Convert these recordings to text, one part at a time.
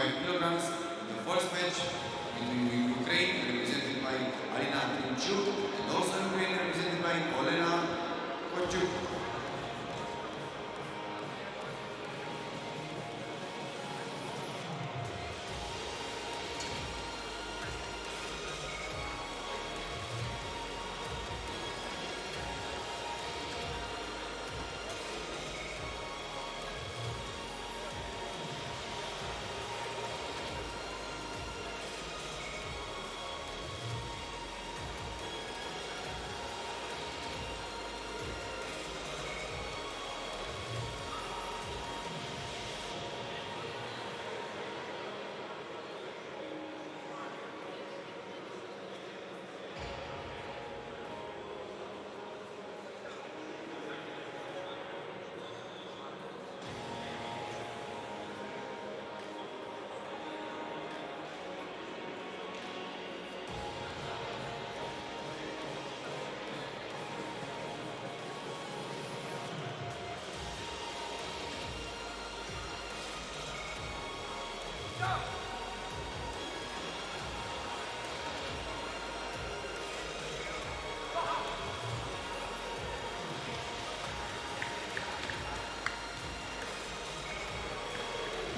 65 kilograms. The first match between Ukraine, represented by Alina Trinchuk, and also Ukraine, represented by Olena Kochuk.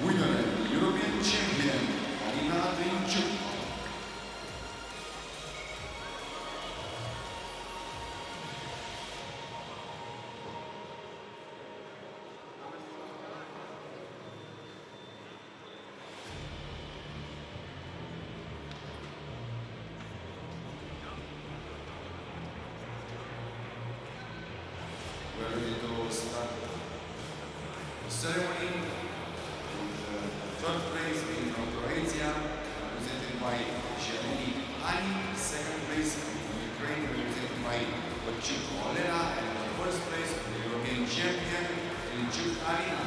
Winner, European champion, Alina Trinchuk. We're ready to start the ceremony. Third place being from Croatia, represented by Jeleni Ani. Second place from Ukraine, represented by Kochuk Olena. And the first place, the European champion, Trinchuk Alina.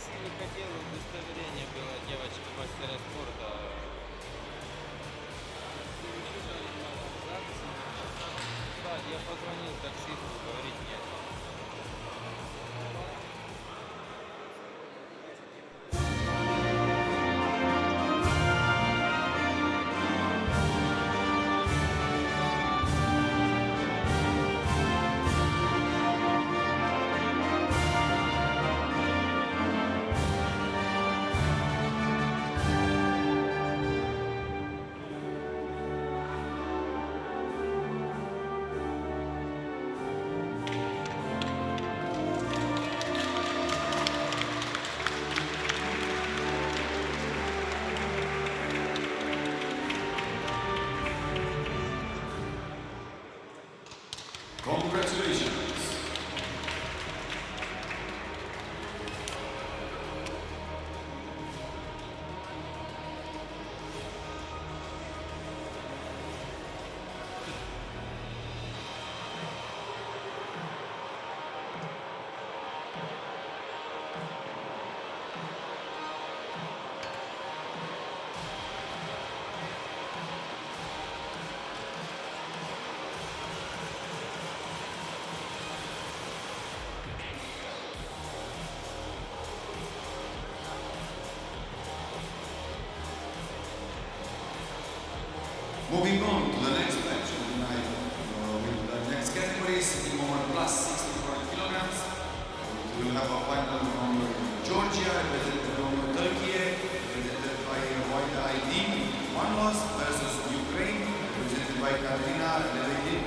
Не хотел удостоверение было девочки мастера спорта. Да, я позвонил таксисту, говорит нет. Congratulations. Moving on to the next match of the night with the next categories in over plus 64 kilograms. We will have a final from Georgia, represented from Turkey, represented by White ID Manos versus Ukraine, represented by Katerina Levedina.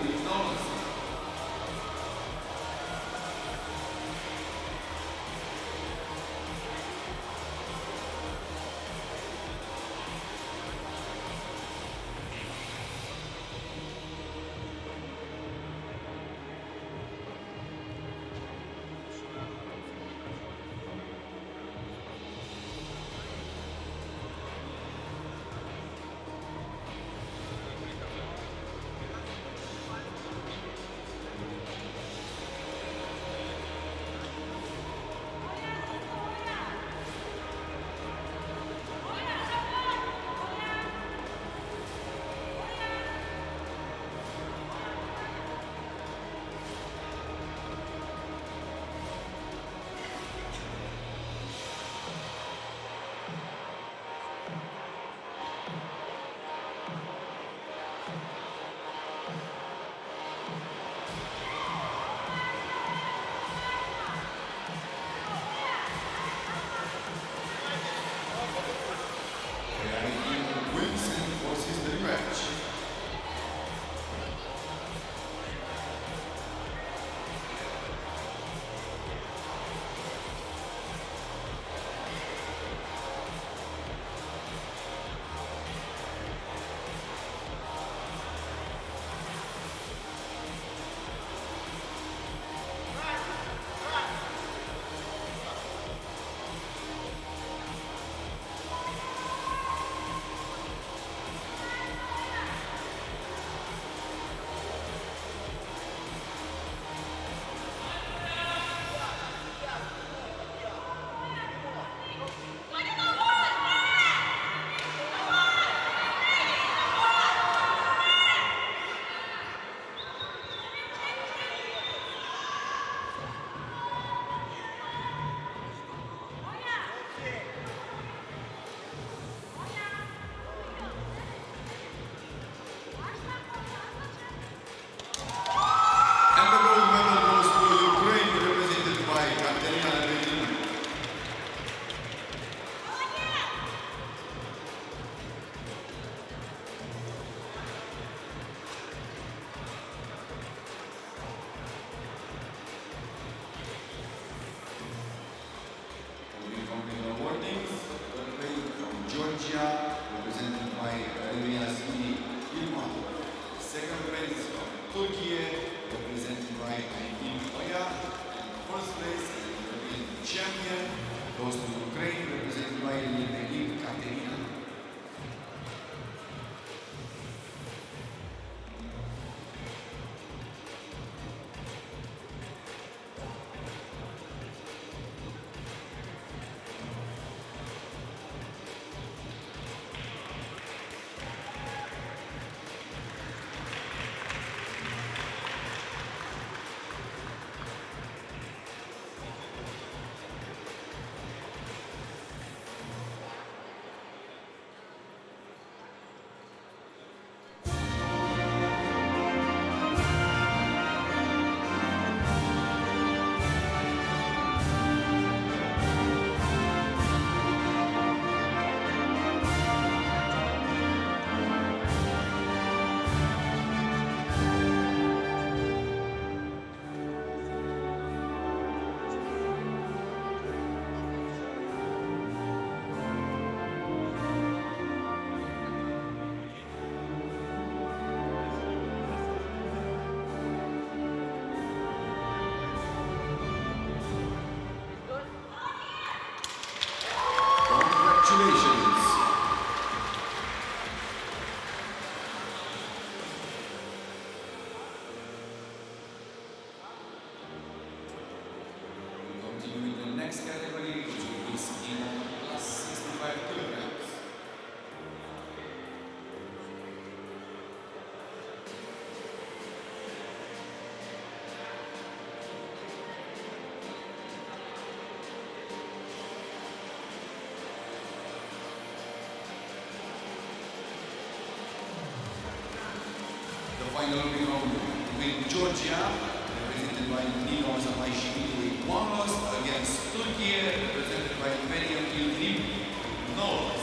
next category, which is in plus 65 kilograms. The final round with Georgia, represented by Nino Zabaishvili with 1 loss, against Turkey, represented by Meryem Yildirim with no loss.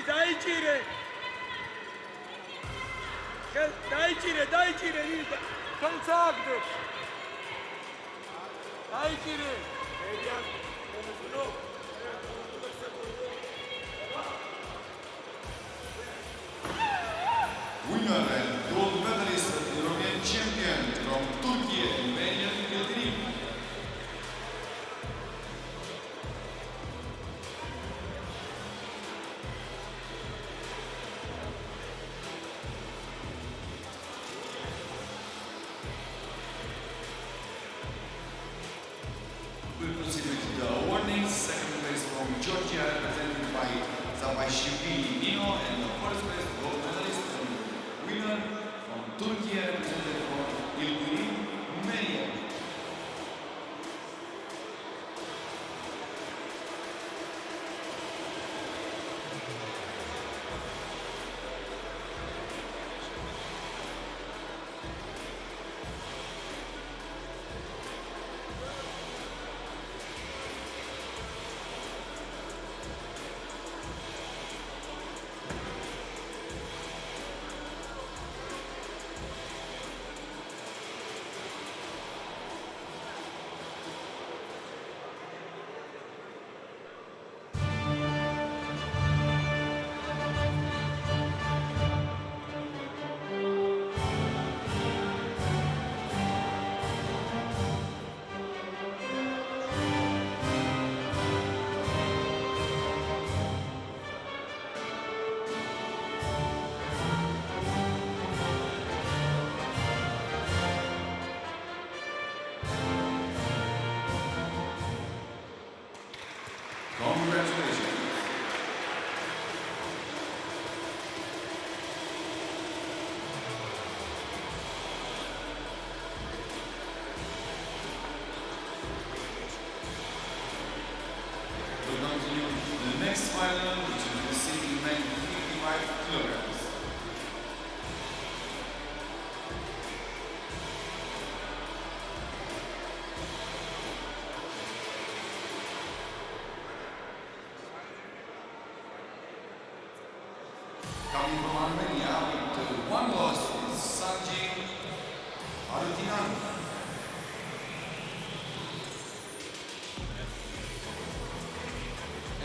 Dai gire! Dai gire, Nini! Kalsagdı! Dai gire! Meryem, omuzunu! Winner and gold medalist, European champion from Turkey, Meryem Yildirim. We'll proceed with the awarding. Second place from Georgia, represented by Zabaishvili Nino, and the first place gold medalist and winner from Turkey, represented by Yildirim Meryem. Congratulations. We'll continue the next final, which will be sitting men 55 kilograms. Coming from Armenia with 1 loss is Sanjay Arutinan.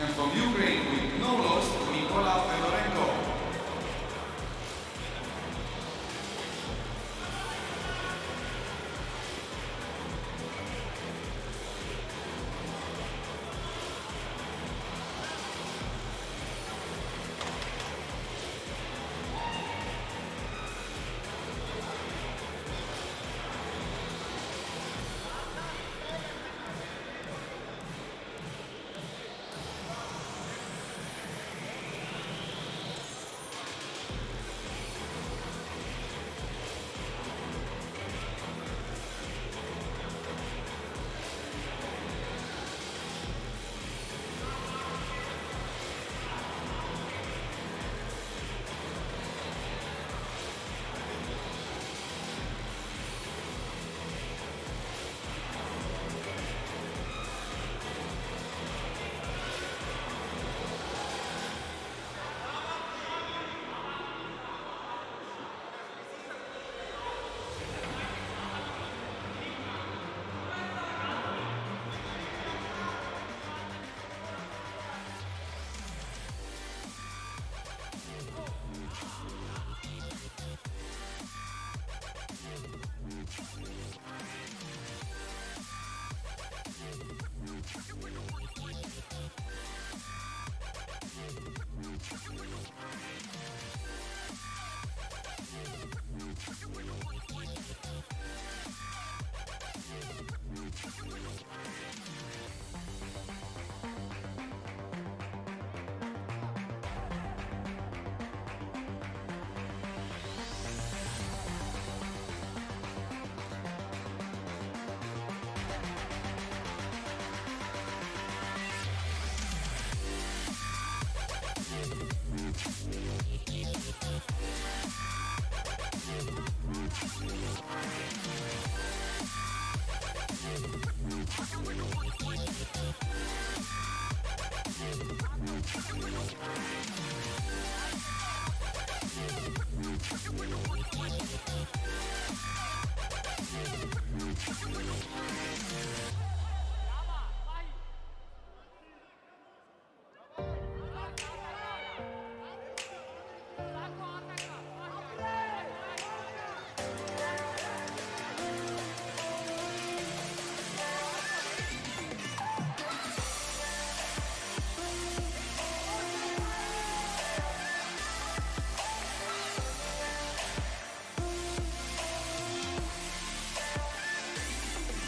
And from Ukraine with no loss, Nikola Fedorenko.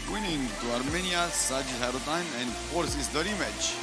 Winning to Armenia, Sajid Harutan, and forces the rematch.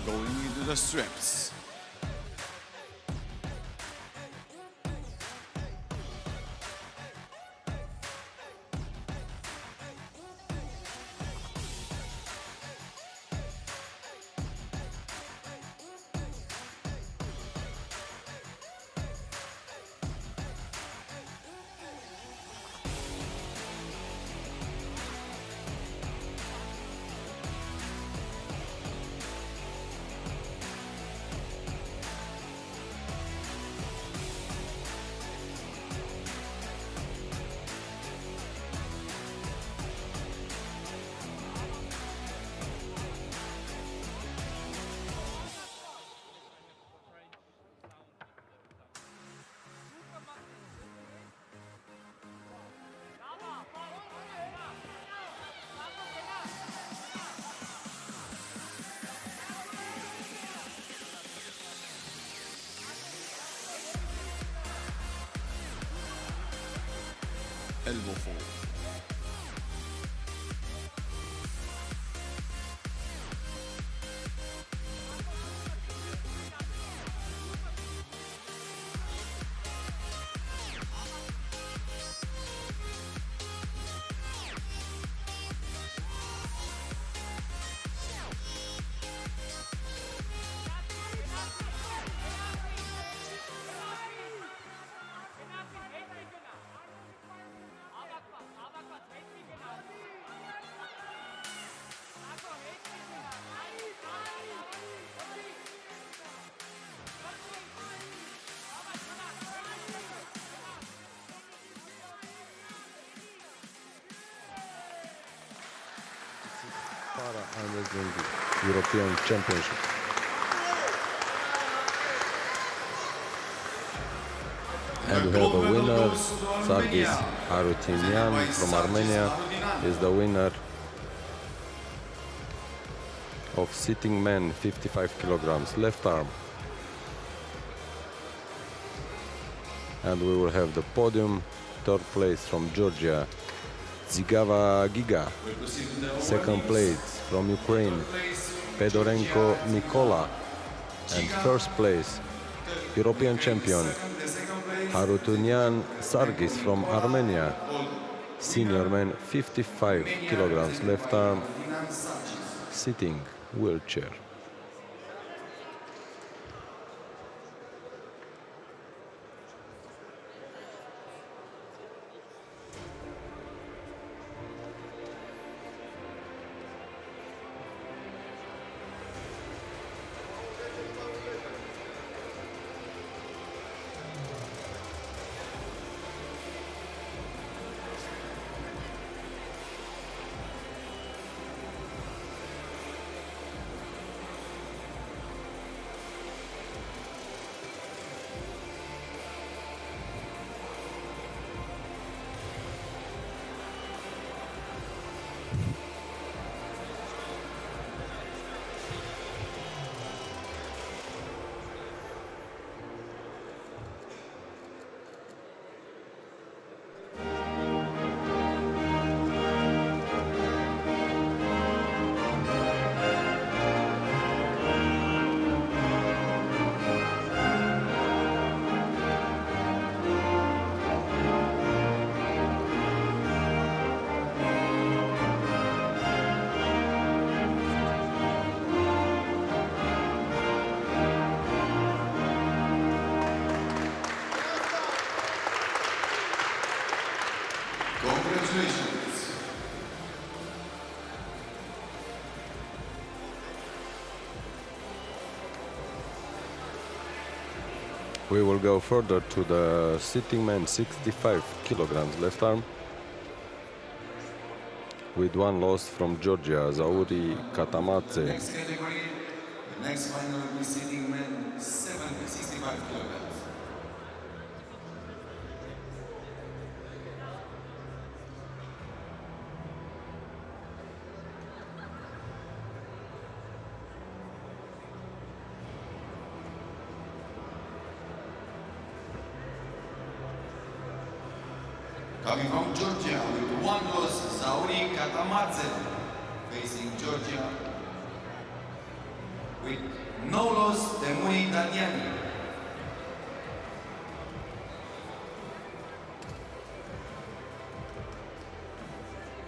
Going into the strips. Elbow fold. Para-Armwrestling European Championship. And we have a winner, Sargis Harutyunyan from Armenia is the winner of sitting men 55 kilograms left arm. And we will have the podium, third place from Georgia, Zigava Giga. Second place from Ukraine, Fedorenko Mikola. And first place, European champion, Harutyunyan Sargis from Armenia. Senior man, 55 kilograms left arm, sitting wheelchair. Congratulations. We will go further to the sitting man 65 kilograms left arm with one loss from Georgia, Zauri Katamadze. Next category, the next final will be sitting men 65 kilograms. Coming from Georgia with one loss, Zauri Katamadze, facing Georgia with no loss, Temuri Dadiani.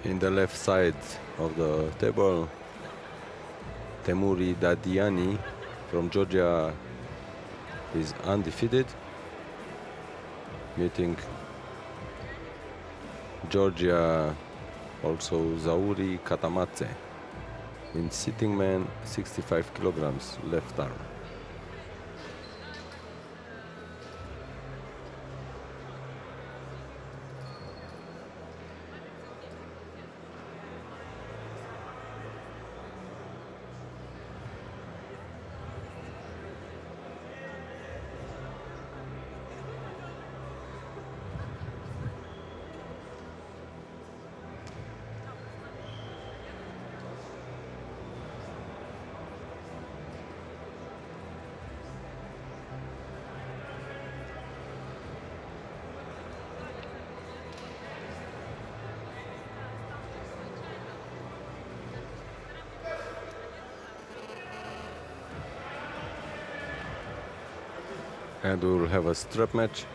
In the left side of the table, Temuri Dadiani from Georgia is undefeated, meeting Georgia, also Zauri Katamadze, in sitting man 65 kilograms left arm. And we will have a strap match.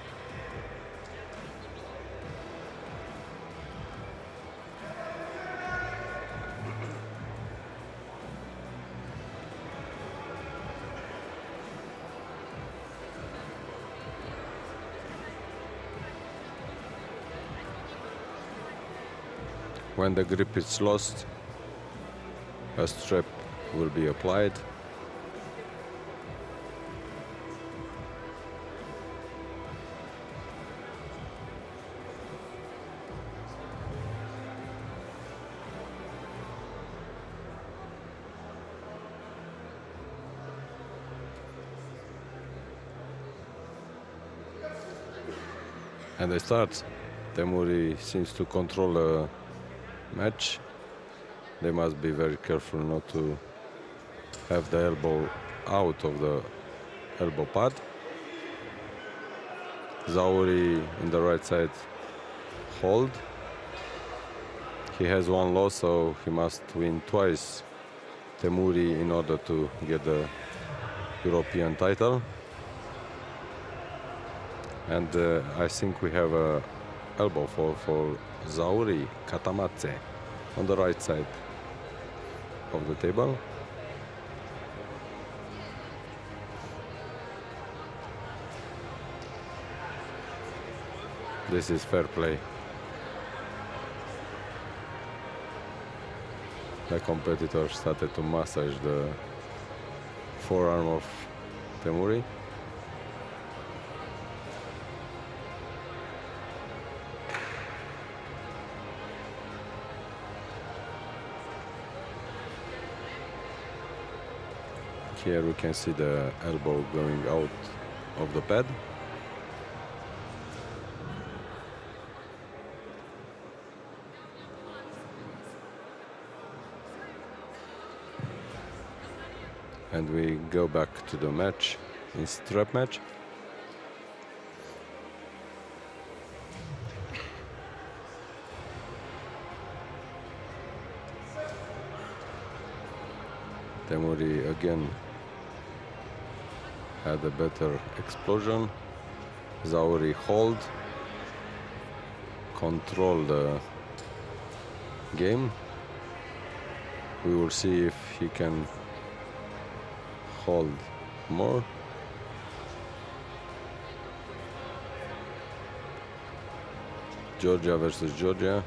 When the grip is lost, a strap will be applied. And they start. Temuri seems to control the match. They must be very careful not to have the elbow out of the elbow pad. Zauri in the right side hold. He has one loss, so he must win twice, Temuri, in order to get the European title. And I think we have a elbow fall for Zauri Katamadze on the right side of the table. This is fair play. The competitor started to massage the forearm of Temuri. Here we can see the elbow going out of the pad. And we go back to the match, in strap match. Temuri again had a better explosion. Zauri hold, control the game. We will see if he can hold more. Georgia versus Georgia.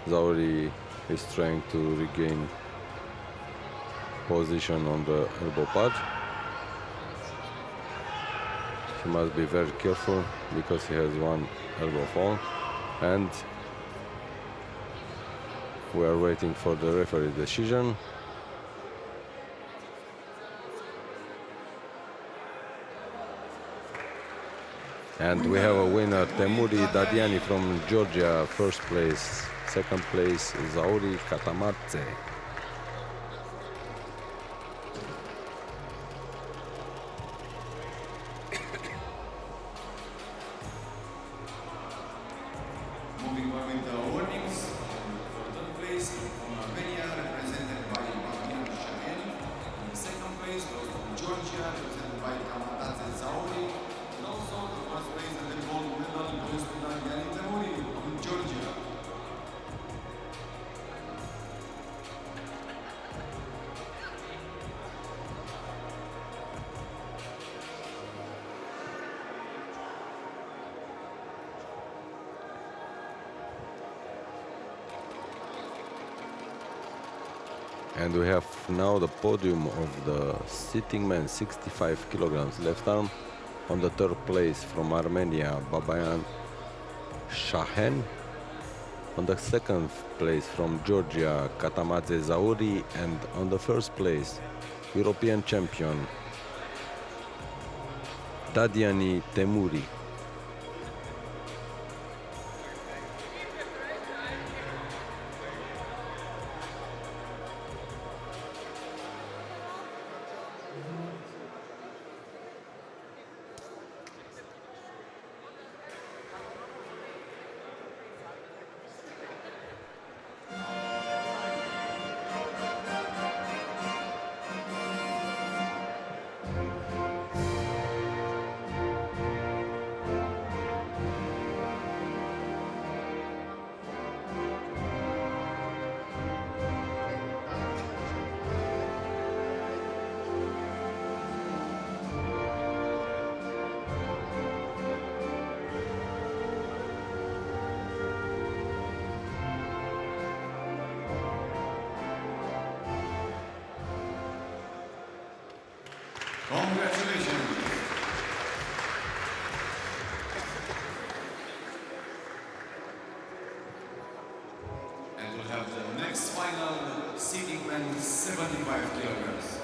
Zauri is trying to regain position on the elbow pad. He must be very careful because he has one elbow fall, and we are waiting for the referee decision. And we have a winner, Temuri Dadiani from Georgia, first place. Second place, Zauri Katamadze. Moving on with the warnings, for third place from Armenia, represented by Babian Shahen. In the second place was from Georgia, represented by Katamadze Zauri. And also the first place and the gold medal goes to Dadiani Temuri from Georgia. And we have now the podium of the sitting man, 65 kilograms left arm. On the third place from Armenia, Babayan Shahen. On the second place from Georgia, Katamadze Zauri. And on the first place, European champion, Dadiani Temuri. Congratulations. And we'll have the next final sitting man, 75 kilograms.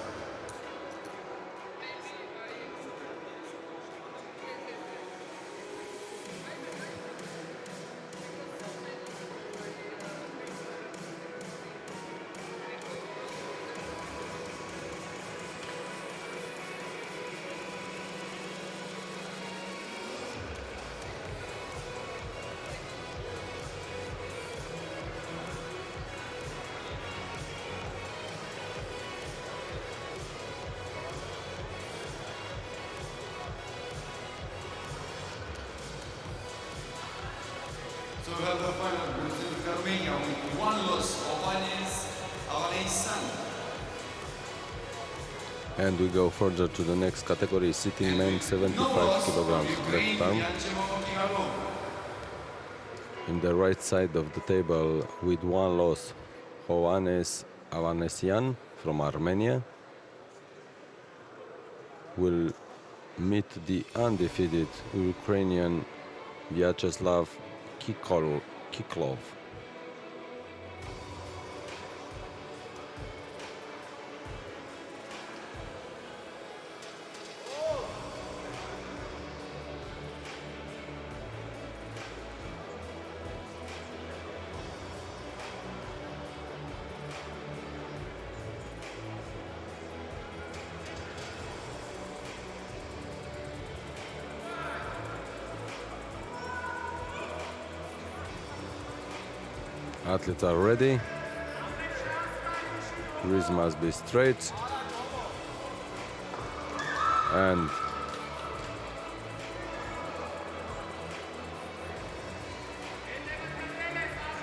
And we go further to the next category, sitting men, 75 kilograms left arm. In the right side of the table with one loss, Ioannis Avanesian from Armenia will meet the undefeated Ukrainian Vyacheslav Kiklov. Athletes are ready. Wrist must be straight. And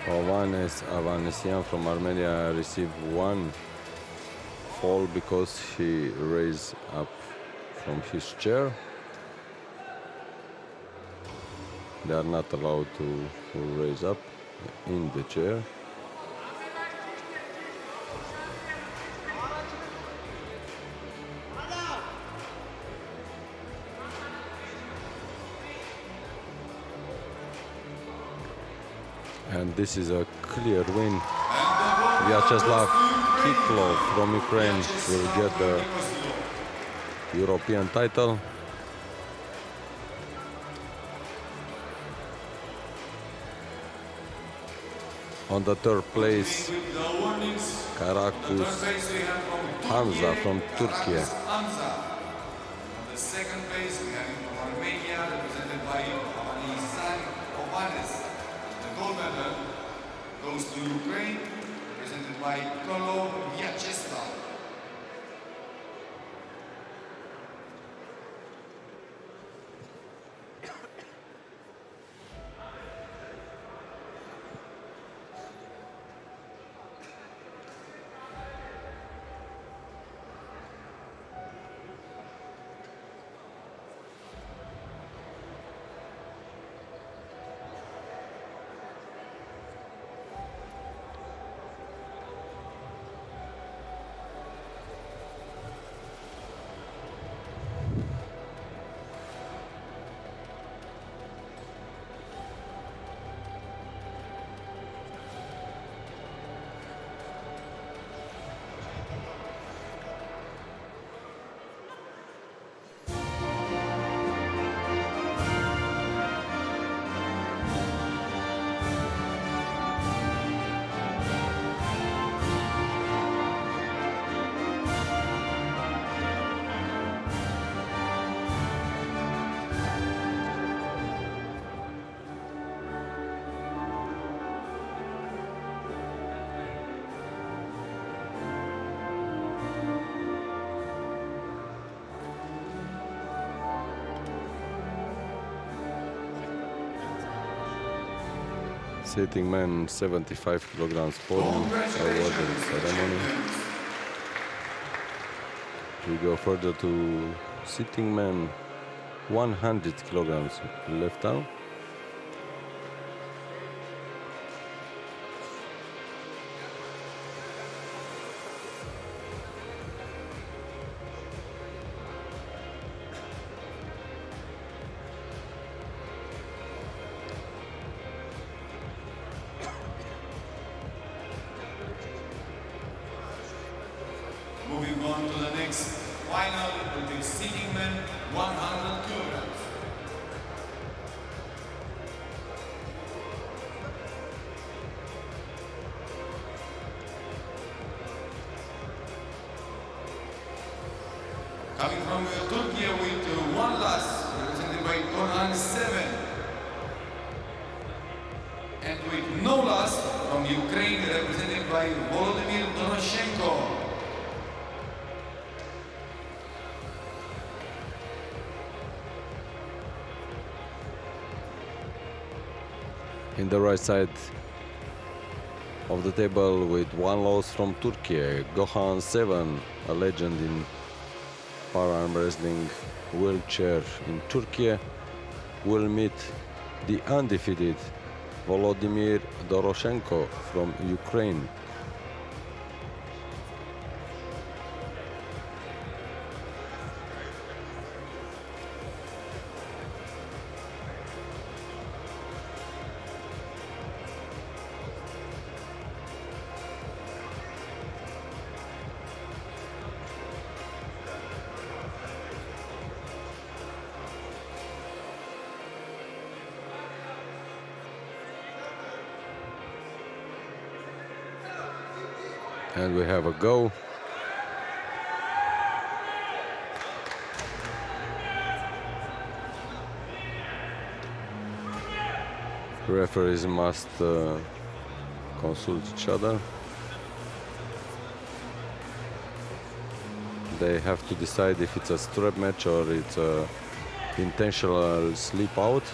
Ioannis Avanesian from Armenia received one fall because he raised up from his chair. They are not allowed to raise up in the chair. And this is a clear win. Vyacheslav Kiklov from Ukraine will get the European title. On the third place, Karakus Hamza from Turkey. On the second place, we have from Armenia, represented by Ioannis. The gold medal goes to Ukraine, represented by Vyacheslav. Sitting men 75 kilograms podium awarding ceremony. We go further to sitting men 100 kilograms left arm. Moving on to the next final with the sitting men 100 kilograms. Coming from Turkey with one loss, represented by Orhan Seven. And with no loss from Ukraine, represented by Volodymyr Doroshenko. In the right side of the table with one loss from Turkey, Gökhan Seven, a legend in Para-Armwrestling wheelchair in Turkey will meet the undefeated Volodymyr Doroshenko from Ukraine. And we have a go. Referees must consult each other. They have to decide if it's a strap match or it's a intentional slip out.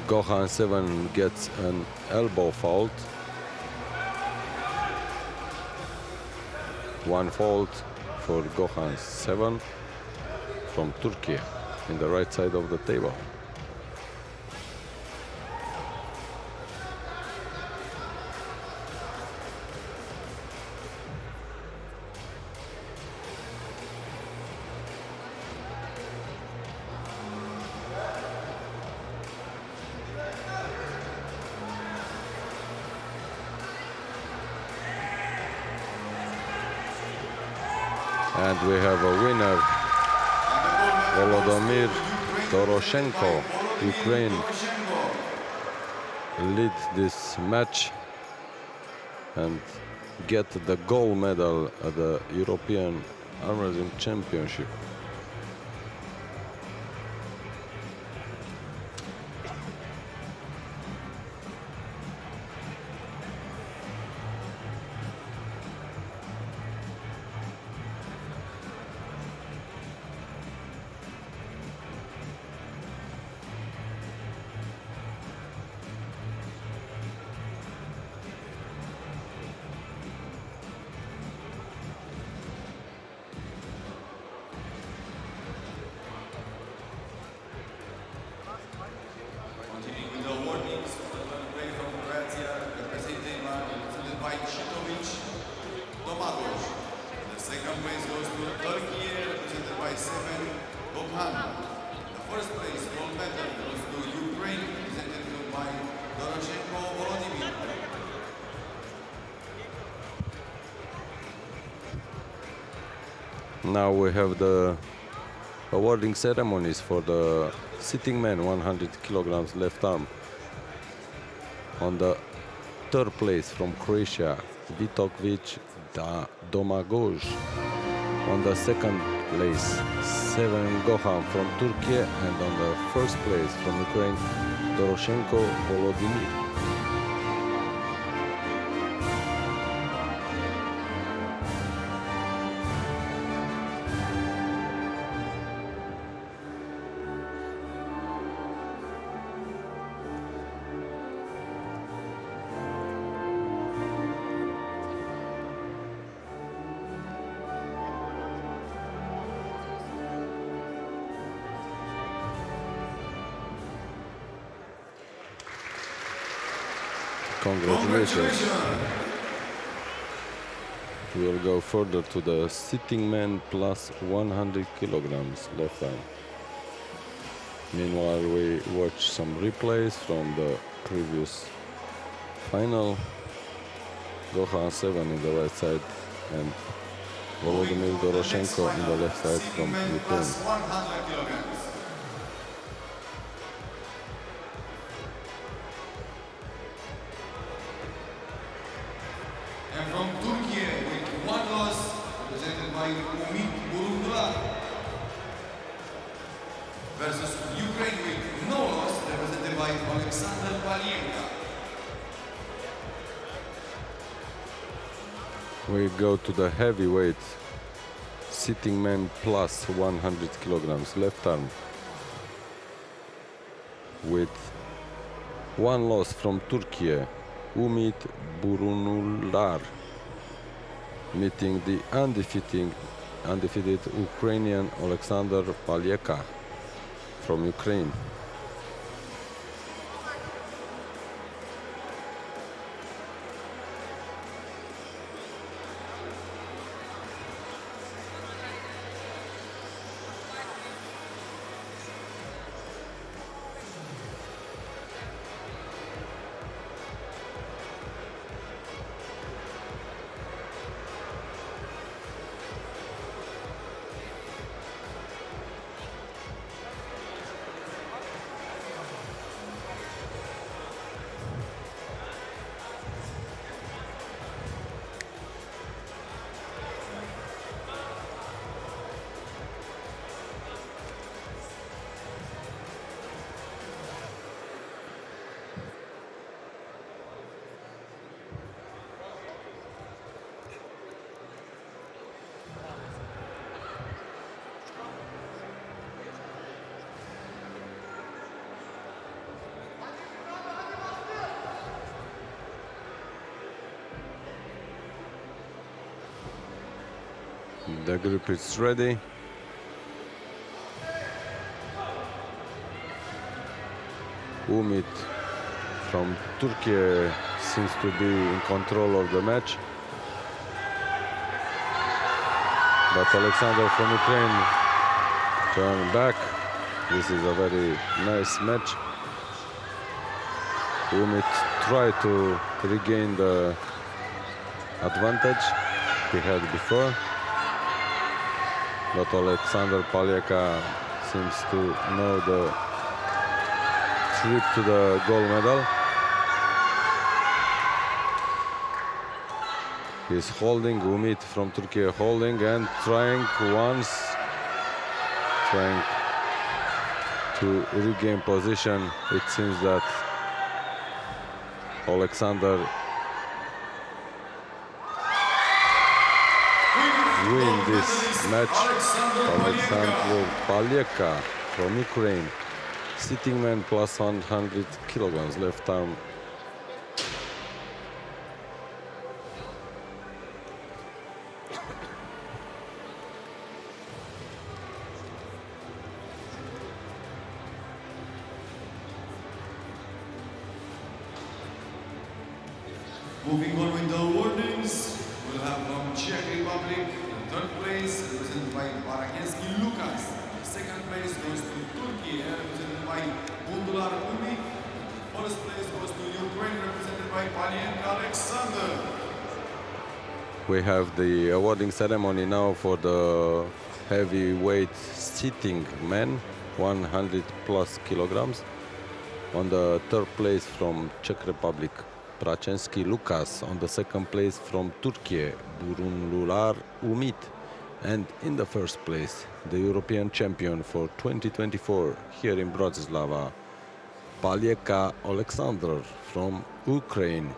Gohan 7 gets an elbow fault. One fault for Gohan 7 from Turkey in the right side of the table. And we have a winner, Volodymyr Doroshenko. Ukraine lead this match and get the gold medal at the European Armwrestling Championship. Second place goes to Turkey, represented by 7, Gohan. The first place gold medal goes to Ukraine, represented by Doroshenko Volodymyr. Now we have the awarding ceremonies for the sitting man 100 kilograms left arm. On the third place from Croatia, Vitokovic Domagoj. On the second place, 7 Gohan from Turkey, and on the first place from Ukraine, Doroshenko Volodymyr. Congratulations. We'll go further to the sitting man plus 100 kilograms left arm. Meanwhile, we watch some replays from the previous final. Gohan 7 in the right side and Volodymyr Doroshenko in the left side from Ukraine. And from Turkey, with one loss, represented by Umit Burundula, versus Ukraine with no loss, represented by Alexander Palienka. We go to the heavyweight sitting man plus 100 kilograms left arm with One loss from Turkey, Umit Burunular, meeting the undefeated Ukrainian Alexander Palyeka from Ukraine. The group is ready. Umit from Turkey seems to be in control of the match. But Alexander from Ukraine turned back. This is a very nice match. Umit tried to regain the advantage he had before. But Alexander Palyeka seems to know the trip to the gold medal. He's holding, Umit from Turkey holding and trying to regain position. It seems that Alexander win this match. Alexander Palyeka from Ukraine, sitting man plus 100 kilograms, left arm. Moving on with the warnings, we'll have from Czech Republic, the third place represented by Para-Armwrestling. Second place goes to Turkey, represented by Bundular Umi. First place goes to Ukraine, represented by Palyeka Alexander. We have the awarding ceremony now for the heavyweight sitting men, 100 plus kilograms. On the third place from Czech Republic, Pracenski Lukas. On the second place from Turkey, Burunlular Umit. And in the first place, the European champion for 2024 here in Bratislava, Palyeka Alexander from Ukraine.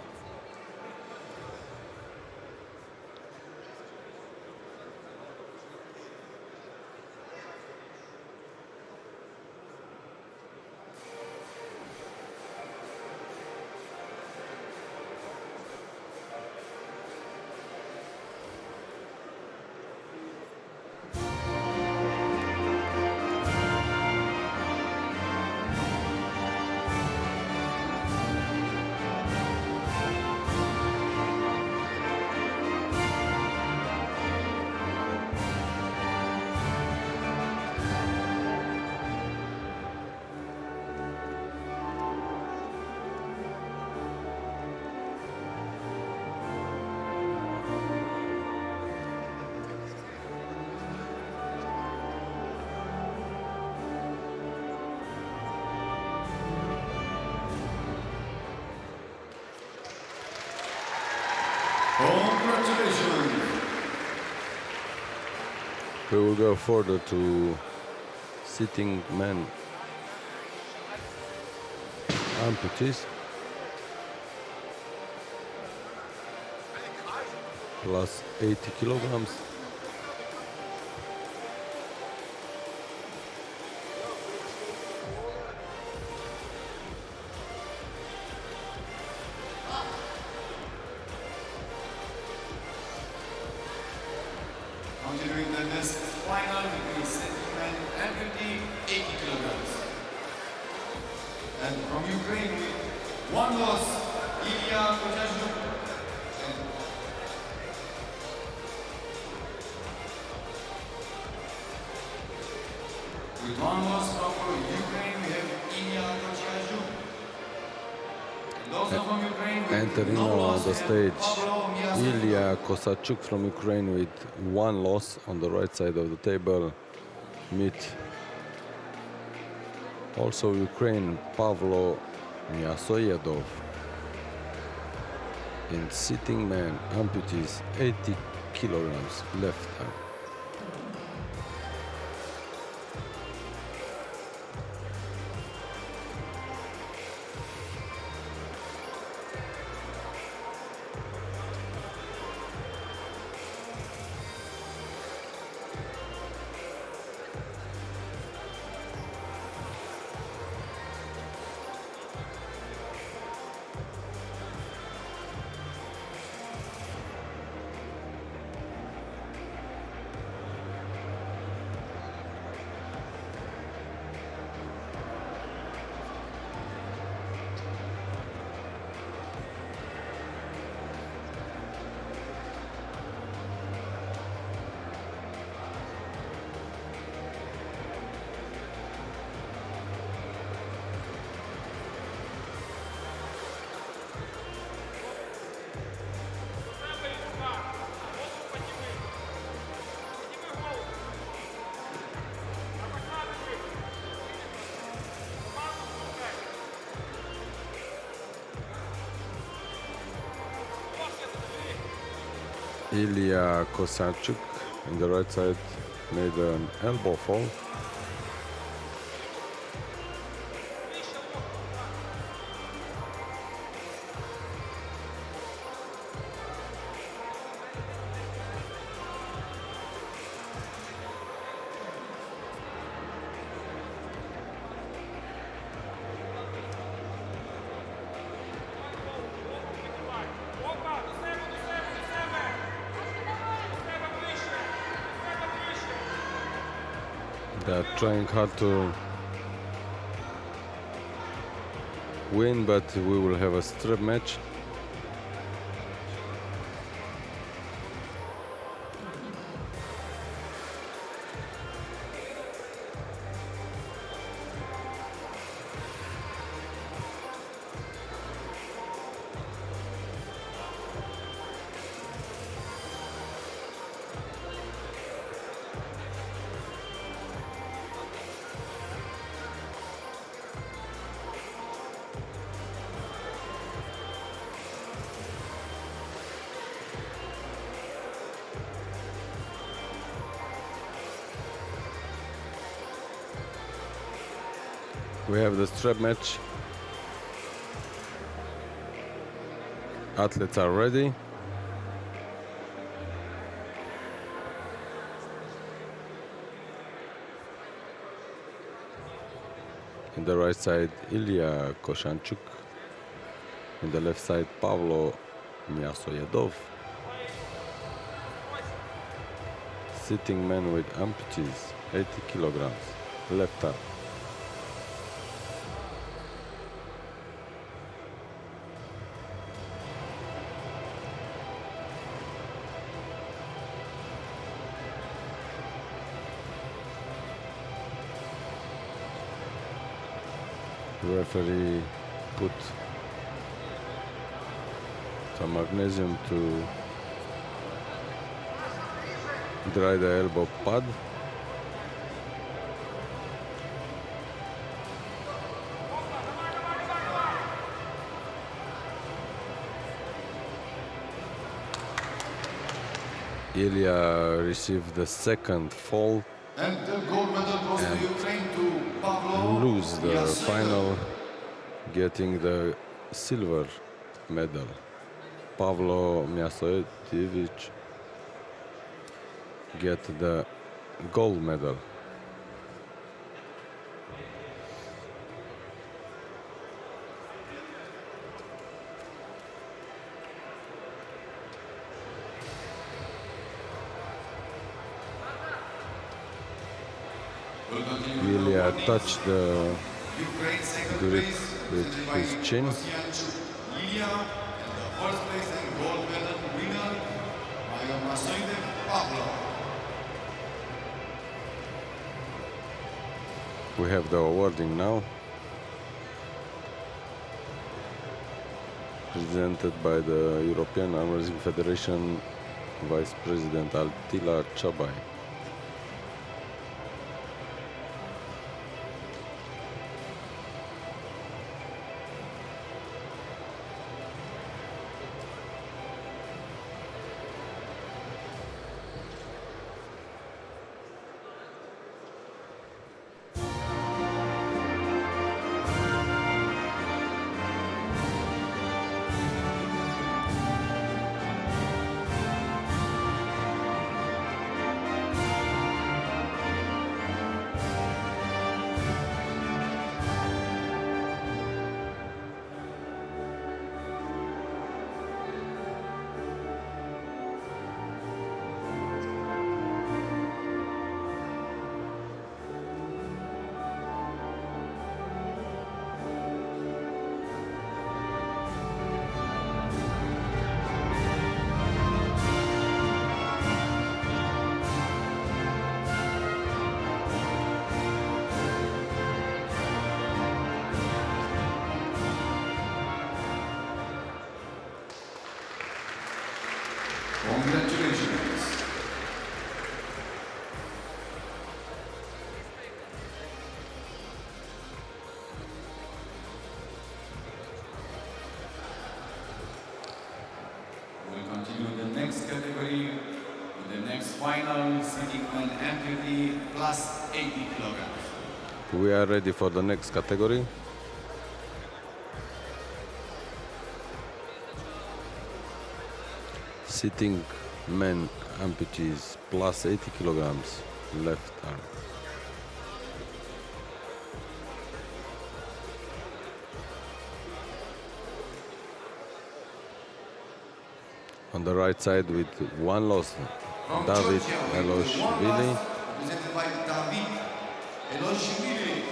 Congratulations! We will go further to sitting men amputees. Plus 80 kilograms. 80 kilograms. And from Ukraine with one loss, Ilya Kotyazhuk. With one loss from Ukraine, we have Ilya Kotyazhuk. And also from Ukraine with Entering no now on loss, the we have stage, Pablo Miazov. Ilya Kosachuk from Ukraine with one loss on the right side of the table. Meet also Ukraine, Pavlo Miasoyedov. In sitting man, amputees 80 kilograms left arm. Ilya Kosachuk in the right side made an elbow fall. They're trying hard to win, but we will have a strap match. We have the strap match. Athletes are ready. In the right side, Ilya Koshanchuk. In the left side, Pavlo Miasoyedov. Sitting man with amputees, 80 kilograms, left arm. The referee put some magnesium to dry the elbow pad. Ilya received the second fall And the gold medal goes to Ukraine to Pablo lose the Miazov. final, getting the silver medal. Pavlo Miasoyevich get the gold medal. Will continue with the Ilya touched the Ukraine second grip place, with presented by his chin. Ilya, and the first place and gold medal winner, Pablo. We have the awarding now, presented by the European Arm Wrestling Federation Vice President Altila Chabai. Congratulations. We'll continue in the next category with the next final, sitting man amputee plus 80 kilograms. We are ready for the next category. Sitting men amputees plus 80 kilograms left arm. On the right side with one loss, From David Georgia, with one Eloshvili. loss, presented by David Eloshvili.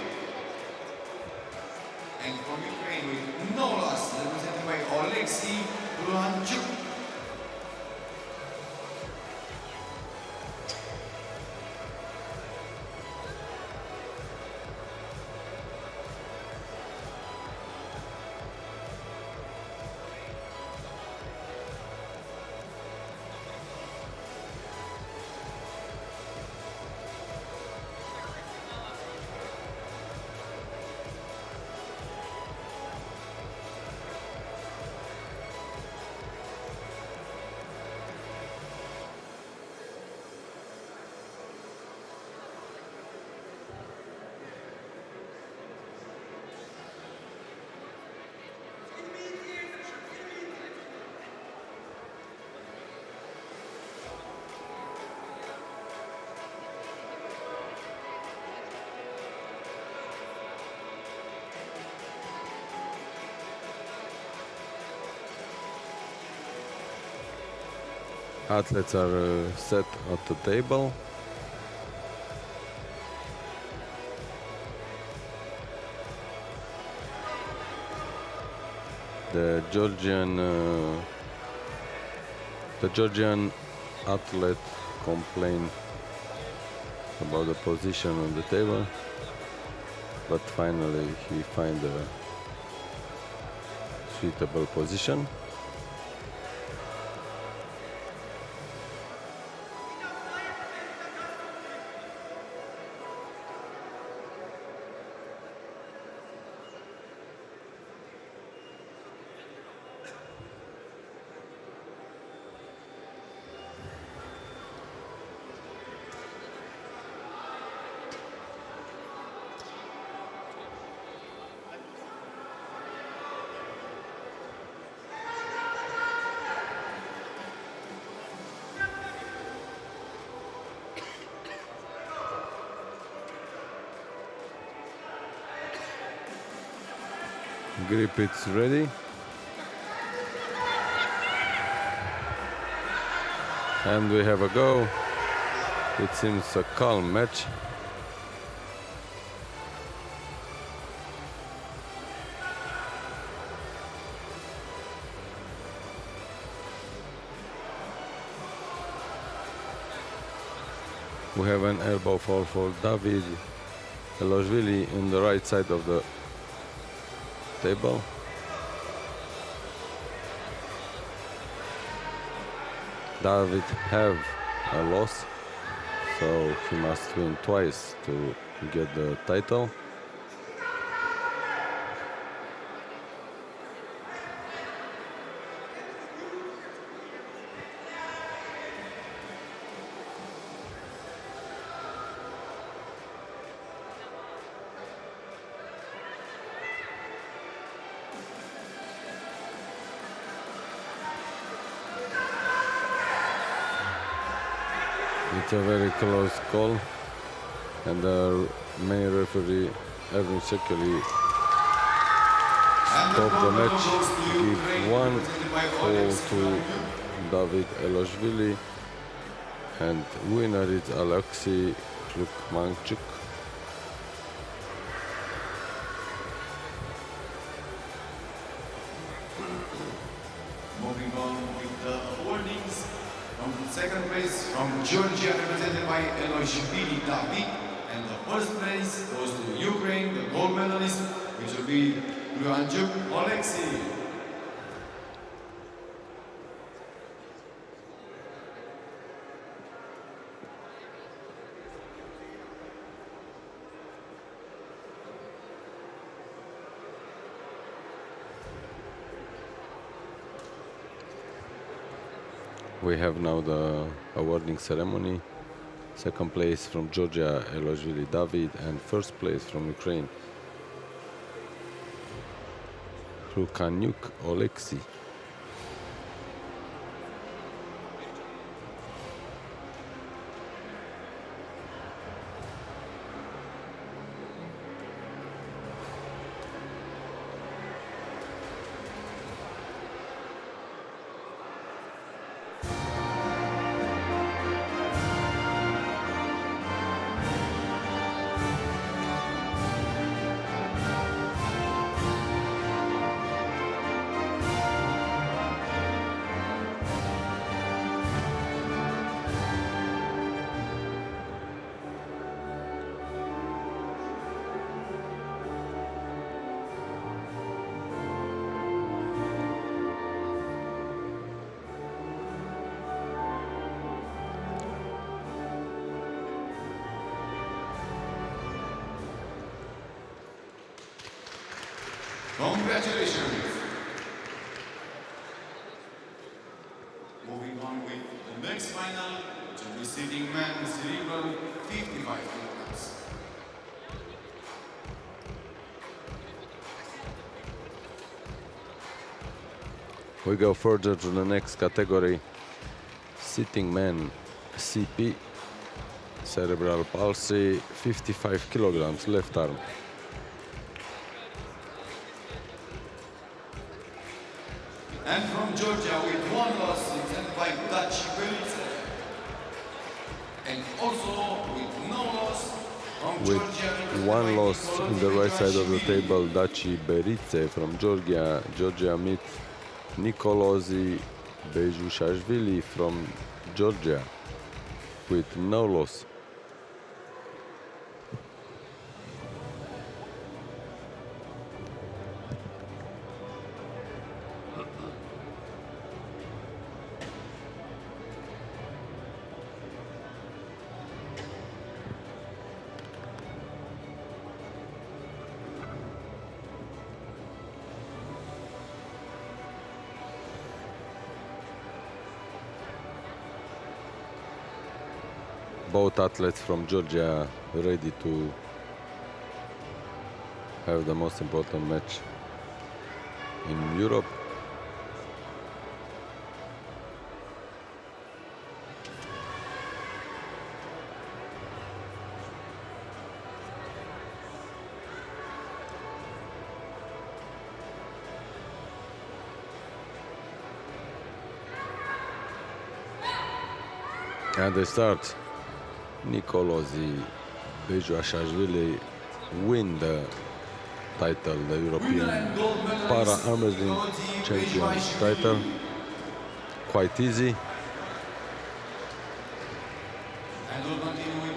And from Ukraine with no loss, represented by Oleksiy Luhanchuk. Athletes are set at the table. The Georgian athlete complained about the position on the table, but finally he find a suitable position. Grip it's ready. And we have a go. It seems a calm match. We have an elbow fall for David Eloshvili on the right side of the table. David have a loss, so he must win twice to get the title. It's a very close call, and the main referee, Erwin Shekeli, stopped the match, give one fall to David Eloshvili, and winner is Alexei Lukmanchuk. Moving on with the awardings. From second place from Georgia, represented by Eloshvili David, and the first place goes to Ukraine, the gold medalist, which will be Lukmanchuk Alexei. We have now the awarding ceremony. Second place from Georgia, Eloshvili David, and first place from Ukraine, Lukmanchuk Alexei. Congratulations! Moving on with the next final, which will be sitting man cerebral 55 kilograms. We go further to the next category, sitting man CP, cerebral palsy, 55 kilograms, left arm. And from Georgia with one loss, represented by Daci Belice. And also with no loss from With Georgia. one loss in the right side of the table, Daci Berice from Georgia. Georgia meet Nikolozi Bejushashvili from Georgia with no loss. Both athletes from Georgia ready to have the most important match in Europe. And they start. Nikolozi Bejushashvili win the title, the European Para-Armwrestling champion title. Quite easy. And we'll continue with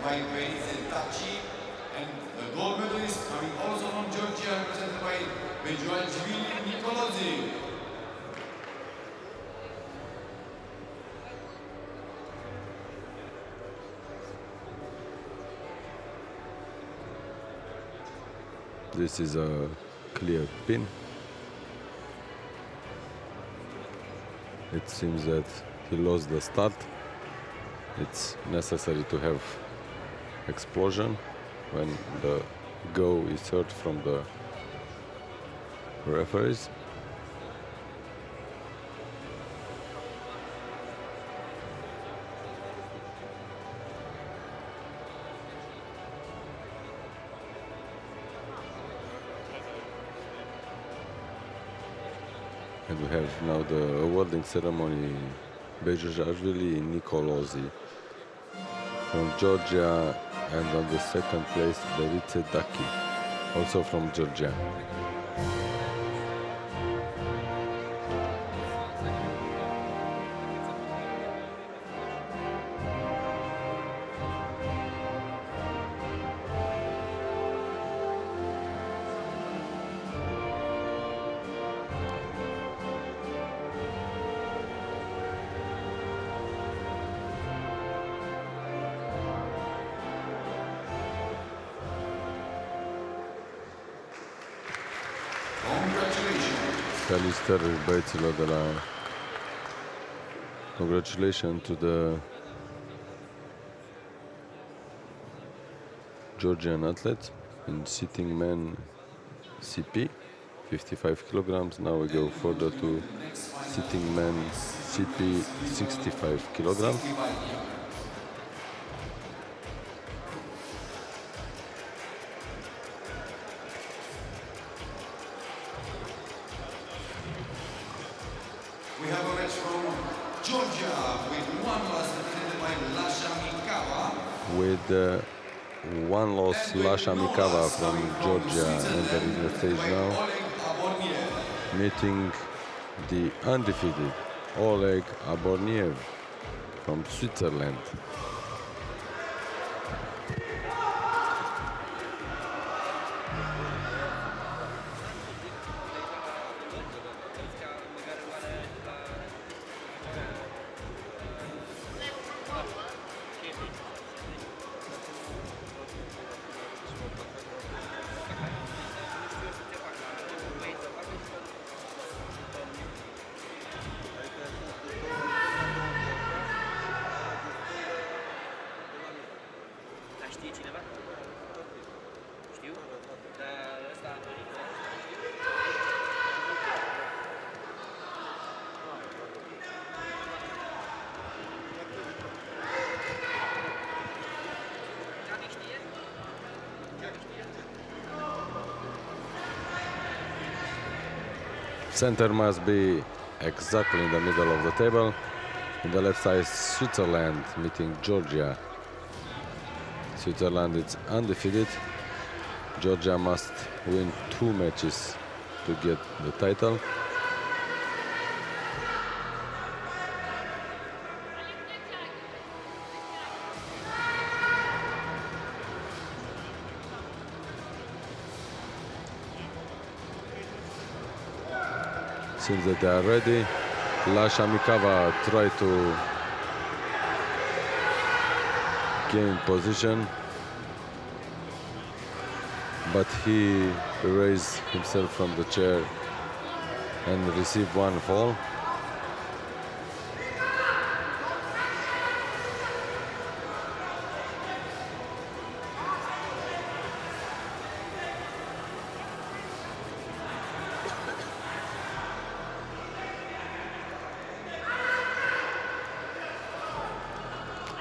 by Tachi, and the gold medalist coming also from Georgia, represented by Bejuajvili Nicolosi. This is a clear pin. It seems that he lost the start. It's necessary to have explosion when the go is heard from the referees. And we have now the awarding ceremony. Bejuajvili Nicolosi from Georgia, and on the second place Berice Daki, also from Georgia. Felicitări băieților de la Congratulations to the Georgian athletes in sitting men CP 55 kilograms. Now we go further to sitting men CP 65 kilograms. We have a match from Georgia with one loss represented by Lasha Mikawa. With one loss, Lasha Mikawa from Georgia entering the stage now, meeting the undefeated Oleg Aborniev from Switzerland. Știe cineva? Știu? Dar ăsta a dorit. Center must be exactly in the middle of the table. In the left side, Switzerland meeting Georgia. Switzerland is undefeated. Georgia must win 2 matches to get the title. Seems that they are ready. Lasha Mikawa try to gain position, but he raised himself from the chair and received one fall.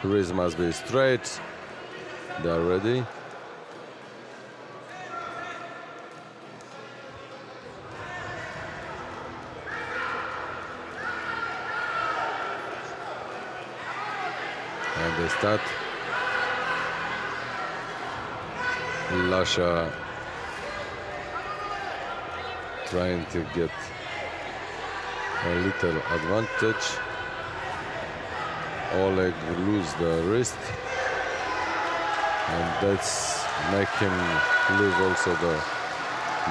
Wrist must be straight. They are ready. And they start. Lasha trying to get a little advantage. Oleg lose the wrist. and that's make him lose also the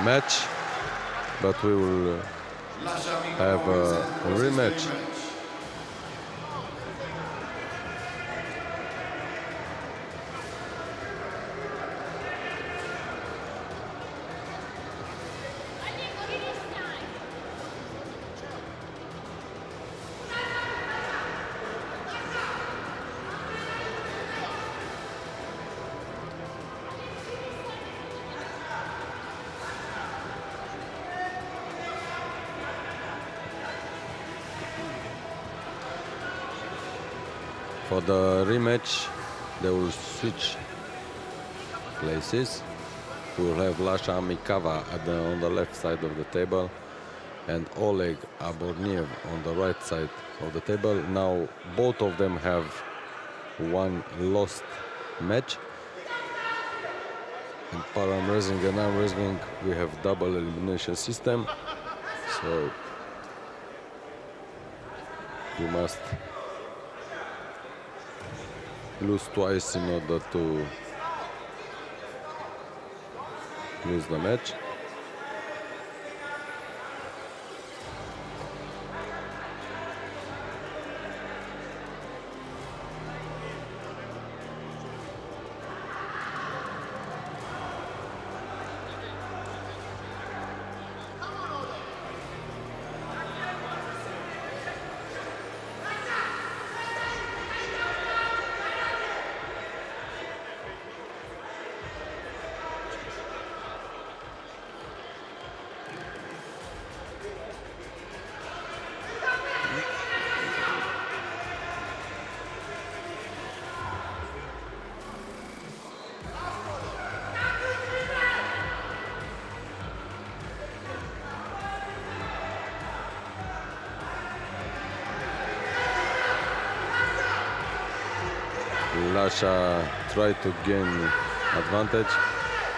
match, but we will have a rematch. For the rematch, they will switch places. We will have Lasha Mikava on the left side of the table and Oleg Aborniev on the right side of the table. Now both of them have one lost match. In Para-Armwrestling and Armwrestling, we have double elimination system. So you must lose twice in order to lose the match. Lasha tried to gain advantage.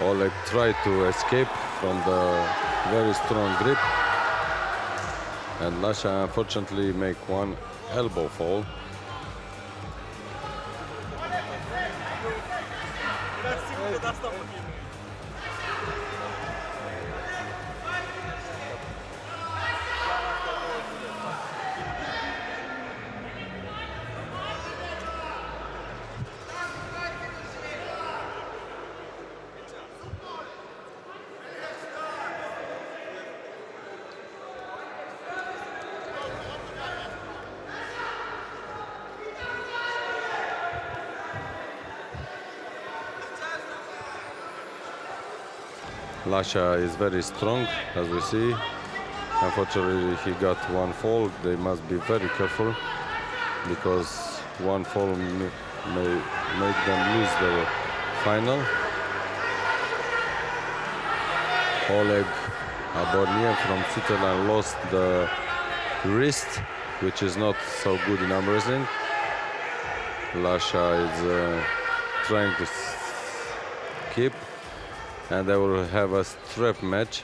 Oleg tried to escape from the very strong grip. And Lasha unfortunately make one elbow fall. Lasha is very strong, as we see. Unfortunately, he got one fall. They must be very careful because one fall may make them lose the final. Oleg Aborniev from Switzerland lost the wrist, which is not so good in arm wrestling. Lasha is trying to keep, and they will have a strap match.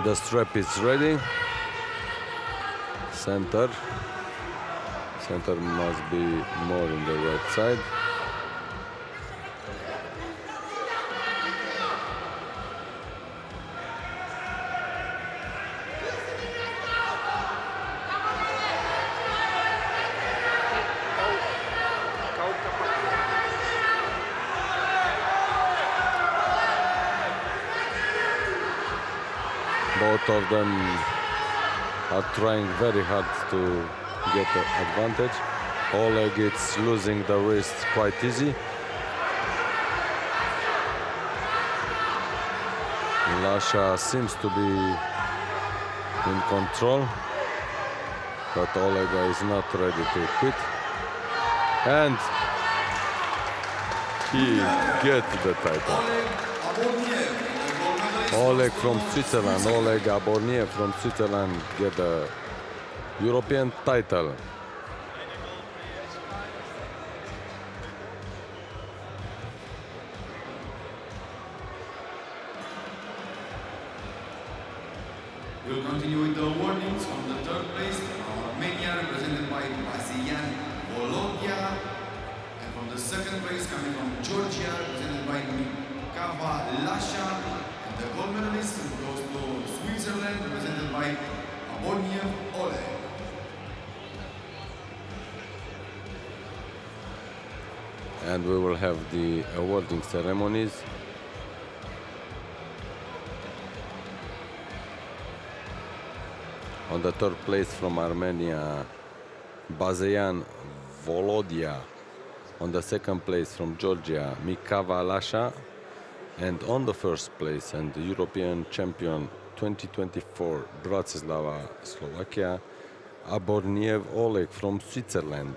The strap is ready. Center must be more in the right side. Both of them are trying very hard to get the advantage. Oleg is losing the wrist quite easy. Lasha seems to be in control, but Oleg is not ready to quit. And he gets the title. Oleg from Switzerland, Oleg Aborniev from Switzerland get the European title. We'll continue with the awardings from the third place, Armenia, represented by Bazian Volodya. And from the second place, coming from Georgia, represented by Mikava Lasha. And the gold medalist goes to Switzerland, represented by Aborniev Oleg. And we will have the awarding ceremonies. On the third place from Armenia, Bazian Volodya. On the second place from Georgia, Mikava Lasha. And on the first place and the European champion 2024, Bratislava, Slovakia, Aborniev Oleg from Switzerland.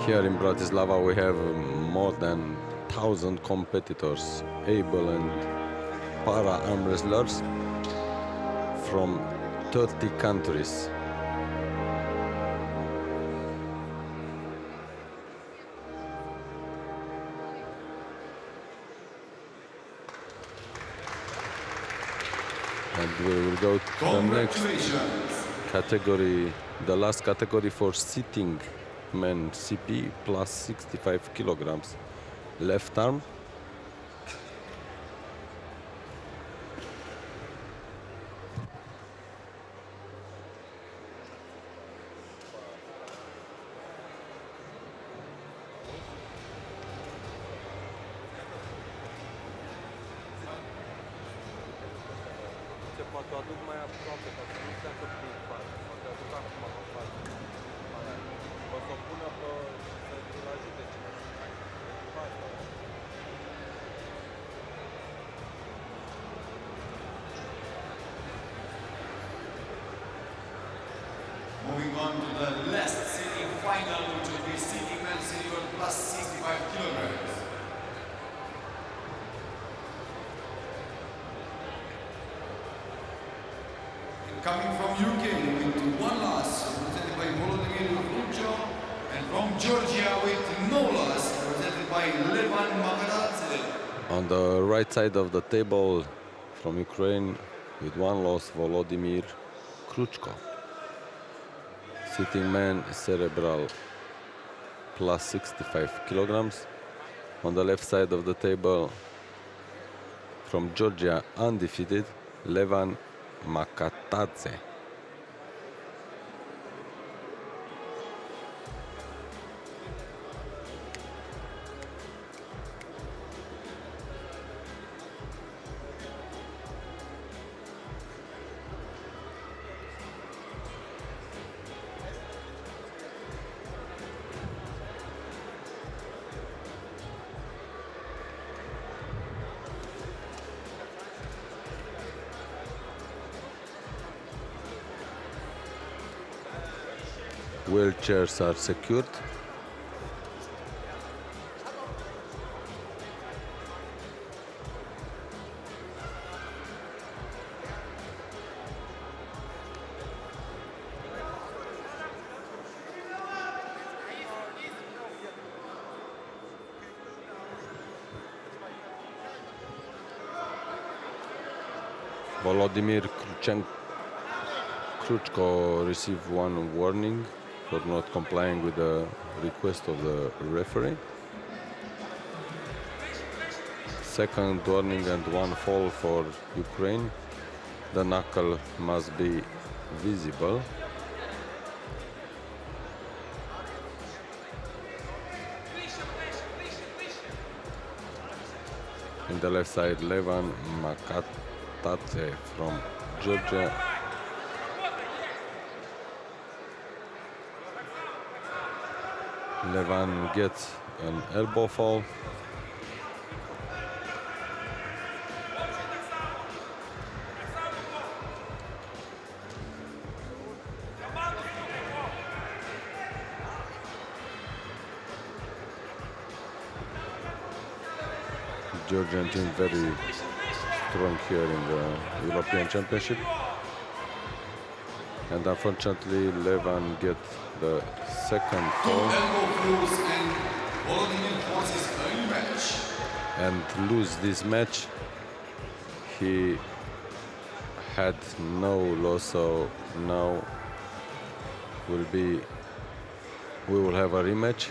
Here in Bratislava we have more than 1,000 competitors, able and para-arm wrestlers from 30 countries. And we will go to the next category, the last category for sitting men CP plus 65 kilograms. Left arm. Poate o aduc mai aproape, ca să nu stea că prin față. Poate o aduc acum în față. O să o pună pe... să-l ajute cineva. Asta. Moving on to the last sitting final, which will be sitting men senior plus 65 kilograms. Coming from UK with one loss, represented by Volodymyr Lucho, and from Georgia with no loss, represented by Levan Makaradze. On the right side of the table from Ukraine with one loss, Volodymyr Kruchko. Sitting man cerebral plus 65 kilograms. On the left side of the table from Georgia, undefeated, Levan Makatadze. Wheelchairs are secured. Volodymyr Kruchko received one warning for not complying with the request of the referee. Second warning and one fall for Ukraine. The knuckle must be visible. In the left side, Levan Makatate from Georgia. Levan gets an elbow fall. Georgian team very strong here in the European Championship. And unfortunately, Levan gets the second Two fall elbow throws and Volodymyr wants his own match. and lose this match. He had no loss, so now we will have a rematch.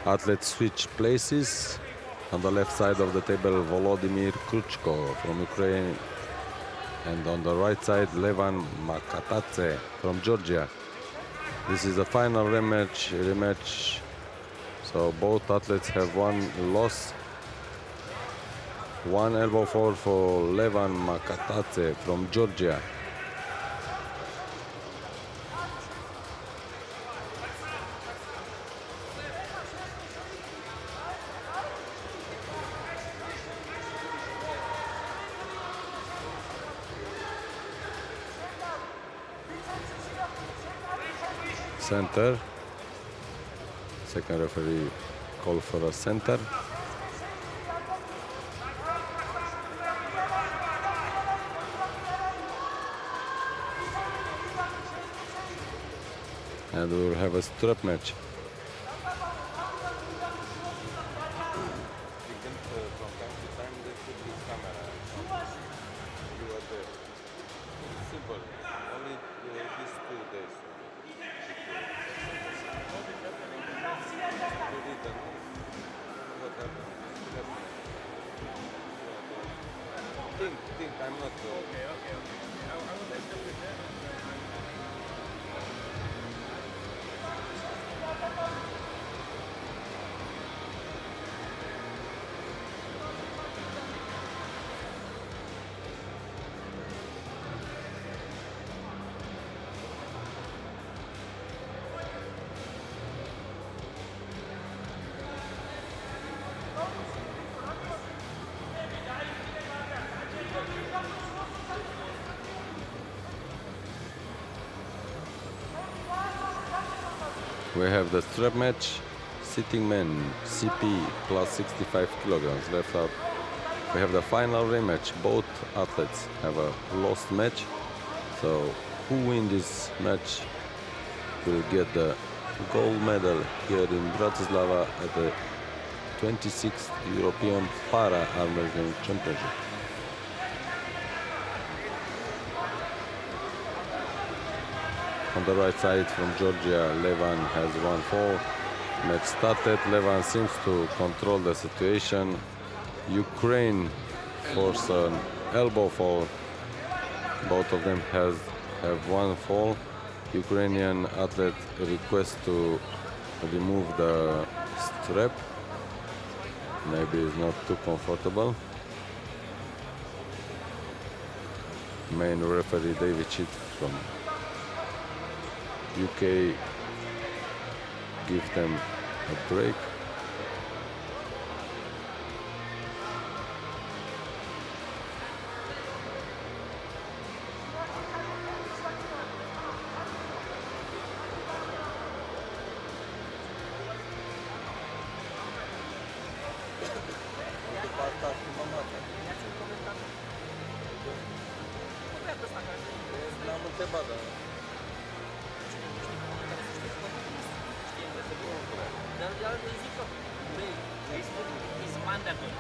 Athletes switch places. On the left side of the table, Volodymyr Kruchko from Ukraine. And on the right side, Levan Makatate from Georgia. This is the final rematch. So both athletes have one loss. One elbow fall for Levan Makatate from Georgia. Center. Second referee called for a center. And we will have a strap match. From time to time there should be camera. You are there. It's simple. Only these 2 days. Think, I'm not. Okay. I will let them with them. We have the strap match. Sitting men, CP plus 65 kilograms left out. We have the final rematch. Both athletes have a lost match. So who wins this match will get the gold medal here in Bratislava at the 26th European Para-Armwrestling Championship. On the right side from Georgia, Levan has one fall. Match started. Levan seems to control the situation. Ukraine force an elbow fall. Both of them have one fall. Ukrainian athlete requests to remove the strap. Maybe it's not too comfortable. Main referee David Cheat from UK give them a break. După asta schimbăm asta. L-am întrebat, dar... Dar îi zic că, băi, îi spun, is mandatory.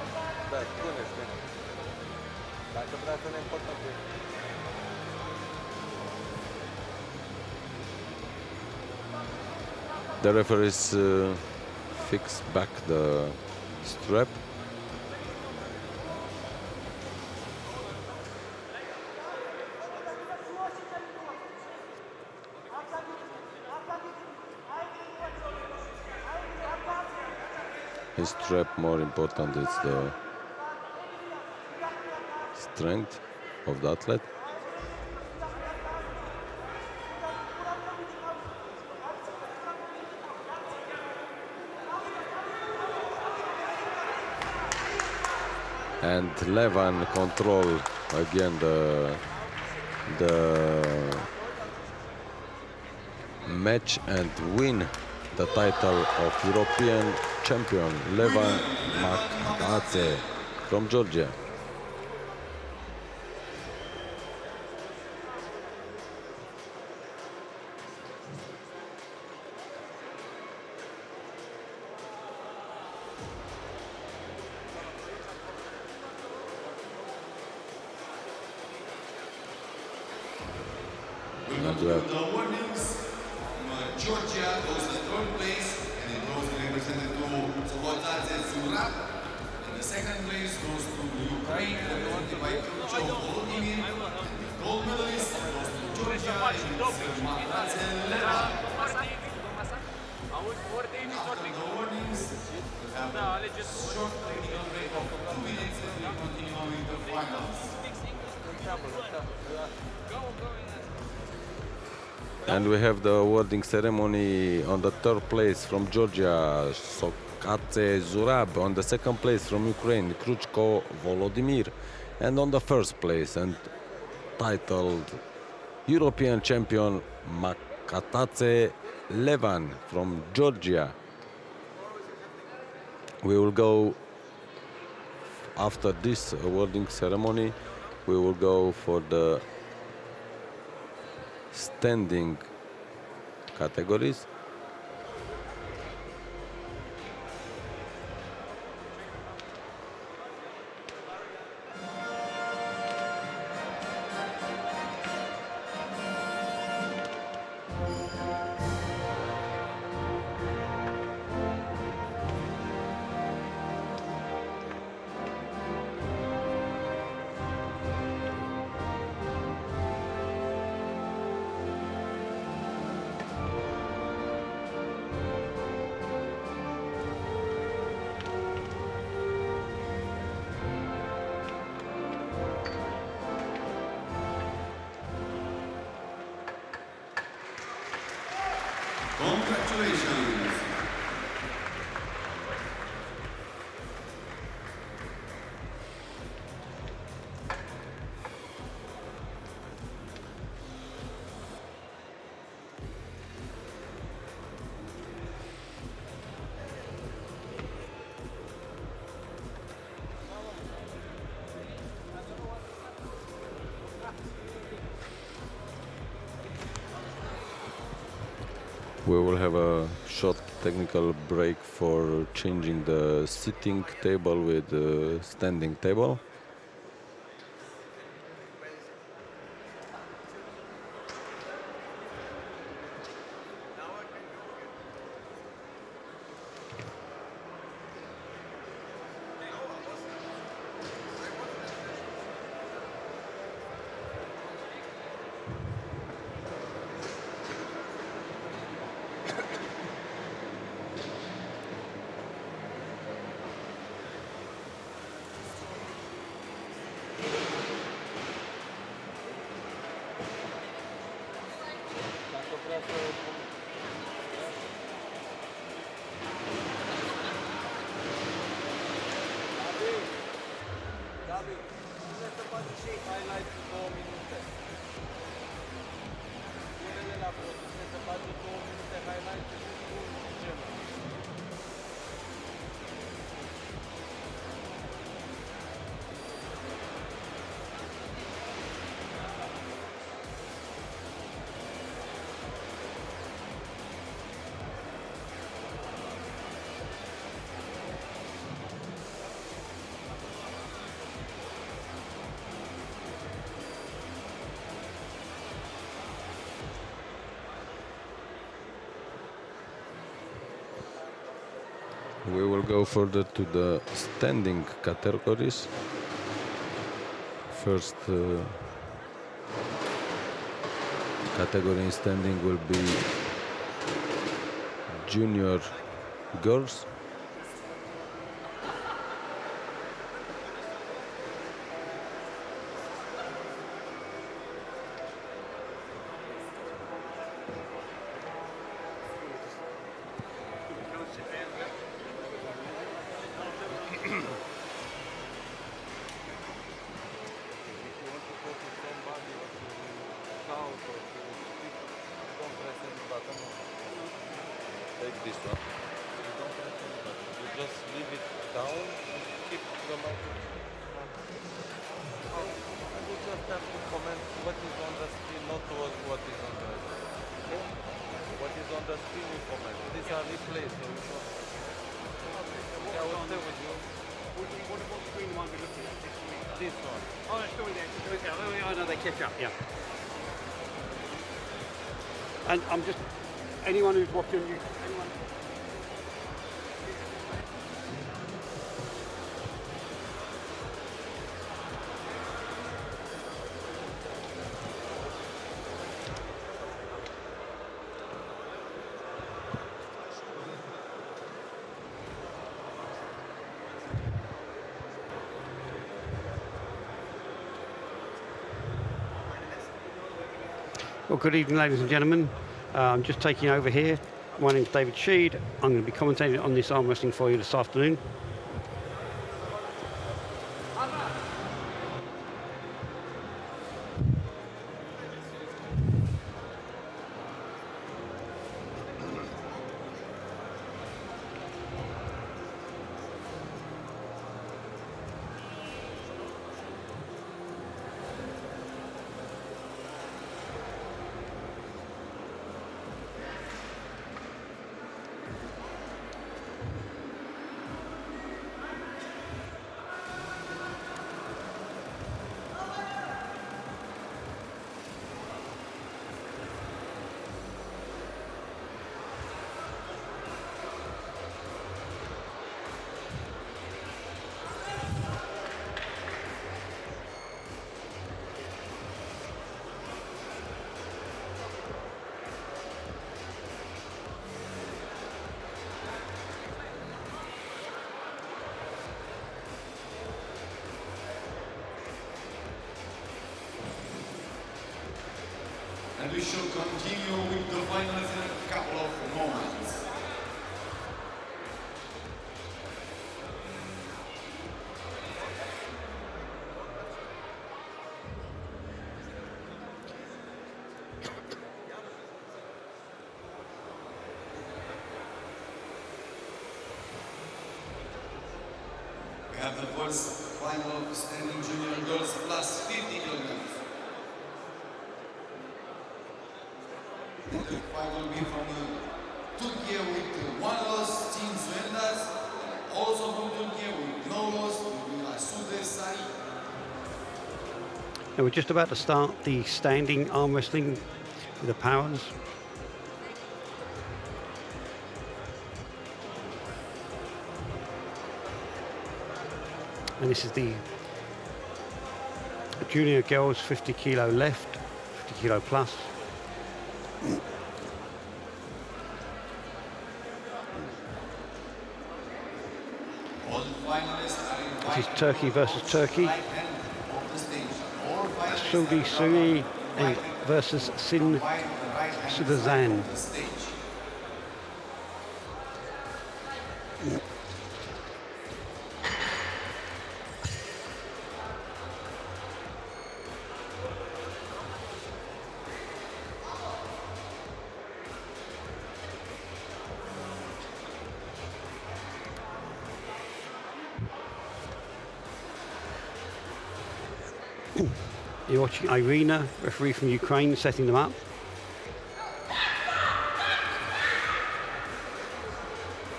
Da, spune. Dacă vrea să ne împărtăm cu el. The referees fix back the strap. His strap more important is the strength of the athlete. And Levan control again the match and win the title of European champion Levan Makadze from Georgia. The warnings from Georgia goes to third place and it goes to representative Sobotadze Zurab. And the second place goes to Ukraine, represented by Volodymyr. The gold medalist goes to Georgia and it's Makadze Leva. After the warnings, we have a short technical break of 2 minutes and we continue with the finals. And we have the awarding ceremony on the third place from Georgia, Sokatse Zurab. On the second place from Ukraine, Kruchko Volodymyr. And on the first place and titled European champion Makadze Levan from Georgia. We will go after this awarding ceremony. We will go for the standing categories. Congratulations! We will have a short technical break for changing the sitting table with the standing table. highlight 2 minute. Unele la produse se face 2 minute highlight și un genul. We will go further to the standing categories. First category in standing will be junior girls. Take this one. You don't press any button. You just leave it down and keep the microphone. And you just have to comment what is on the screen, not what is on the screen. What is on the screen you comment. These are replays, so you don't. Okay, I will stay with you. What screen am I looking at? This one. Oh, it's still there. Still there. Oh, no, they catch up. Yeah. And I'm just anyone who's watching you. Anyone. Well, good evening, ladies and gentlemen. I'm just taking over here. My name's David Sheed. I'm going to be commentating on this arm wrestling for you this afternoon. And we shall continue with the finals in a couple of moments. We have the first final of standing junior girls plus 50 kilograms. The fight will be from Turkey with one loss, Team Suendas. Also from Turkey with no loss, will be Asude Sari. Now we're just about to start the standing arm wrestling with the powers. And this is the junior girls 50 kilo left, 50 kilo plus. All finalists are invited. This is Turkey versus Turkey. Sudi Sui and versus Sin Sudazan. You're watching Irina, referee from Ukraine, setting them up.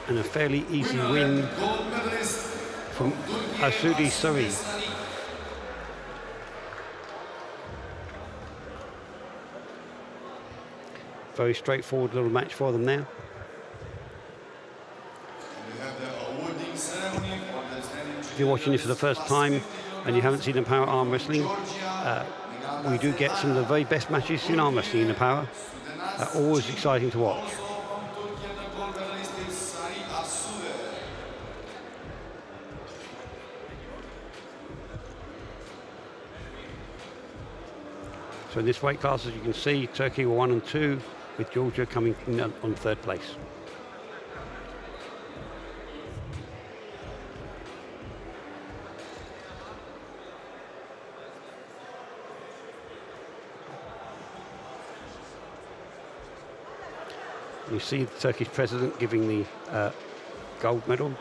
And a fairly easy win Gold medalist from Asudi Sari. Very straightforward little match for them now. We have the awarding ceremony for the standing If you're watching this for the first time and you haven't seen the Para Arm Wrestling, we do get some of the very best matches in arm wrestling in the Para. Always exciting to watch. Also from Turkey, the gold medalist is Sari Asude. So in this weight class, as you can see, Turkey were 1 and 2, with Georgia coming in on third place. You see the Turkish president giving the gold medal.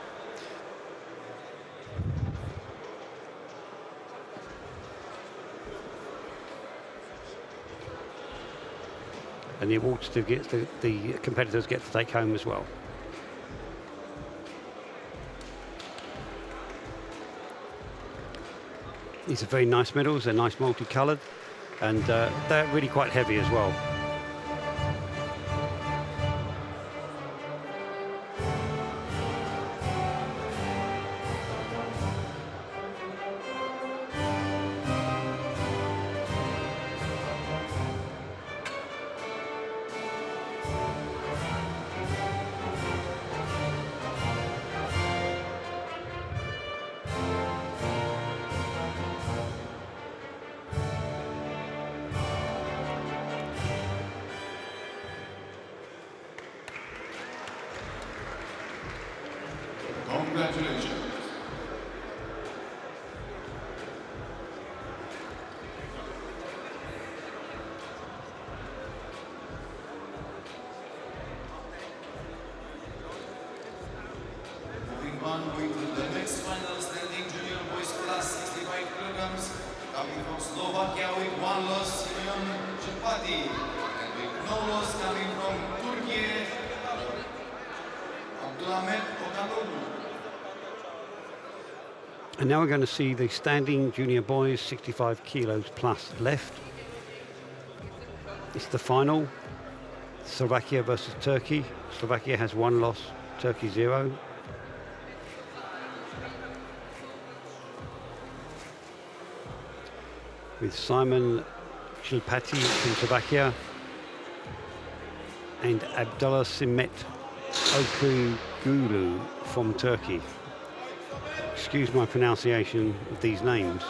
And the award certificates the competitors get to take home as well. These are very nice medals, they're nice multicoloured, and they're really quite heavy as well. Congratulations. Moving on with the next final standing junior boys class 65 kilograms, coming from Slovakia with 1 loss, Simeon Chapati, and with no loss coming from Turkey, Abdulhamed Okadoglu. And now we're going to see the standing junior boys 65 kilos plus left. It's the final. Slovakia versus Turkey. Slovakia has 1 loss, Turkey 0. With Simon Chilpati from Slovakia and Abdullah Simet Okugulu from Turkey. Excuse my pronunciation of these names.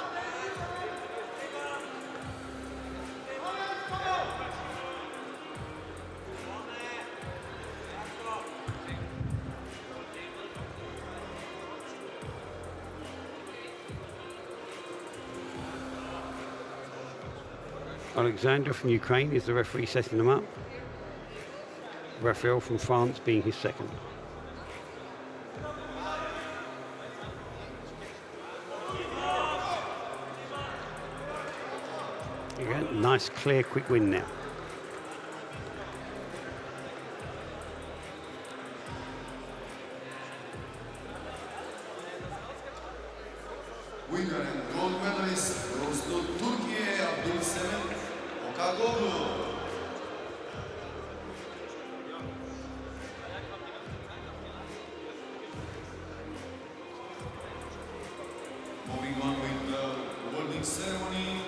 Alexander from Ukraine is the referee setting them up. Raphael from France being his second. Again, nice, clear, quick win now. Winner and gold medalist goes to Turkey, Abdulhamed Okadoglu. Moving on with the awarding ceremony,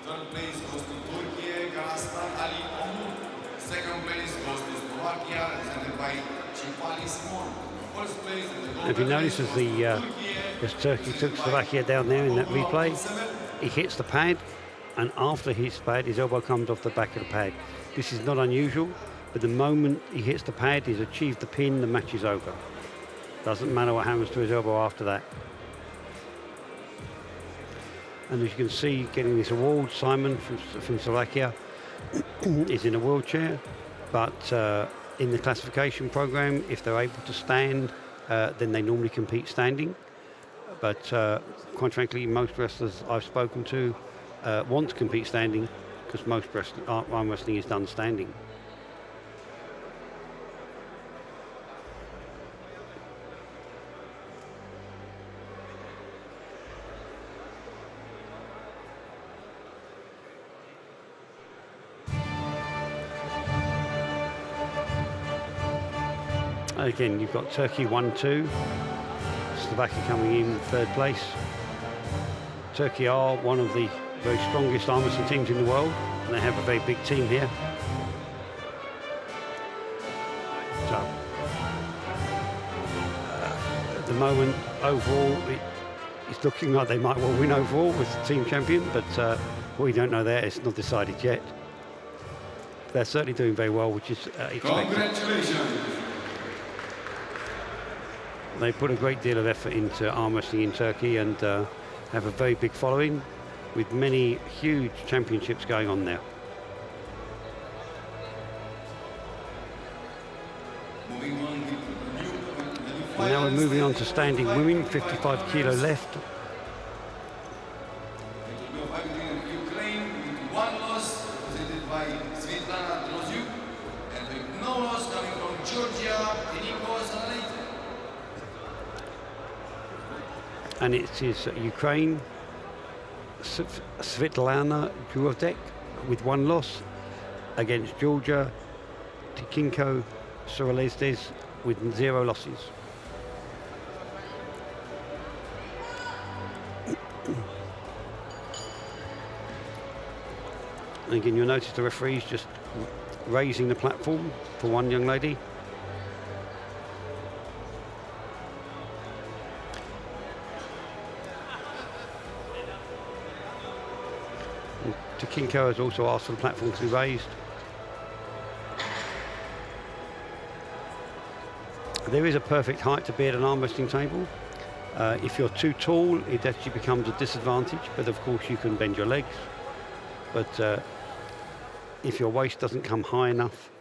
third place goes to Turkey, Karastan Ali Omur. Second place goes to Slovakia, represented by Chipali Simon. First place in the gold If you notice, medalist as Turkey took Slovakia down there in that replay, he hits the pad, and after he hits the pad, his elbow comes off the back of the pad. This is not unusual, but the moment he hits the pad, he's achieved the pin, the match is over. Doesn't matter what happens to his elbow after that. And as you can see, getting this award, Simon from Slovakia is in a wheelchair, but in the classification program, if they're able to stand, then they normally compete standing. But quite frankly, most wrestlers I've spoken to want to compete standing, because most arm wrestling is done standing. Again, you've got Turkey 1-2, Slovakia coming in third place. Turkey are one of the very strongest arm wrestling teams in the world, and they have a very big team here. So, at the moment, overall, it's looking like they might well win overall with the team champion, but we don't know that. It's not decided yet. They're certainly doing very well, which is expected. Congratulations. They put a great deal of effort into arm wrestling in Turkey and have a very big following with many huge championships going on there. Moving on with the new And now we're moving on to standing women, 55 kilo left. It will go back to Ukraine with one loss, represented by Svetlana Drozyuk, and with no loss coming from Georgia, Deniko Saladze. And it is Ukraine, Svetlana Drozyuk with one loss against Georgia, Tikinko Saladze with 0 losses. And again, you'll notice the referee's just raising the platform for one young lady. Tikinko has also asked for the platform to be raised. There is a perfect height to be at an arm wrestling table. If you're too tall, it actually becomes a disadvantage, but of course you can bend your legs. But if your waist doesn't come high enough,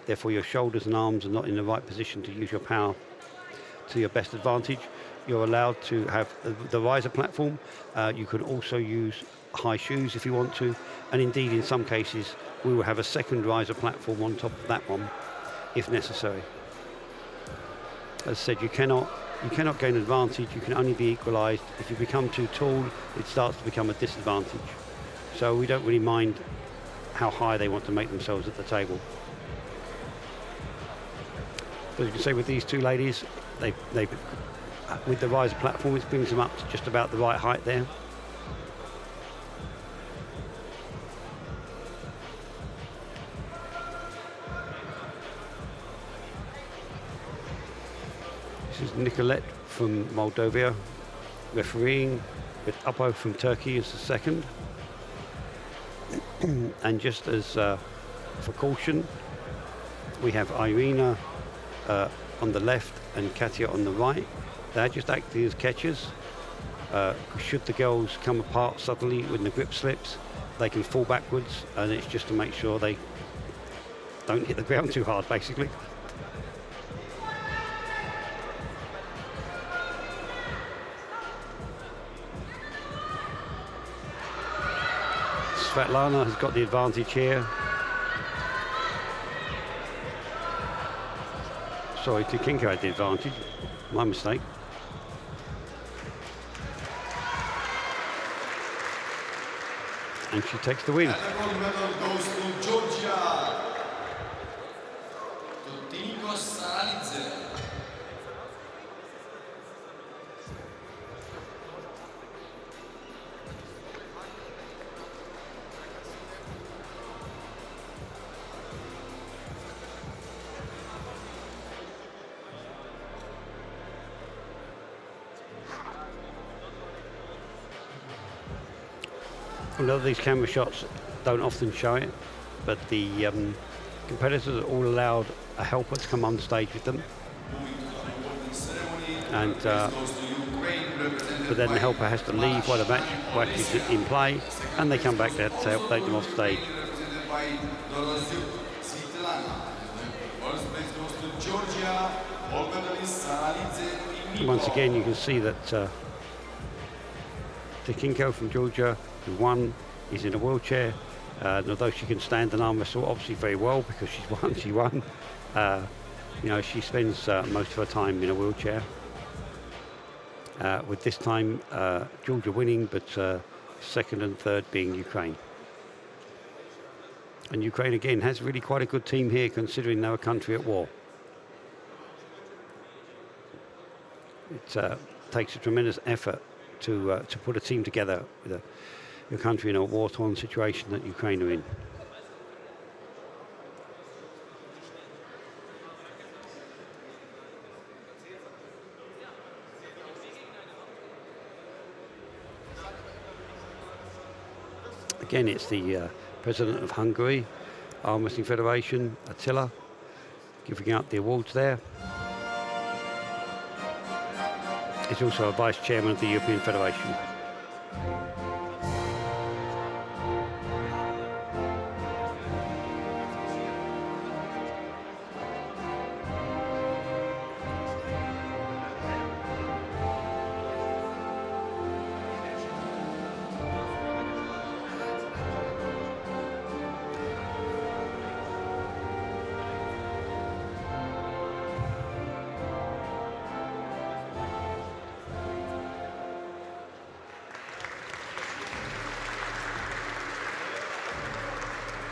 therefore your shoulders and arms are not in the right position to use your power to your best advantage, you're allowed to have the riser platform. You can also use high shoes if you want to, and indeed in some cases we will have a second riser platform on top of that one if necessary. As I said, you cannot gain advantage, you can only be equalized. If you become too tall, it starts to become a disadvantage. So we don't really mind how high they want to make themselves at the table. But as you can see with these two ladies, they with the riser platform, it brings them up to just about the right height there. This is Nicolette from Moldova refereeing, with Uppo from Turkey as the second. And just as for caution, we have Irina on the left and Katia on the right. They're just acting as catchers. Should the girls come apart suddenly when the grip slips, they can fall backwards, and it's just to make sure they don't hit the ground too hard, basically. Svetlana has got the advantage here. Sorry, Tikinko had the advantage. My mistake. And she takes the win. And the gold medal goes to Georgia, to Deniko Saladze. A lot of these camera shots don't often show it, but the competitors are all allowed a helper to come on stage with them. And but then the helper has to leave while the match is in play, and they come back there to help take them off stage. Once again, you can see that Tikinko from Georgia has won is in a wheelchair. And although she can stand and arm wrestle obviously very well because she won, you know, she spends most of her time in a wheelchair. With this time Georgia winning, but second and third being Ukraine. And Ukraine again has really quite a good team here considering they're a country at war. It takes a tremendous effort to put a team together with a country in a war-torn situation that Ukraine are in. Again, it's the president of Hungary Arm Wrestling Federation, Attila, giving out the awards there. He's also a vice chairman of the European Federation.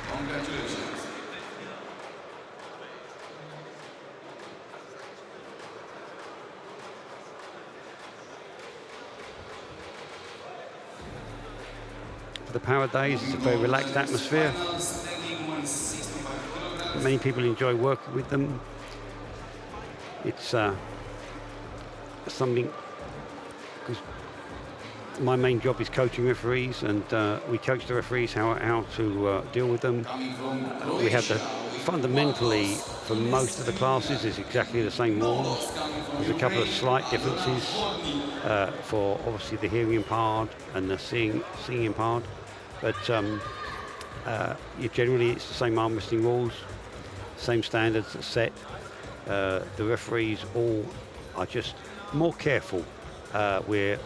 Congratulations. For the Power Days, it's a very relaxed atmosphere. Many people enjoy working with them. It's something, because my main job is coaching referees, and we coach the referees how to deal with them. We have fundamentally, for most of the classes, is exactly the same rules. There's a couple of slight differences for obviously the hearing impaired and the seeing impaired, but generally it's the same arm wrestling rules, same standards are set. The referees all are just more careful. We're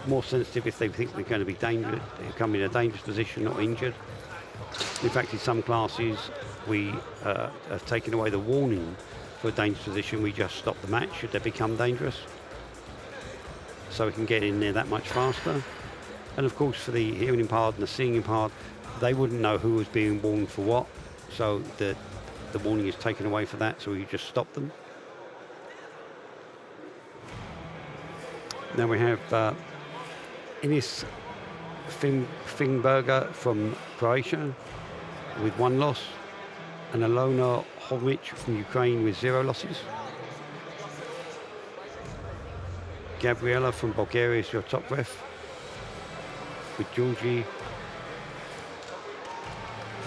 more sensitive if they think they're going to be dangerous, they come in a dangerous position or injured. In fact, in some classes, we have taken away the warning for a dangerous position. We just stop the match should they become dangerous, so we can get in there that much faster. And of course, for the hearing impaired and the seeing impaired, they wouldn't know who was being warned for what, so the warning is taken away for that, so we just stop them. Now we have Ines Fingberger from Croatia with 1 loss, and Alona Hovmich from Ukraine with 0 losses. Gabriela from Bulgaria is your top ref, with Georgie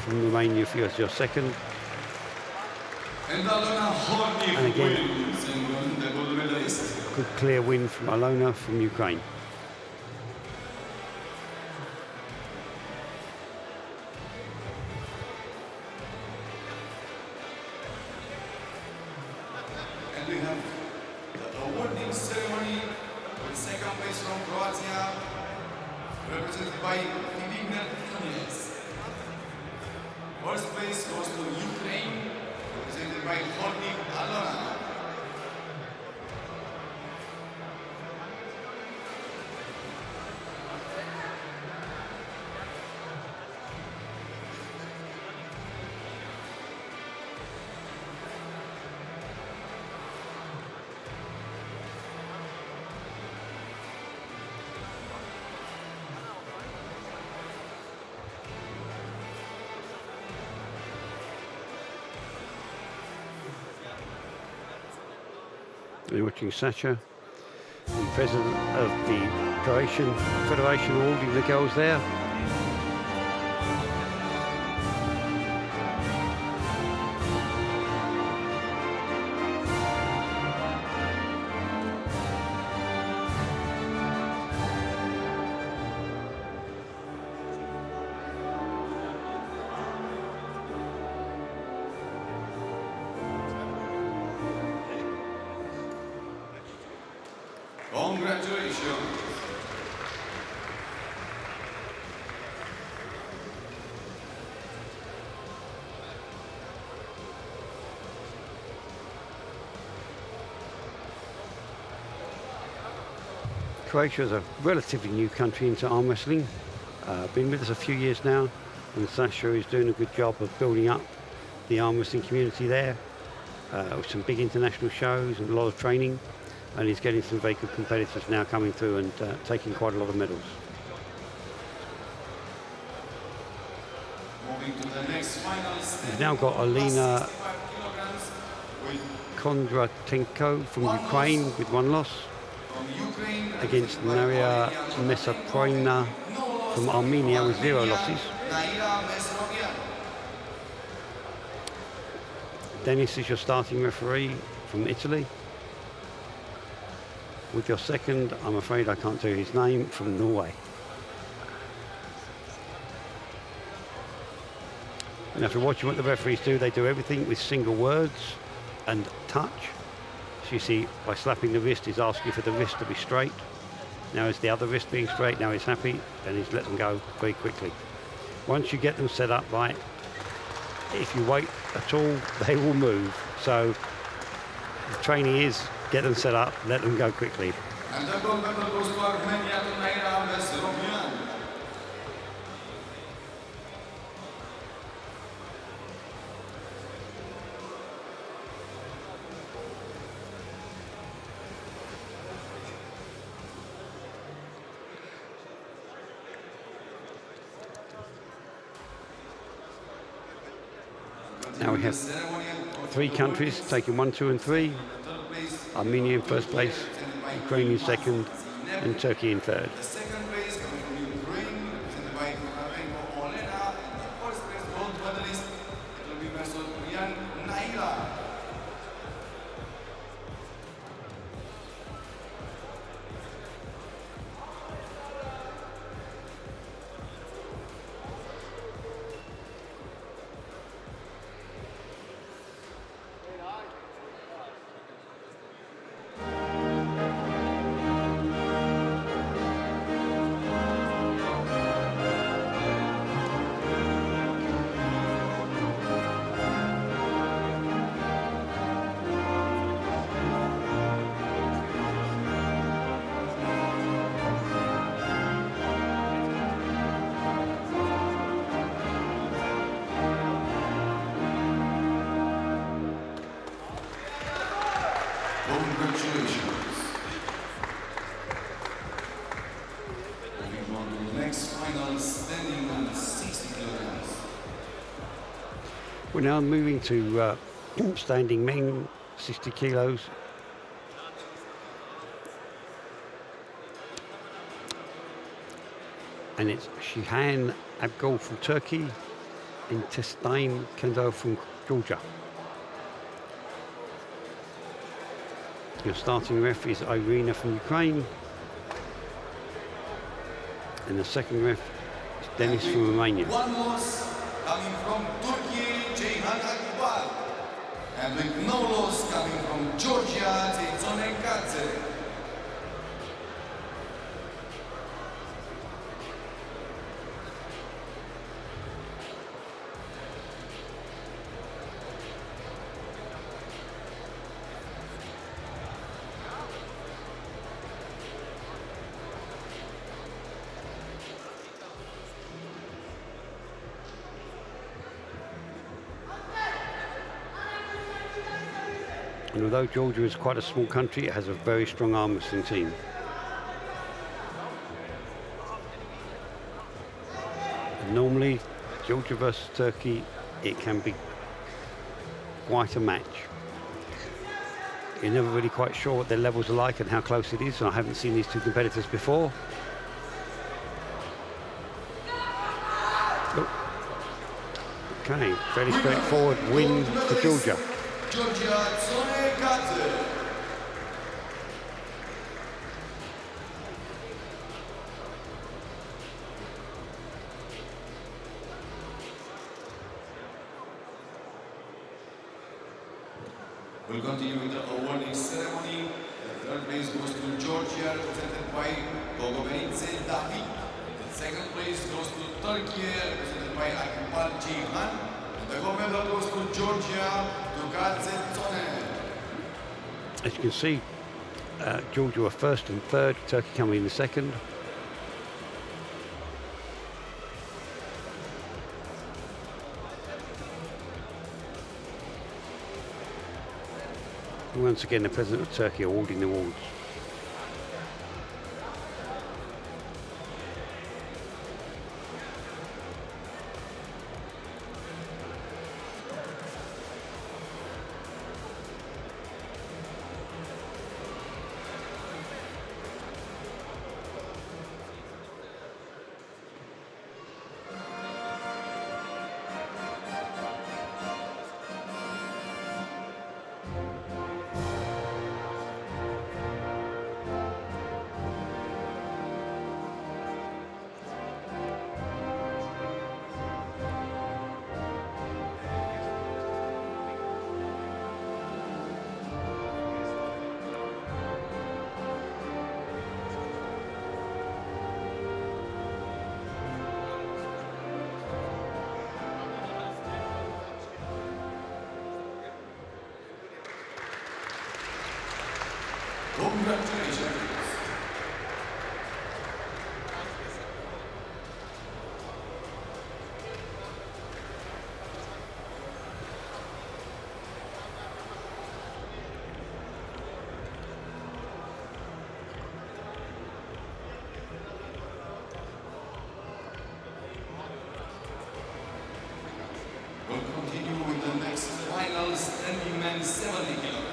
from Romania for your second. And Alona Hovmich And again, wins and the gold medalist. good clear win from Alona from Ukraine. And we have the awarding ceremony with second place from Croatia, represented by Filipina Tunes. First place goes to Ukraine, represented by Hovmich Alona. You're watching Sacha, the president of the Croatian Federation, awarding the girls there. Congratulations. Croatia is a relatively new country into arm wrestling. Been with us a few years now, and Sasha is doing a good job of building up the arm wrestling community there, with some big international shows and a lot of training, and he's getting some very good competitors now coming through and taking quite a lot of medals. Moving to the next final. We've now got Alina 65 kilograms with Kondratenko from Ukraine with 1 loss, from Ukraine against Naria Mesaproina from Armenia with 0 losses. Naira Mesrogian. Dennis is your starting referee from Italy. With your second, I'm afraid I can't tell you his name, from Norway. Now, if you're watching what the referees do, they do everything with single words and touch. So you see, by slapping the wrist, he's asking for the wrist to be straight. Now is the other wrist being straight, now he's happy, and he's let them go very quickly. Once you get them set up right, if you wait at all, they will move. So the training is get them set up, let them go quickly. And the gold medal goes to Armenia to Naira Mesrogian. Now we have 3 countries taking 1, 2 and 3. Armenia in first place, Ukraine in second, and Turkey in third. The second place coming from Ukraine, represented by Olena, and the first place gold medalist, it will be Mesrogian Naira. Congratulations. Moving on to the next final, standing on 60 kilograms. We're now moving to standing men, 60 kilos. And it's Shihan Abgol from Turkey and Testain Kendo from Georgia. Your starting ref is Irina from Ukraine. And the second ref is Dennis from Romania. 1 loss coming from Turkey, Ceyhan Akbal. And with no loss coming from Georgia, Teyzone Kadze. And although Georgia is quite a small country, it has a very strong arm wrestling team. And normally, Georgia versus Turkey, it can be quite a match. You're never really quite sure what their levels are like and how close it is, and I haven't seen these 2 competitors before. Oh. Okay, fairly straightforward win for Georgia. Georgia, Teyzone Kadze. We'll continue with the awarding ceremony. The third place goes to Georgia, represented by Gogoberidze David. The second place goes to Turkey, represented by Akbal Ceyhan. And the gold medal goes to Georgia, to Kadze Teyzone. As you can see, Georgia were first and third, Turkey coming in the second. And once again, the President of Turkey awarding the awards. Congratulations. We'll continue with the next final standing men's 70 kilograms.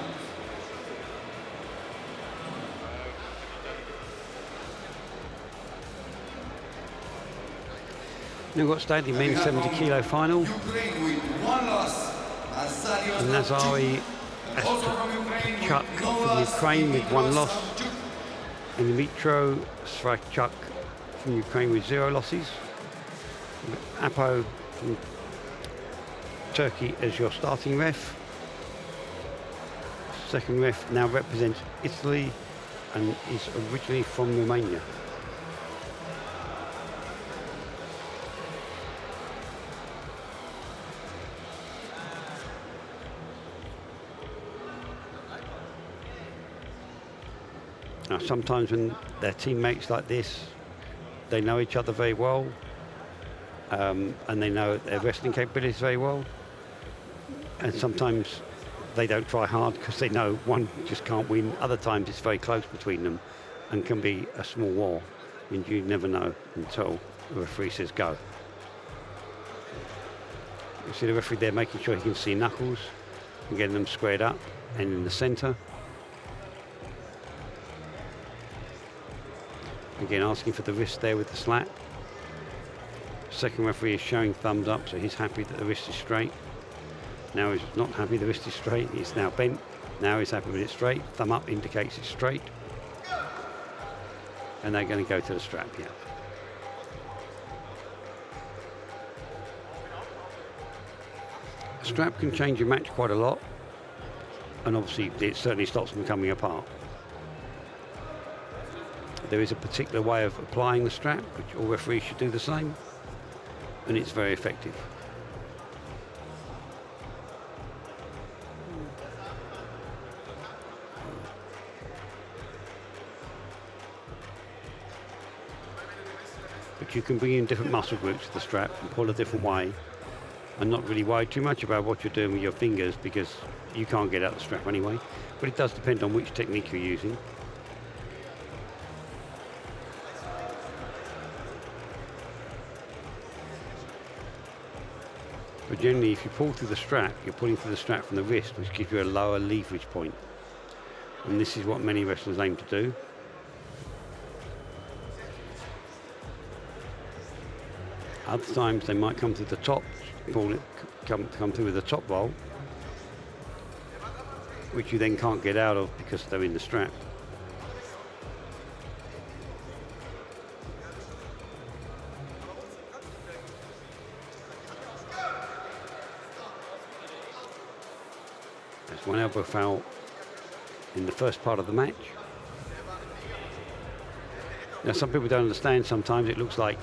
Now we've got standing men's 70 kilo final. Ukraine with one loss. Nazari Chuk from Ukraine with one loss. And Dmitro Svrachuk from Ukraine with 0 losses. Apo from Turkey as your starting ref. Second ref now represents Italy and is originally from Romania. Now, sometimes when they're teammates like this, they know each other very well, and they know their wrestling capabilities very well. And sometimes they don't try hard because they know one just can't win. Other times it's very close between them and can be a small war, and you never know until the referee says go. You see the referee there making sure he can see knuckles and getting them squared up and in the centre. Again, asking for the wrist there with the slap. Second referee is showing thumbs up, so he's happy that the wrist is straight. Now he's not happy the wrist is straight, it's now bent. Now he's happy with it straight. Thumb up indicates it's straight. And they're going to go to the strap, yeah. A strap can change your match quite a lot. And obviously it certainly stops them coming apart. There is a particular way of applying the strap, which all referees should do the same, and it's very effective. But you can bring in different muscle groups to the strap and pull a different way, and not really worry too much about what you're doing with your fingers because you can't get out the strap anyway. But it does depend on which technique you're using. But generally, if you pull through the strap, you're pulling through the strap from the wrist, which gives you a lower leverage point. And this is what many wrestlers aim to do. Other times they might come through the top, come through with the top roll, which you then can't get out of because they're in the strap. There's one elbow foul in the first part of the match. Now, some people don't understand. Sometimes it looks like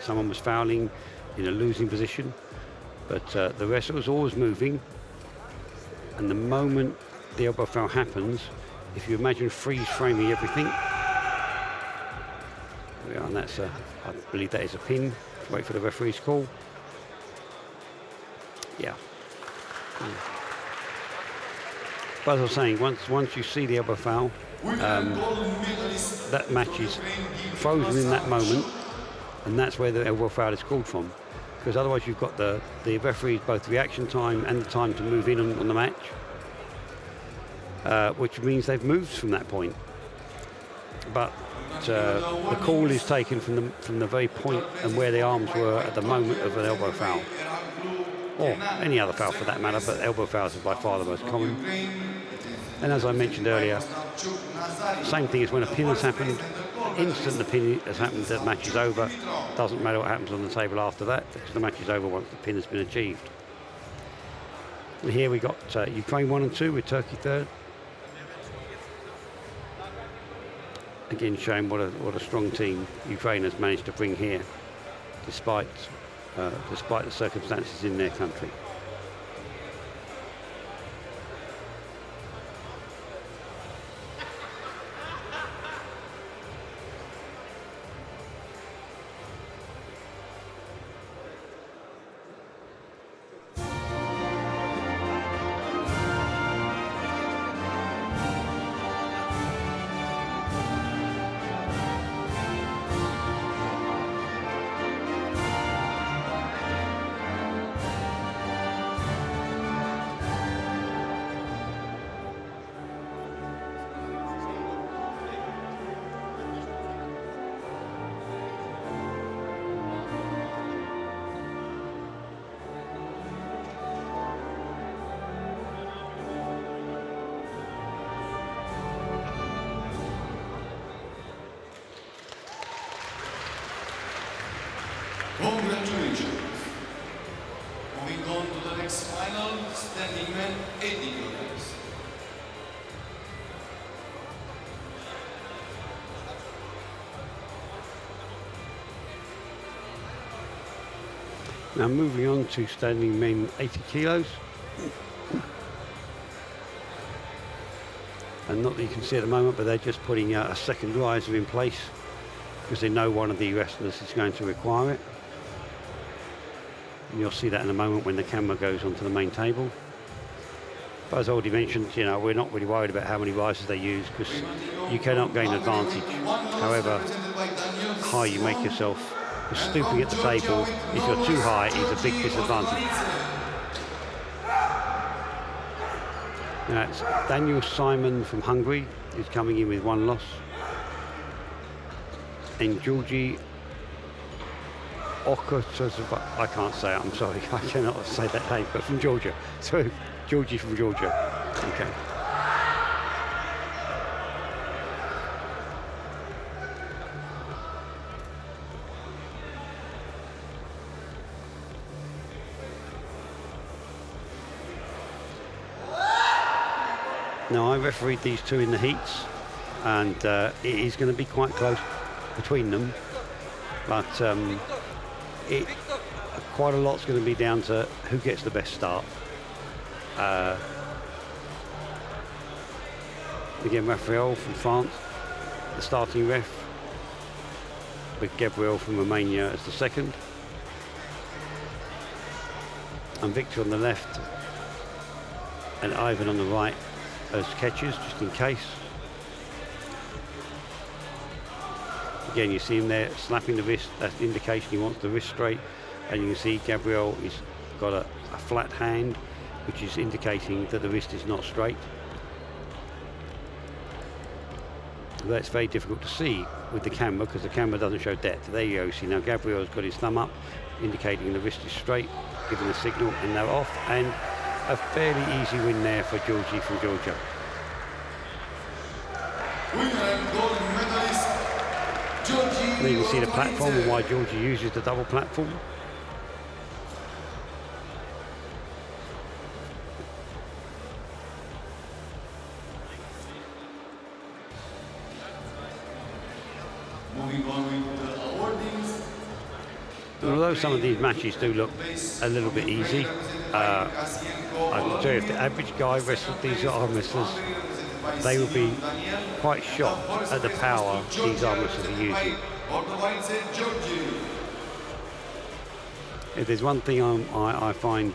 someone was fouling in a losing position, but the wrestler was always moving, and the moment the elbow foul happens, if you imagine freeze framing everything, there we are, and that's I believe that is a pin. Wait for the referee's call. Yeah. But as I was saying, once you see the elbow foul, that match is frozen in that moment, and that's where the elbow foul is called from. Because otherwise you've got the referee's both reaction time and the time to move in on the match, which means they've moved from that point. But the call is taken from the very point and where the arms were at the moment of an elbow foul, or any other foul for that matter, but elbow fouls are by far the most common. And as I mentioned earlier, same thing as when a pin has happened, instant the pin has happened, the match is over. Doesn't matter what happens on the table after that, because the match is over once the pin has been achieved. And here we got Ukraine 1 and 2 with Turkey 3rd. Again, showing what a strong team Ukraine has managed to bring here, despite the circumstances in their country. Congratulations. Moving on to the next final, standing men 80 kilograms. Now moving on to standing men 80 kilos. And not that you can see at the moment, but they're just putting a second riser in place because they know one of the wrestlers is going to require it. And you'll see that in a moment when the camera goes onto the main table. But as I already mentioned, we're not really worried about how many risers they use because you cannot gain advantage. However high you make yourself, stooping at the table, if you're too high, is a big disadvantage. Now it's Daniel Simon from Hungary who's coming in with 1 loss. And Georgi I can't say it, I'm sorry, I cannot say that name, but from Georgia. So, Georgie from Georgia. Okay. Now, I refereed these two in the heats, and it is going to be quite close between them, but quite a lot's going to be down to who gets the best start. Again, Raphael from France, the starting ref, with Gabriel from Romania as the second, and Victor on the left, and Ivan on the right as catchers, just in case. Again, you see him there slapping the wrist. That's the indication he wants the wrist straight. And you can see Gabriel has got a flat hand, which is indicating that the wrist is not straight. That's very difficult to see with the camera because the camera doesn't show depth. There you go. See now Gabriel's got his thumb up, indicating the wrist is straight, giving the signal, and they're off. And a fairly easy win there for Georgie from Georgia. Winner and gold medalist, Georgie. Then you can see the platform and why Georgie uses the double platform. Moving on with the awardings. Although some of these matches do look a little bit easy, I can tell you if the average guy wrestled these arm wrestlers, they will be quite shocked at the power these arm wrestlers are using. If there's one thing I find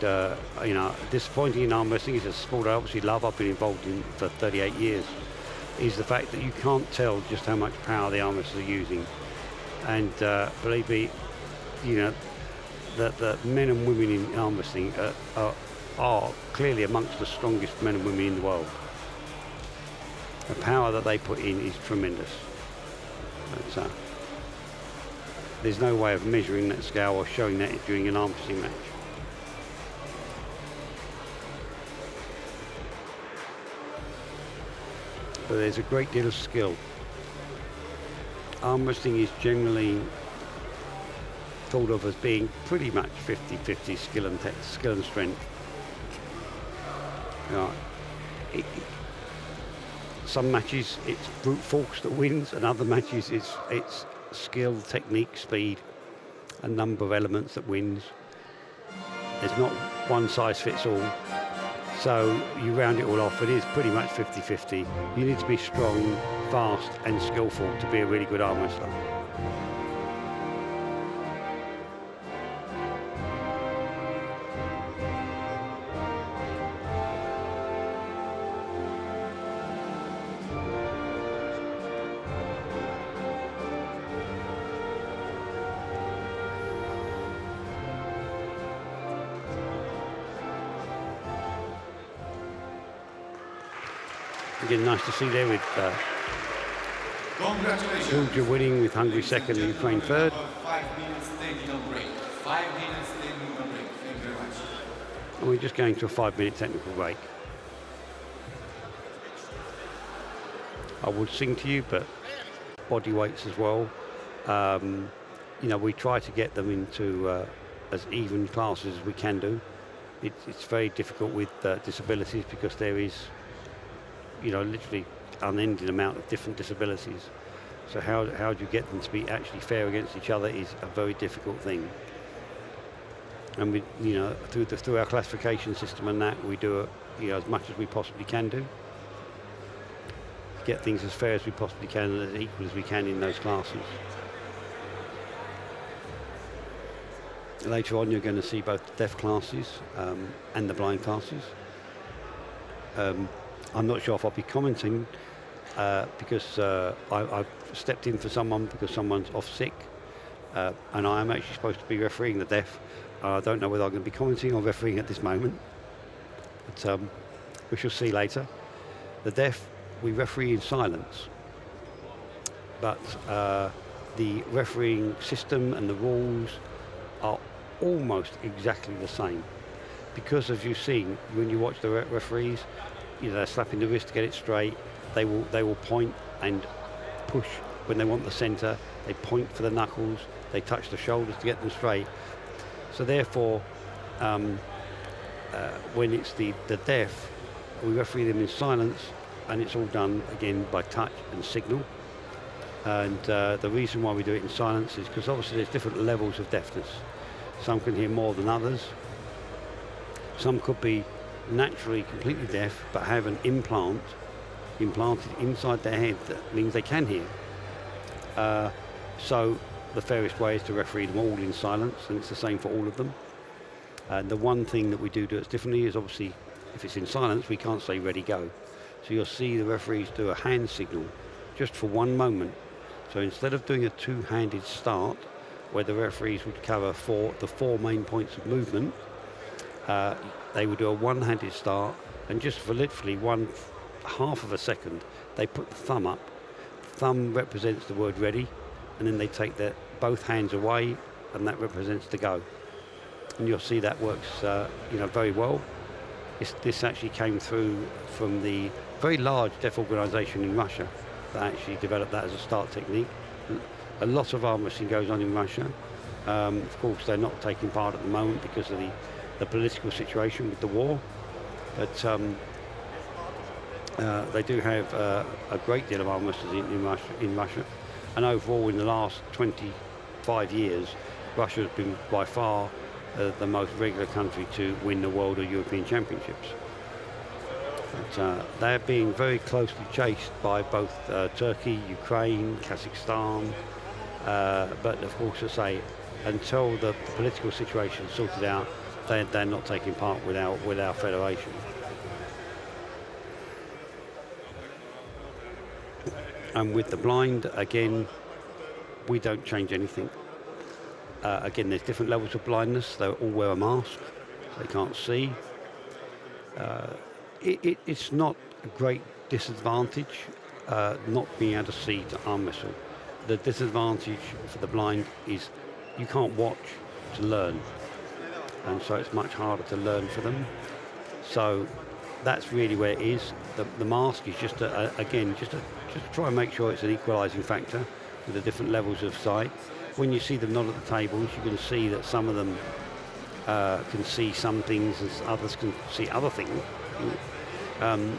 disappointing in arm wrestling, is a sport I obviously love, I've been involved in for 38 years, is the fact that you can't tell just how much power the arm wrestlers are using. And believe me, that the men and women in arm wrestling are clearly amongst the strongest men and women in the world. The power that they put in is tremendous. But, there's no way of measuring that scale or showing that during an arm wrestling match. But there's a great deal of skill. Arm wrestling is generally thought of as being pretty much 50-50 skill and strength. Some matches it's brute force that wins, and other matches it's skill, technique, speed, a number of elements that wins. There's not one size fits all. So you round it all off, it is pretty much 50-50. You need to be strong, fast and skillful to be a really good arm wrestler. Again, nice to see there with Georgia winning, with Hungary second and Ukraine third. 5 minutes technical break. 5 minutes technical break. Thank you very much. And we're just going to a 5-minute technical break. I would sing to you, but body weights as well. We try to get them into as even classes as we can do. It's very difficult with disabilities, because there is literally unending amount of different disabilities. So how do you get them to be actually fair against each other is a very difficult thing. And we, through our classification system and that, we do as much as we possibly can do. Get things as fair as we possibly can and as equal as we can in those classes. Later on, you're going to see both the deaf classes and the blind classes. I'm not sure if I'll be commenting because I've stepped in for someone because someone's off sick, and I am actually supposed to be refereeing the deaf. I don't know whether I'm going to be commenting or refereeing at this moment, but we shall see later. The deaf, we referee in silence, but the refereeing system and the rules are almost exactly the same, because as you've seen when you watch the referees, they're slapping the wrist to get it straight. They will point and push when they want the centre. They point for the knuckles. They touch the shoulders to get them straight. So therefore, when it's the deaf, we referee them in silence, and it's all done again by touch and signal. And the reason why we do it in silence is because obviously there's different levels of deafness. Some can hear more than others. Some could be naturally completely deaf but have an implanted inside their head that means they can hear. So the fairest way is to referee them all in silence, and it's the same for all of them. And the one thing that we do it differently is obviously if it's in silence we can't say ready go. So you'll see the referees do a hand signal just for one moment. So instead of doing a two-handed start where the referees would cover the four main points of movement, they would do a one-handed start, and just for literally 1/2 of a second they put the thumb up. The thumb represents the word ready, and then they take both hands away, and that represents the go. And you'll see that works very well. This actually came through from the very large deaf organisation in Russia that actually developed that as a start technique. A lot of arm wrestling goes on in Russia. Of course, they're not taking part at the moment because of the political situation with the war, but they do have a great deal of arm wrestlers in Russia. And overall, in the last 25 years, Russia has been by far the most regular country to win the World or European Championships. they're being very closely chased by both Turkey, Ukraine, Kazakhstan. But of course, I say, until the political situation is sorted out, they're not taking part with our federation. And with the blind, again, we don't change anything. Again, there's different levels of blindness. They all wear a mask, so they can't see. It's not a great disadvantage not being able to see to arm wrestle. The disadvantage for the blind is you can't watch to learn, and so it's much harder to learn for them. So that's really where it is. The mask is just to try and make sure it's an equalising factor with the different levels of sight. When you see them not at the tables, you can see that some of them can see some things and others can see other things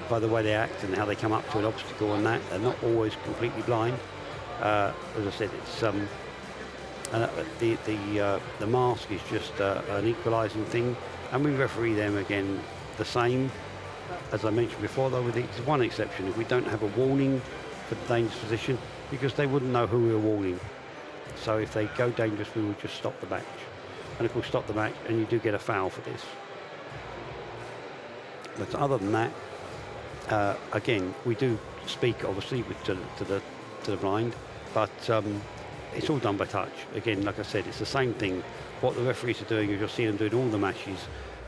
by the way they act and how they come up to an obstacle and that. They're not always completely blind. As I said, it's the mask is just an equalising thing, and we referee them again the same. As I mentioned before, though, with one exception, if we don't have a warning for the dangerous position, because they wouldn't know who we were warning. So if they go dangerous, we would just stop the match. And of course, stop the match, and you do get a foul for this. But other than that, again, we do speak obviously to the blind, but it's all done by touch. Again, like I said, it's the same thing. What the referees are doing is you'll see them doing all the matches.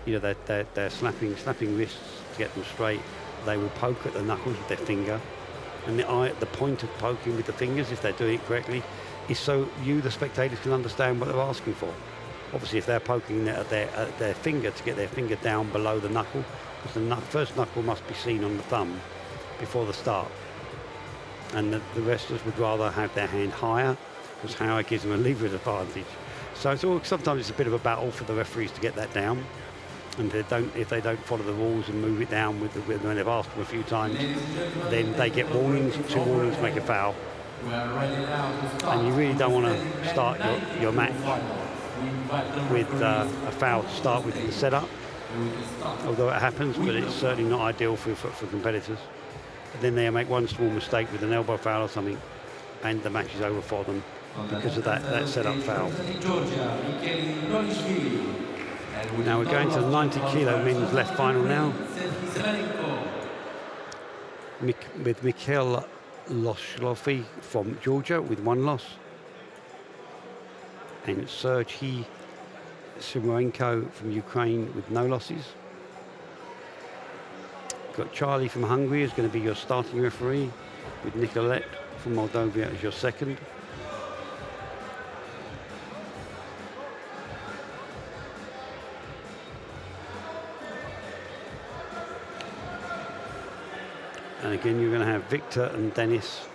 You know, they're snapping wrists to get them straight. They will poke at the knuckles with their finger, and the point of poking with the fingers, if they're doing it correctly, is so you, the spectators, can understand what they're asking for. Obviously, if they're poking at their finger to get their finger down below the knuckle, because the first knuckle must be seen on the thumb before the start. And the wrestlers would rather have their hand higher, because higher gives them a leverage advantage. So sometimes it's a bit of a battle for the referees to get that down. And if they don't follow the rules and move it down when they've asked them a few times, then they get warnings. 2 warnings make a foul. And you really don't want to start your match with a foul to start with in the setup, although it happens, but it's certainly not ideal for competitors. And then they make one small mistake with an elbow foul or something, and the match is over for them because of that setup foul. Now we're going to the 90 kilo men's left final now, with Mikhail Loshlofi from Georgia with 1 loss, and Sergei Simurenko from Ukraine with no losses. Got Charlie from Hungary is going to be your starting referee, with Nicolette from Moldova as your second. And again, you're going to have Victor and Dennis.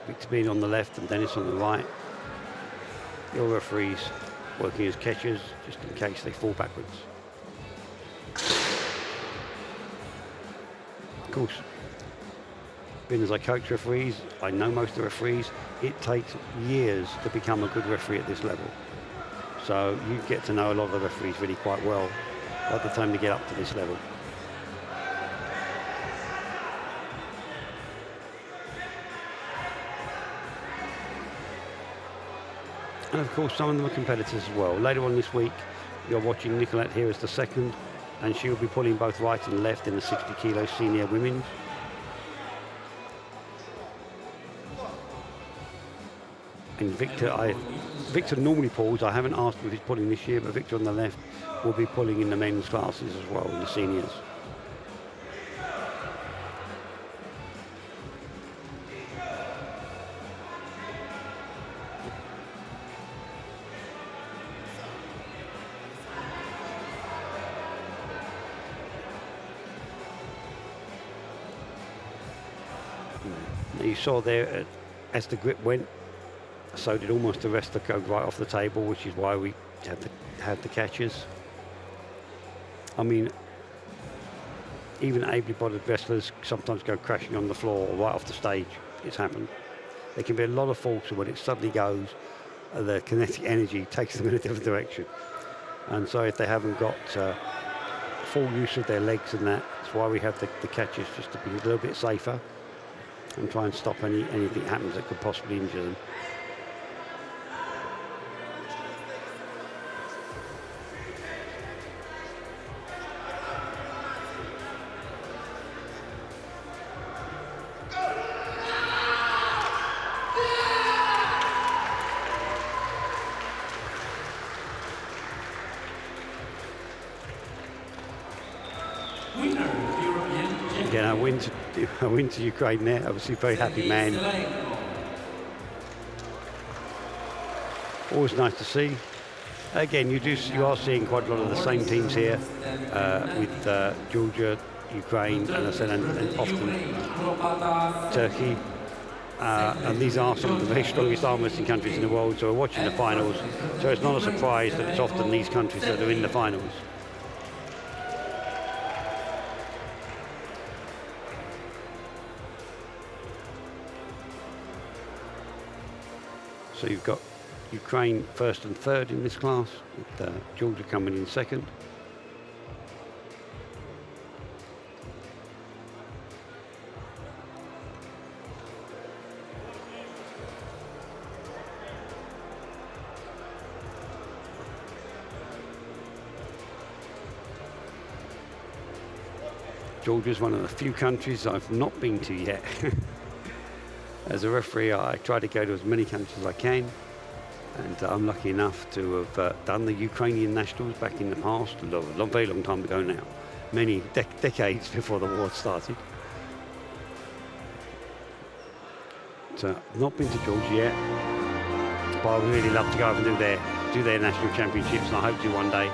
Victor being on the left and Dennis on the right. Your referees working as catchers, just in case they fall backwards. Of course, being as I coach referees, I know most of the referees, it takes years to become a good referee at this level. So you get to know a lot of the referees really quite well by the time they get up to this level. And of course, some of them are competitors as well. Later on this week, you're watching Nicolette here as the second, and she'll be pulling both right and left in the 60 kilo senior women's. And Victor normally pulls. I haven't asked him if he's pulling this year, but Victor on the left will be pulling in the men's classes as well, in the seniors. You saw there, as the grip went, so did almost the wrestler go right off the table, which is why we had to have the catches. I mean, even able-bodied wrestlers sometimes go crashing on the floor or right off the stage. It's happened. There can be a lot of force, and when it suddenly goes, the kinetic energy takes them in a different direction. And so if they haven't got full use of their legs and that, That's why we have the catches, just to be a little bit safer and try and stop anything happens that could possibly injure them. Again, I win to Ukraine there. Obviously, very happy man. Always nice to see. Again, you are seeing quite a lot of the same teams here with Georgia, Ukraine, and I said, and often Turkey. And these are some of the very strongest arm wrestling countries in the world. So we're watching the finals. So it's not a surprise that it's often these countries that are in the finals. So you've got Ukraine first and third in this class, with Georgia coming in second. Georgia's one of the few countries I've not been to yet. As a referee, I try to go to as many countries as I can, and I'm lucky enough to have done the Ukrainian nationals back in the past, very long time ago now, many decades before the war started. So I've not been to Georgia yet, but I would really love to go over and do their national championships, and I hope to one day.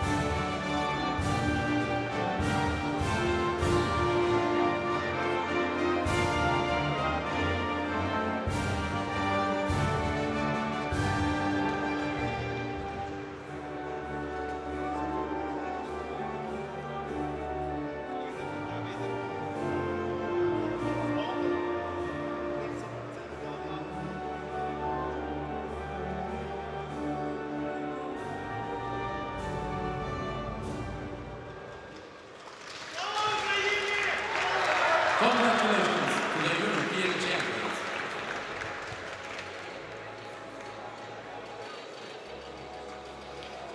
Congratulations to the European champions.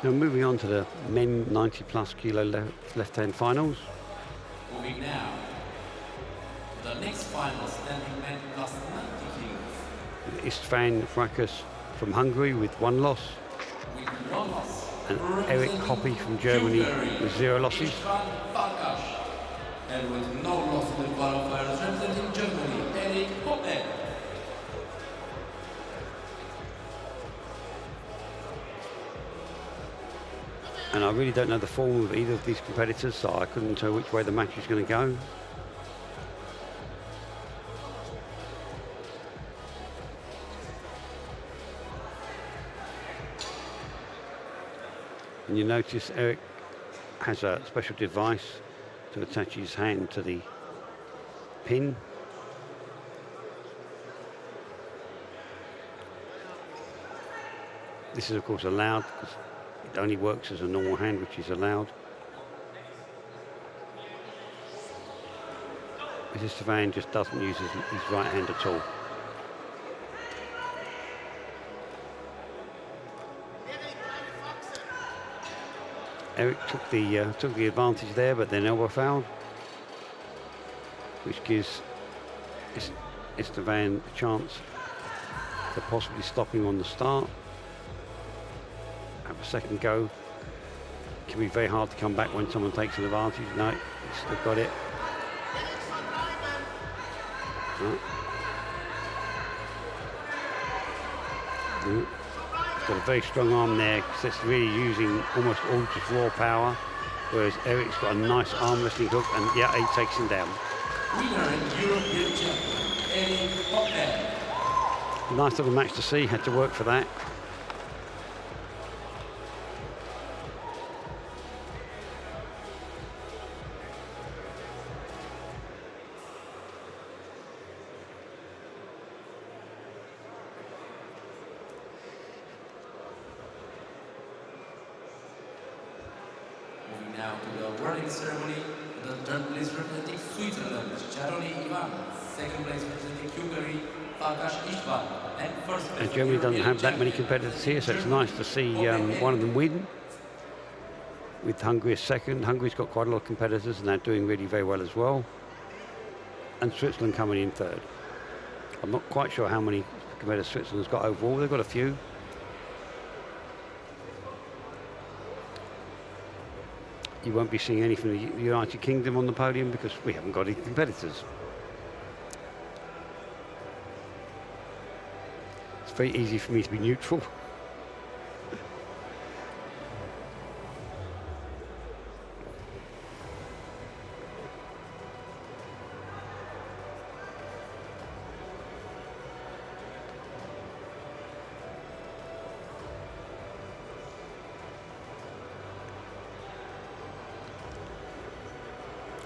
Now moving on to the men 90+ kilo left-hand finals. Moving now to the next final, standing men plus 90 kilos. Istvan Frakas from Hungary with 1 loss, With 1 loss. and Eric Hoppe from Germany with 0 losses. Istvan Farkas. And with no loss in the qualifiers, representing Germany, Eric Hoppe. And I really don't know the form of either of these competitors, so I couldn't tell which way the match is going to go. And you notice Eric has a special device to attach his hand to the pin. This is of course allowed because it only works as a normal hand, which is allowed. Istvan just doesn't use his right hand at all. Eric took the advantage there, but then elbow fouled, which gives Istvan a chance to possibly stop him on the start. Have a second go. It can be very hard to come back when someone takes an advantage. No, he's still got it. No. No. He's got a very strong arm there, because it's really using almost all just raw power, whereas Eric's got a nice arm wrestling hook, and yeah, he takes him down. Winner and European champion, Eric Hoppe. Nice little match to see, had to work for that. Moving now to the awarding ceremony, the third place representing Switzerland, Charoli Ivan. Second place representing Hungary, Farkas Istvan. And first place. And Germany doesn't have that many competitors here, so it's nice to see one of them win. With Hungary as second. Hungary's got quite a lot of competitors and they're doing really very well as well. And Switzerland coming in third. I'm not quite sure how many competitors Switzerland's got overall. They've got a few. You won't be seeing any from the United Kingdom on the podium because we haven't got any competitors. It's very easy for me to be neutral.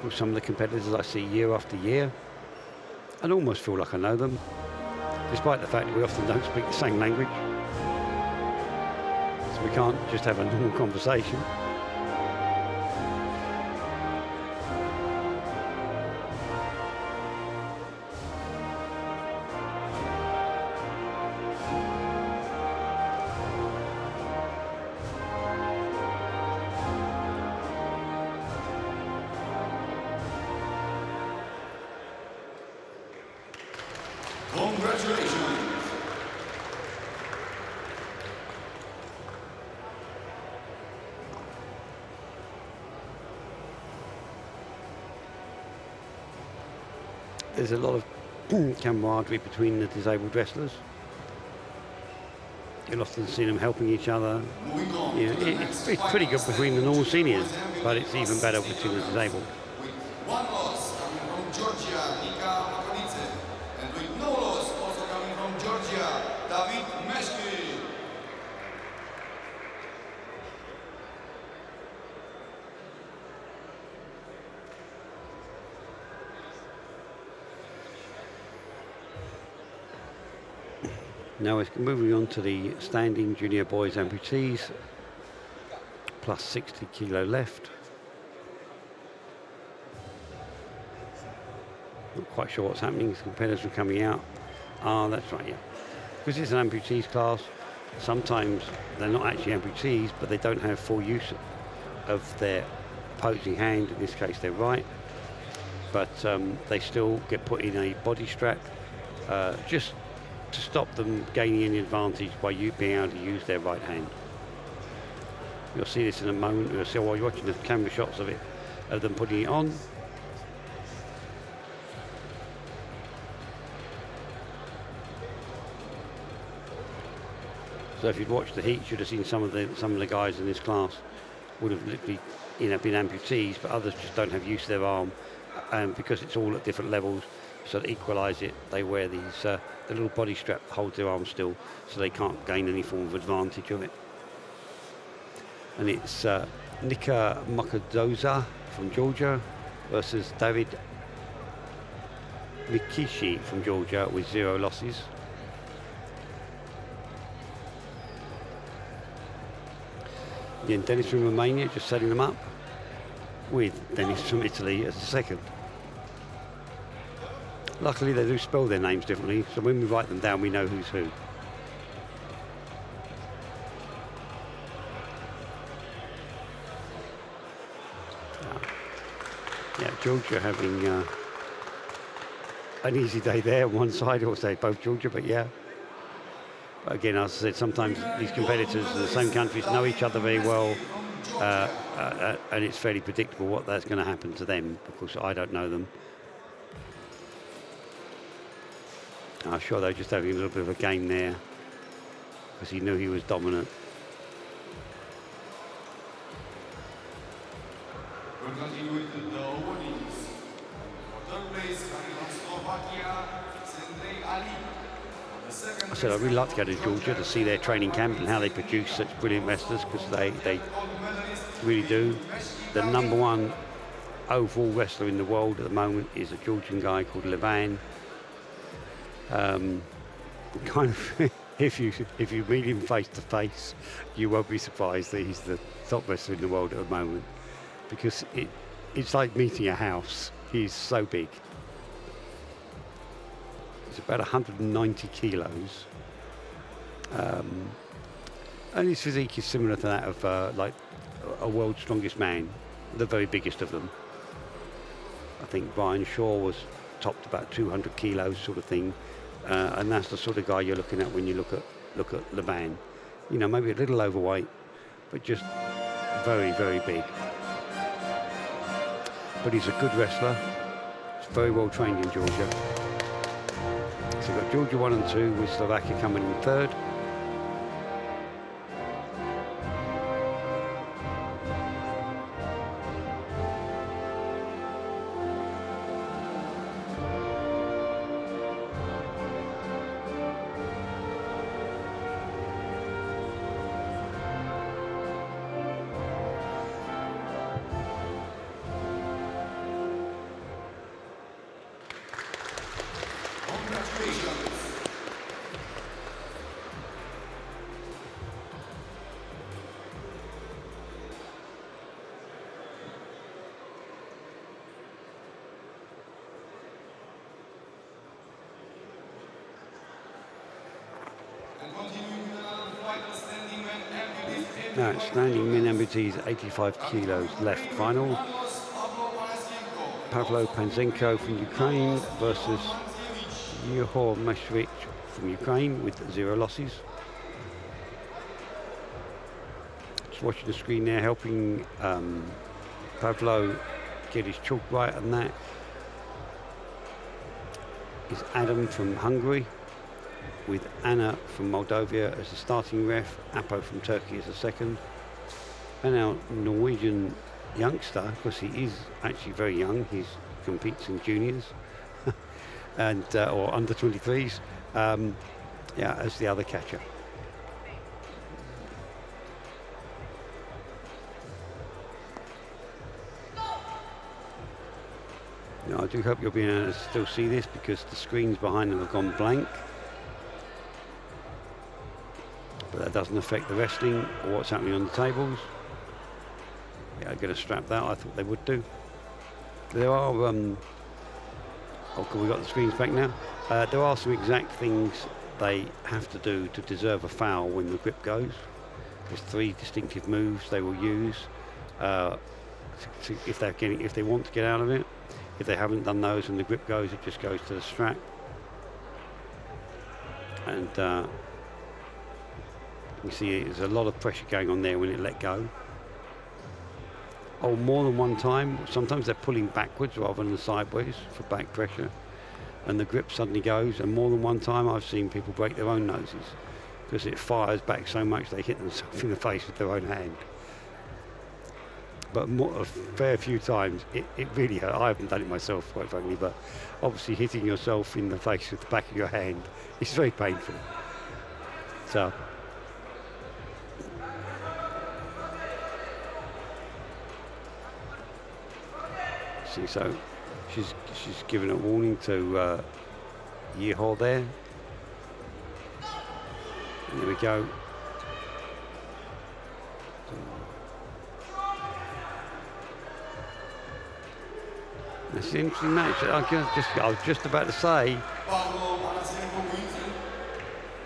With some of the competitors I see year after year, and almost feel like I know them, despite the fact that we often don't speak the same language. So we can't just have a normal conversation. Congratulations. There's a lot of camaraderie between the disabled wrestlers. You'll often see them helping each other. Moving on You know, to the it's next pretty good final between the normal seniors, representing but it's even better Bosnia between the disabled. With one loss coming from Georgia, Nika Makonice, and with no loss also coming from Georgia, David Meshki. Now we're moving on to the standing junior boys amputees, plus 60 kilo left. Not quite sure what's happening, the competitors are coming out. Ah, that's right, yeah. Because it's an amputees class, sometimes they're not actually amputees, but they don't have full use of their opposing hand, in this case their right. But they still get put in a body strap, just to stop them gaining any advantage by you being able to use their right hand. You'll see this in a moment. You'll see while you're watching the camera shots of it, of them putting it on. So if you'd watched the heat, you'd have seen some of the guys in this class would have literally, been amputees, but others just don't have use of their arm, because it's all at different levels. So to equalise it, they wear these the little body strap that holds their arm still, so they can't gain any form of advantage of it. And it's Nika Makadoza from Georgia versus David Mikishi from Georgia with 0 losses. Then Dennis from Romania just setting them up, with Dennis from Italy as the second. Luckily they do spell their names differently, so when we write them down we know who's who. Yeah, Georgia having an easy day there on one side, or say both Georgia, but yeah. But again, as I said, sometimes these competitors in the same countries know each other very well, and it's fairly predictable what that's going to happen to them, because I don't know them. I'm sure they're just having a little bit of a game there, because he knew he was dominant. We'll continue with the winnings. For third place coming from Slovakia, Sendrei Ali. For the second I said I'd really like to go to Georgia to see their training camp and how they produce such brilliant wrestlers, because they really do. The #1 overall wrestler in the world at the moment is a Georgian guy called Levan. Kind of, if you meet him face to face, you won't be surprised that he's the top wrestler in the world at the moment, because it's like meeting a house. He's so big. He's about 190 kilos. And his physique is similar to that of like a world's strongest man, the very biggest of them. I think Brian Shaw was topped about 200 kilos sort of thing. And that's the sort of guy you're looking at when you look at Levan. You know, maybe a little overweight, but just very, very big. But he's a good wrestler. He's very well trained in Georgia. So we've got Georgia 1 and 2 with Slovakia coming in third. Now, standing men amputees, 85 kilos left final. Pavlo Panzenko from Ukraine versus Yehor Meshvich from Ukraine with 0 losses. Just watching the screen there, helping Pavlo get his chalk right, and that is Adam from Hungary, with Anna from Moldova as the starting ref, Apo from Turkey as the second, and our Norwegian youngster, because he is actually very young, he competes in juniors and or under 23s, as the other catcher. Now, I do hope you'll be able to still see this, because the screens behind them have gone blank. But that doesn't affect the wrestling or what's happening on the tables. Yeah, I'm going to strap that. I thought they would do. There are, we got the screens back now. There are some exact things they have to do to deserve a foul when the grip goes. There's 3 distinctive moves they will use if they want to get out of it. If they haven't done those and the grip goes, it just goes to the strap. And you see there's a lot of pressure going on there when it let go. Oh, more than one time. Sometimes they're pulling backwards rather than sideways for back pressure, and the grip suddenly goes. And more than one time I've seen people break their own noses because it fires back so much they hit themselves in the face with their own hand. But a fair few times it really hurt. I haven't done it myself, quite frankly, but obviously hitting yourself in the face with the back of your hand is very painful. So so she's given a warning to Yehor there. And there we go. It's an interesting match. I was just about to say.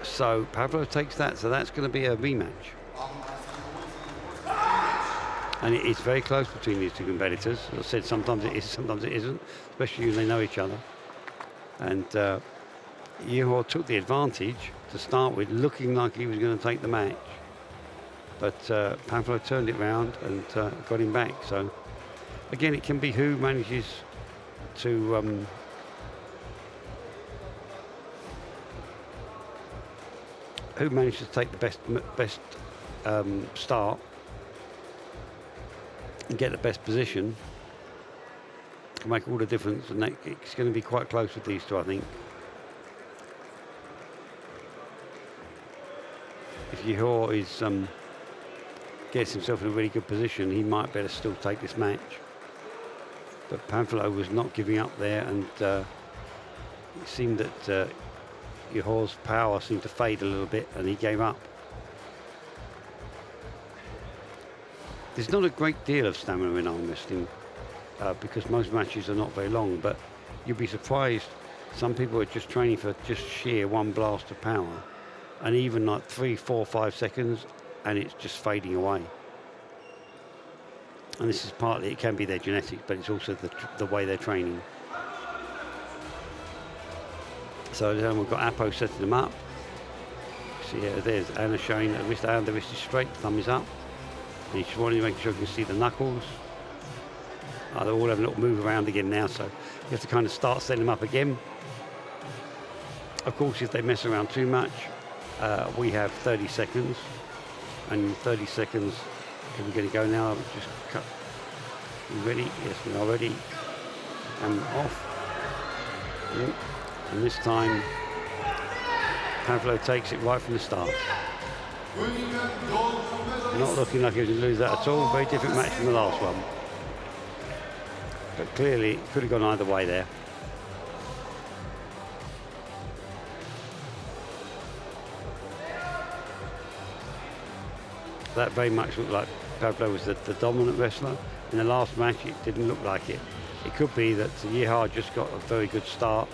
So Pavlo takes that, so that's going to be a rematch. And it is very close between these two competitors. As I said, sometimes it is, sometimes it isn't, especially when they know each other. And Yehor took the advantage to start with, looking like he was going to take the match. But Pavlo turned it round and got him back. So, again, it can be who manages to take the best start and get the best position can make all the difference, and it's going to be quite close with these two, I think. If Yehor gets himself in a really good position, he might better still take this match. But Pavlo was not giving up there, and it seemed that Yehor's power seemed to fade a little bit, and he gave up. There's not a great deal of stamina in arm wrestling. because most matches are not very long, but you'd be surprised. Some people are just training for just sheer one blast of power, and even like 3, 4, 5 seconds, and it's just fading away. And this is partly, it can be their genetics, but it's also the way they're training. So then we've got Apo setting them up. See, there's Anna showing that the wrist is straight, thumb is up. And he's wanting to make sure you can see the knuckles. They're all having a little move around again now, so you have to kind of start setting them up again. Of course, if they mess around too much, we have 30 seconds. And 30 seconds, are we going to go now? Just cut. You ready? Yes, we are ready. And off. And this time, Pavlo takes it right from the start. Not looking like he was going to lose that at all. Very different match from the last one. But clearly, it could have gone either way there. That very much looked like Pavlo was the dominant wrestler. In the last match, it didn't look like it. It could be that Yehar just got a very good start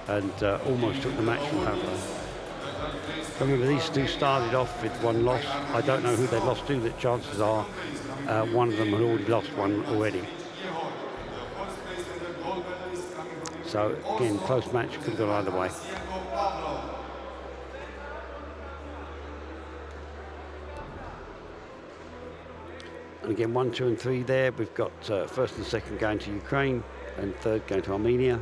and almost took the match from Pavlo. Remember, these two started off with one loss. I don't know who they lost to. The chances are one of them had already lost one already. So again, close match, could have gone either way. And again, 1, 2, and 3 there. We've got first and second going to Ukraine, and third going to Armenia.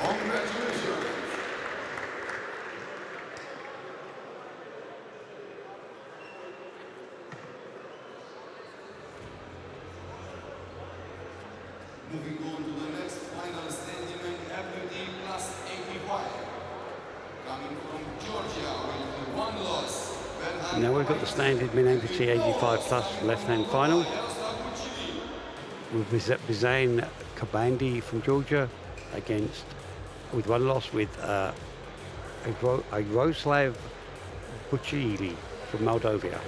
Congratulations. Moving on to the next final standing WD plus 85. Coming from Georgia with one loss. Now we've got the standard min amputee 85 plus left-hand final. With Bizain Kabandi from Georgia against, with one loss, with Jaroslav Buchili from Moldova.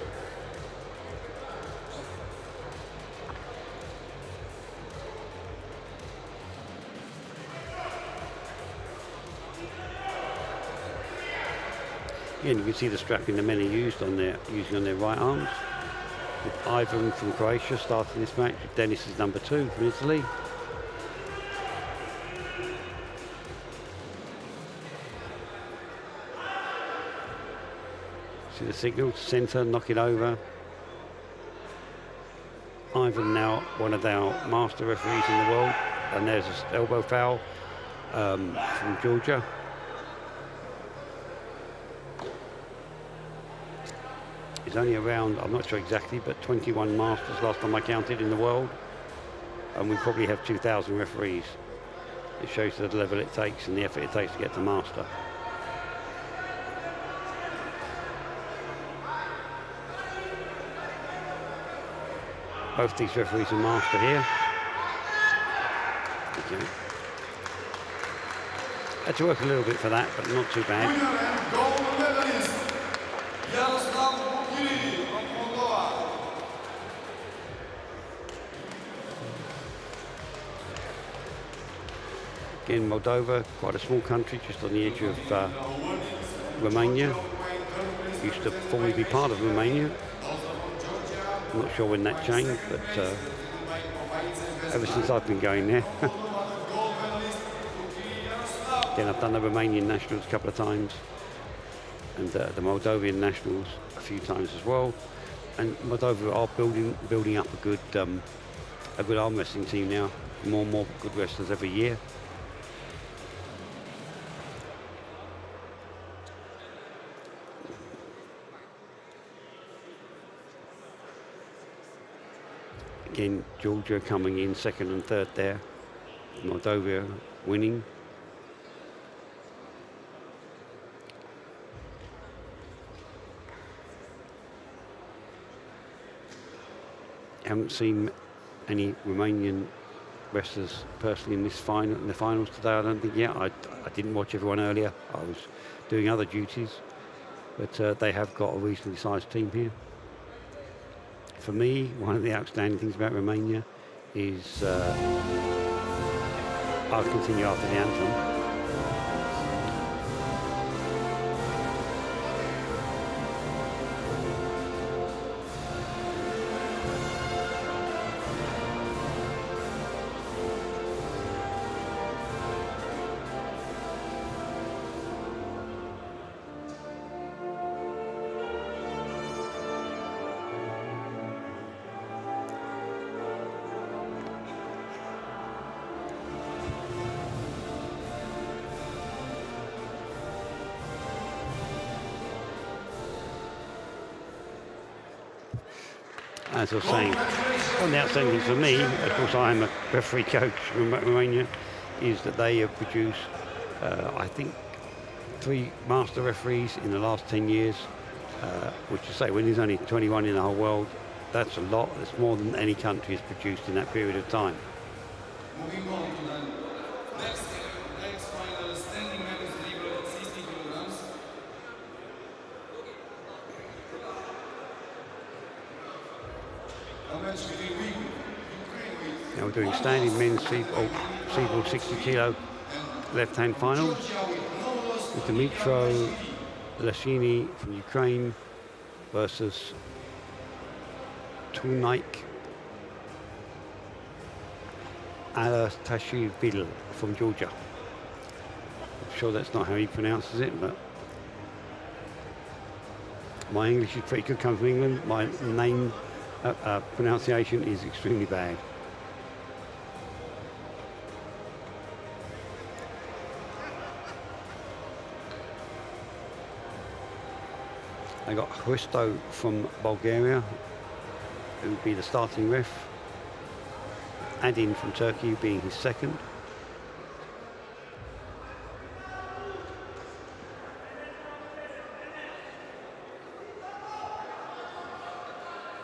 Again, you can see the strapping the men are using on their right arms. With Ivan from Croatia starting this match. Dennis is number 2 from Italy. See the signal to centre, knock it over. Ivan now one of our master referees in the world, and there's an elbow foul from Georgia. He's only around, I'm not sure exactly, but 21 masters last time I counted in the world, and we probably have 2,000 referees. It shows the level it takes and the effort it takes to get to master. Both these referees are master here. Okay. Had to work a little bit for that, but not too bad. Winner and gold medalist, Jaroslav Buchili from Moldova. Again, Moldova, quite a small country, just on the edge of Romania. Used to formerly be part of Romania. I'm not sure when that changed, but ever since I've been going there. Again, I've done the Romanian nationals a couple of times, and the Moldovan nationals a few times as well. And Moldova are building up a good arm wrestling team now. More and more good wrestlers every year. Again, Georgia coming in second and third there. Moldova winning. Haven't seen any Romanian wrestlers personally in the finals today. I don't think yet. I didn't watch everyone earlier. I was doing other duties, but they have got a reasonably sized team here. For me, one of the outstanding things about Romania is I'll continue after the anthem. As I was saying, one of the outstanding things for me, of course I am a referee coach in Romania, is that they have produced, I think, 3 master referees in the last 10 years, which is say when there's only 21 in the whole world, that's a lot. That's more than any country has produced in that period of time. Moving on to the next final standing men's libero at 60 kilograms. Now we're doing standing men's Seaboard 60 kilo left-hand finals with Dmytro Lashiny from Ukraine versus Tunaik Alatashvili from Georgia. I'm sure that's not how he pronounces it, but my English is pretty good coming from England. My name pronunciation is extremely bad. I got Hristo from Bulgaria, who would be the starting ref. Adin from Turkey being his second.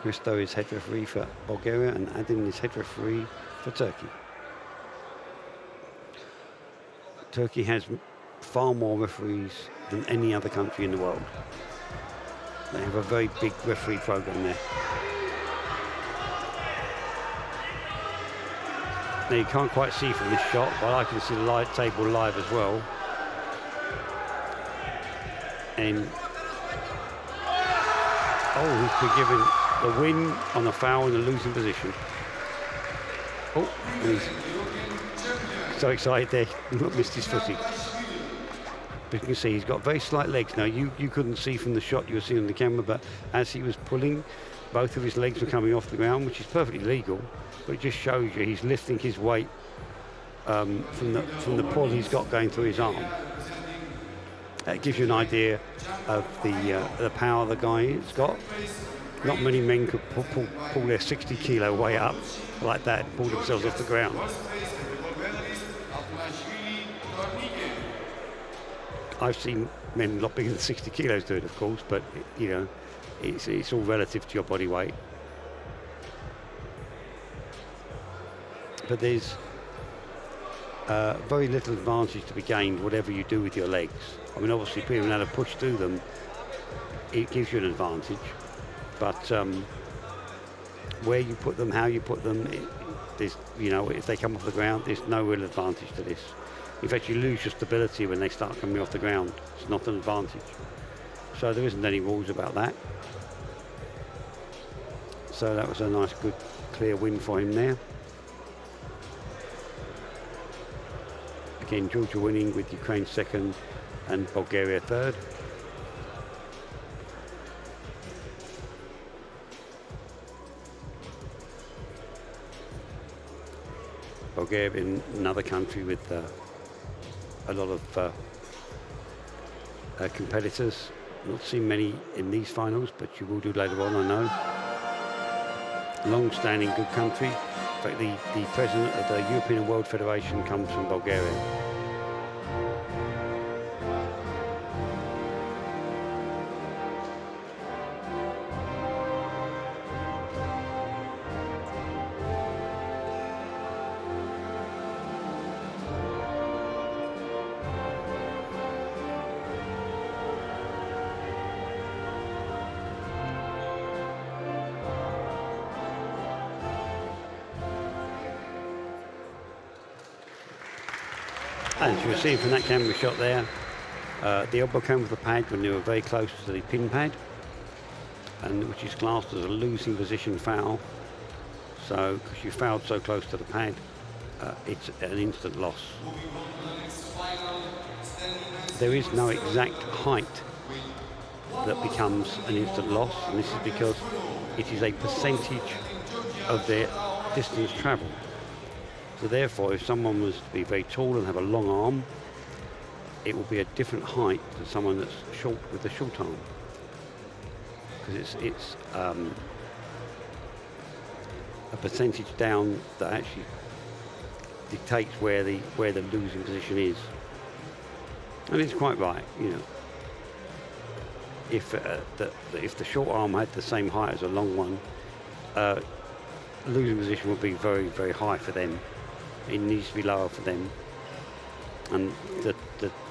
Hristo is head referee for Bulgaria and Adin is head referee for Turkey. Turkey has far more referees than any other country in the world. They have a very big referee program there. Now you can't quite see from this shot, but I can see the light table live as well. And he's been given the win on a foul in a losing position. Oh, and he's so excited there, he's not missed his footing. But you can see he's got very slight legs. Now you couldn't see from the shot you were seeing on the camera, but as he was pulling, both of his legs were coming off the ground, which is perfectly legal, but it just shows you he's lifting his weight from the pull he's got going through his arm. That gives you an idea of the power the guy has got. Not many men could pull their 60 kilo weight up like that and pull themselves off the ground. I've seen men a lot bigger than 60 kilos do it, of course, but you know, it's all relative to your body weight. But there's very little advantage to be gained whatever you do with your legs. I mean, obviously, being able to push through them, it gives you an advantage. But where you put them, how you put them, there's, you know, if they come off the ground, there's no real advantage to this. In fact, you lose your stability when they start coming off the ground. It's not an advantage. So there isn't any rules about that. So that was a nice, good, clear win for him there. Again, Georgia winning with Ukraine second and Bulgaria third. Bulgaria being another country with a lot of competitors. Not seen many in these finals, but you will do later on, I know. Long-standing good country. In fact, the president of the European and World Federation comes from Bulgaria. As you were seeing from that camera shot there, the elbow came with the pad when they were very close to the pin pad, and which is classed as a losing position foul. So, because you fouled so close to the pad, it's an instant loss. There is no exact height that becomes an instant loss, and this is because it is a percentage of their distance travelled. So therefore, if someone was to be very tall and have a long arm, it will be a different height to someone that's short with a short arm, because it's a percentage down that actually dictates where the losing position is. And it's quite right, you know. If the short arm had the same height as a long one, losing position would be very, very high for them. It needs to be lower for them, and the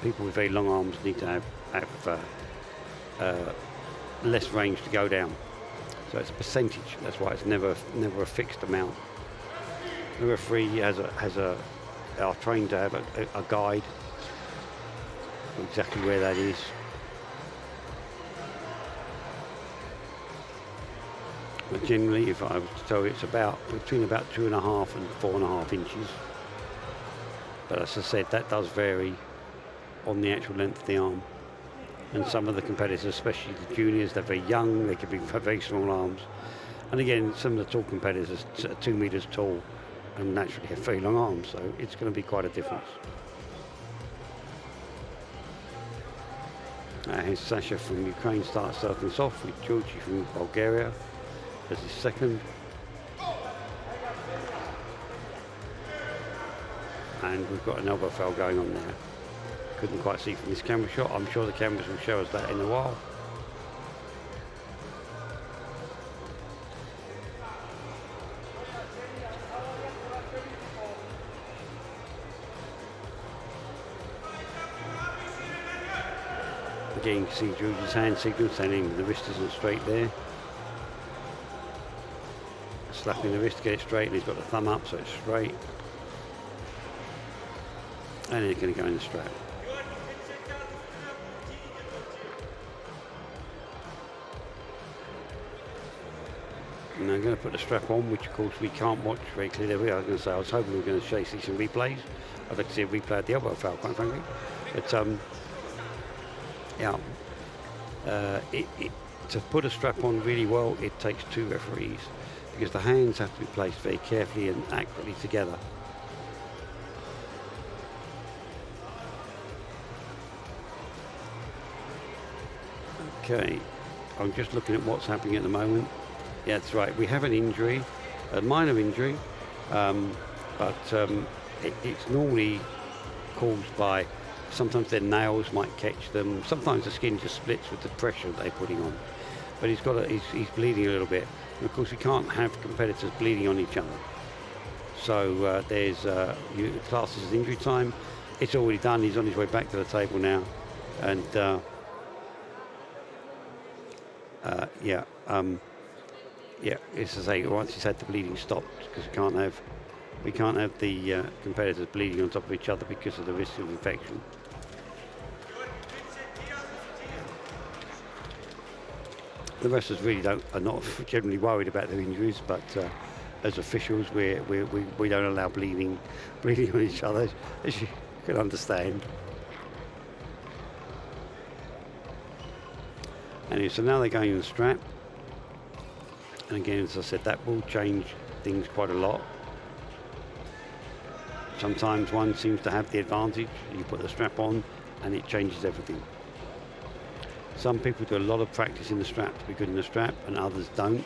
people with very long arms need to have less range to go down. So it's a percentage. That's why it's never a fixed amount. The referee are trained to have a guide for exactly where that is. But generally, if I was to tell you, it's between about 2.5 and 4.5 inches. But as I said, that does vary on the actual length of the arm. And some of the competitors, especially the juniors, they're very young, they could be very small arms. And again, some of the tall competitors are 2 meters tall and naturally have very long arms, so it's going to be quite a difference. Here's Sasha from Ukraine starting us off with Georgi from Bulgaria as his second. And we've got an elbow foul going on there. Couldn't quite see from this camera shot. I'm sure the cameras will show us that in a while. Again, you can see George's hand signal saying the wrist isn't straight there. Slapping the wrist to get it straight, and he's got the thumb up so it's straight. And it's going to go in the strap. And I'm going to put the strap on, which of course we can't watch very clearly. There we are. I was going to say, I was hoping we were going to see some replays. I'd like to see a replay of the elbow foul, quite frankly. But yeah, to put a strap on really well, it takes 2 referees, because the hands have to be placed very carefully and accurately together. Okay, I'm just looking at what's happening at the moment. Yeah, that's right. We have an injury, a minor injury, but it's normally caused by, sometimes their nails might catch them. Sometimes the skin just splits with the pressure they're putting on. But he's bleeding a little bit. And of course, we can't have competitors bleeding on each other. So there's classes as injury time. It's already done. He's on his way back to the table now, and yeah, it's to say once he's had the bleeding stopped, because we can't have We can't have the competitors bleeding on top of each other because of the risk of infection. The wrestlers really are not generally worried about their injuries, but as officials, we don't allow bleeding on each other, as you can understand. Anyway, so now they're going in the strap. And again, as I said, that will change things quite a lot. Sometimes one seems to have the advantage. You put the strap on and it changes everything. Some people do a lot of practice in the strap to be good in the strap, and others don't.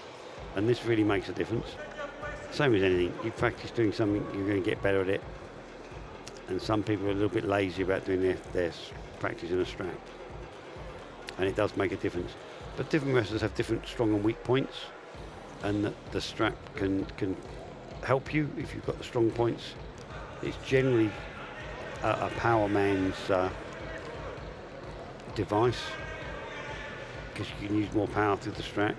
And this really makes a difference. Same as anything. You practice doing something, you're going to get better at it. And some people are a little bit lazy about doing their practice in a strap. And it does make a difference. But different wrestlers have different strong and weak points. And the strap can help you if you've got the strong points. It's generally a power man's device, because you can use more power through the strap.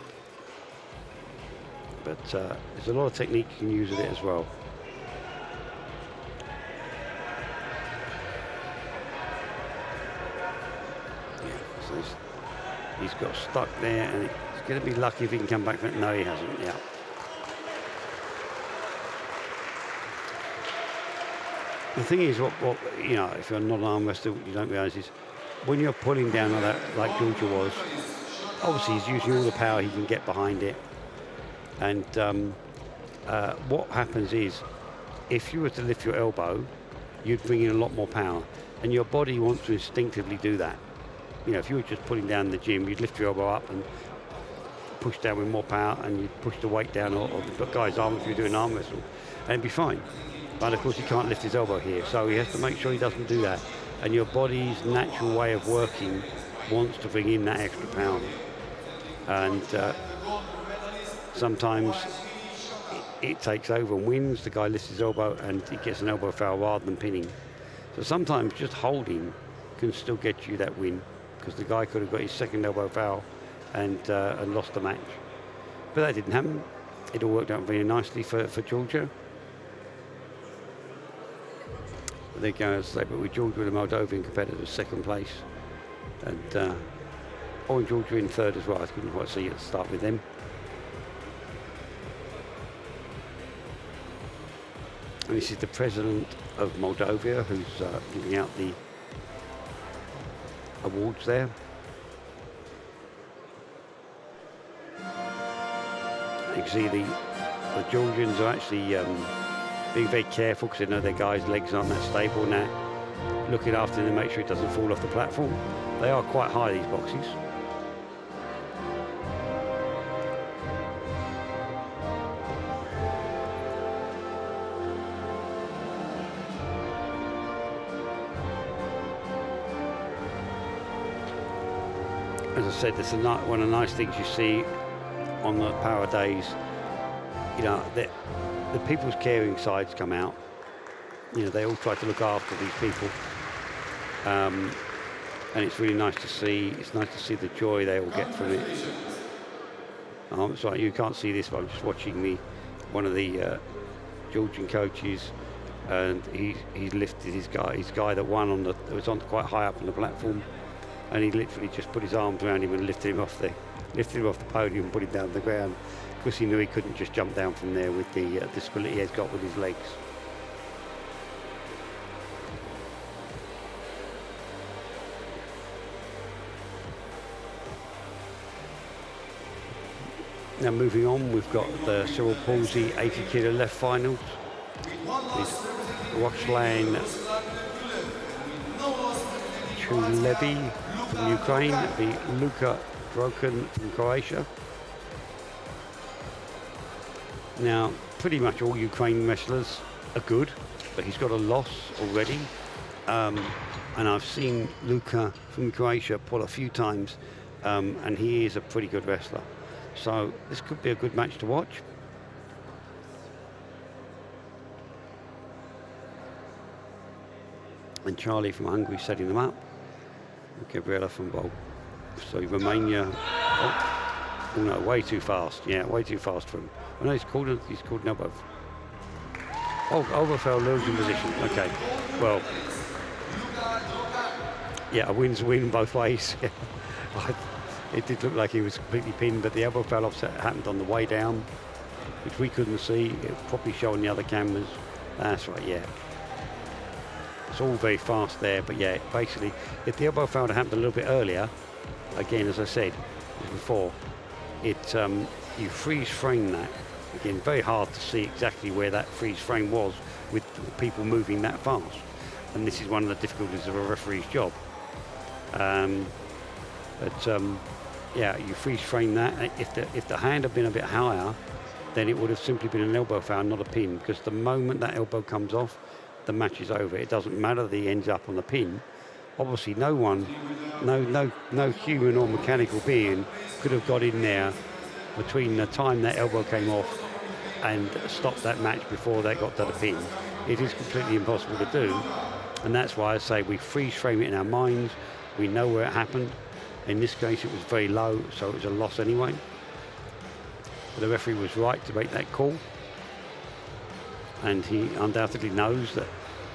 But there's a lot of technique you can use with it as well. Yeah, so he's got stuck there, and he's going to be lucky if he can come back from it. No, he hasn't. Yeah. The thing is, what you know, if you're not an arm wrestler, what you don't realise is when you're pulling down on that, like Georgia was, obviously he's using all the power he can get behind it. And what happens is, if you were to lift your elbow, you'd bring in a lot more power, and your body wants to instinctively do that. You know, if you were just pulling down in the gym, you'd lift your elbow up and push down with more power, and you'd push the weight down, or the guy's arm if you're doing arm wrestle, and it'd be fine. But of course he can't lift his elbow here, so he has to make sure he doesn't do that. And your body's natural way of working wants to bring in that extra power. And sometimes it takes over and wins. The guy lifts his elbow and he gets an elbow foul rather than pinning. So sometimes just holding can still get you that win, because the guy could have got his second elbow foul and lost the match. But that didn't happen. It all worked out very nicely for Georgia. They're going to say, but with Georgia and the Moldovan competitors second place, and Georgia in third as well. I couldn't quite see it to start with them. And this is the president of Moldova who's giving out the awards there. You can see the Georgians are actually being very careful, because they know their guy's legs aren't that stable now. Looking after them to make sure it doesn't fall off the platform. They are quite high, these boxes. As I said, this is one of the nice things you see on the Power Days. You know, the people's caring sides come out. You know, they all try to look after these people, and it's really nice to see. It's nice to see the joy they all get from it. Sorry, you can't see this, but I'm just watching one of the Georgian coaches, and he lifted his guy that won was on quite high up on the platform, and he literally just put his arms around him and lifted him off the podium and put him down to the ground, because he knew he couldn't just jump down from there with the disability he has got with his legs. Now moving on, we've got the cerebral palsy 80 kilo left finals. It's Ruslan Chulevi from Ukraine, the Luka Drokan from Croatia. Now, pretty much all Ukrainian wrestlers are good, but he's got a loss already. And I've seen Luka from Croatia pull a few times, and he is a pretty good wrestler. So this could be a good match to watch. And Charlie from Hungary setting them up. Gabriela from Romania. Oh no, way too fast. Yeah, way too fast for him. I know he's called an elbow. Oh, Oberfell losing position. Okay. Well, yeah, a win's a win both ways. It did look like he was completely pinned, but the Oberfell offset happened on the way down, which we couldn't see. It would probably show on the other cameras. That's right, yeah. It's all very fast there, but yeah, basically, if the Oberfell had happened a little bit earlier, again, as I said before, you freeze frame that. Again, very hard to see exactly where that freeze frame was with people moving that fast. And this is one of the difficulties of a referee's job. Yeah, you freeze frame that. If the hand had been a bit higher, then it would have simply been an elbow foul, not a pin, because the moment that elbow comes off, the match is over. It doesn't matter that he ends up on the pin. Obviously, no human or mechanical being could have got in there between the time that elbow came off and stopped that match before they got to the pin. It is completely impossible to do, and that's why I say we freeze frame it in our minds. We know where it happened. In this case, it was very low, so it was a loss anyway. But the referee was right to make that call, and he undoubtedly knows that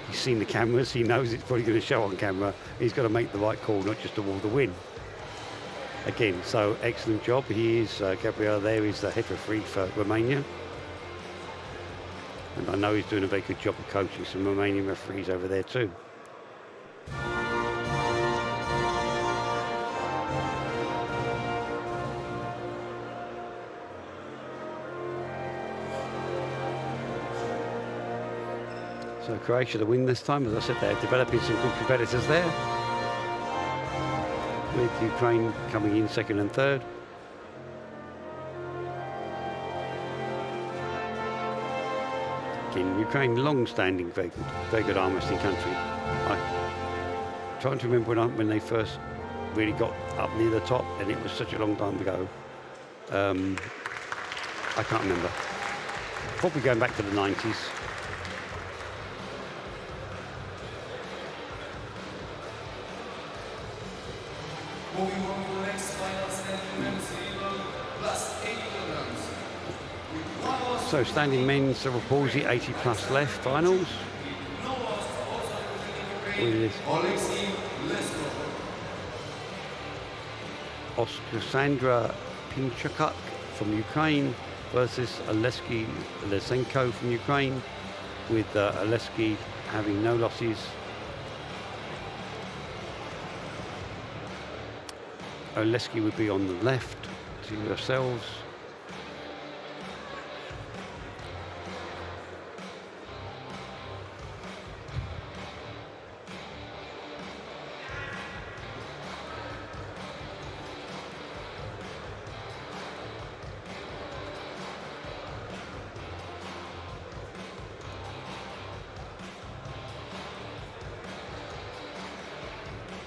he's seen the cameras. He knows it's probably going to show on camera. He's got to make the right call, not just award the win. Again, so excellent job. He is, Gabriel there is the head referee for Romania. And I know he's doing a very good job of coaching some Romanian referees over there too. So Croatia the win this time. As I said, they're developing some good competitors there, with Ukraine coming in second and third. Again, Ukraine, long-standing, very good arm wrestling country. I'm trying to remember when they first really got up near the top, and it was such a long time ago. I can't remember. Probably going back to the 90s. Moving on to the next final standing men's level, plus 8 kilograms. So standing men's cerebral palsy 80 plus left finals. With Oskar Pinchakuk from Ukraine versus Oleski Lesenko from Ukraine, with Oleski having no losses. Oleski would be on the left to yourselves.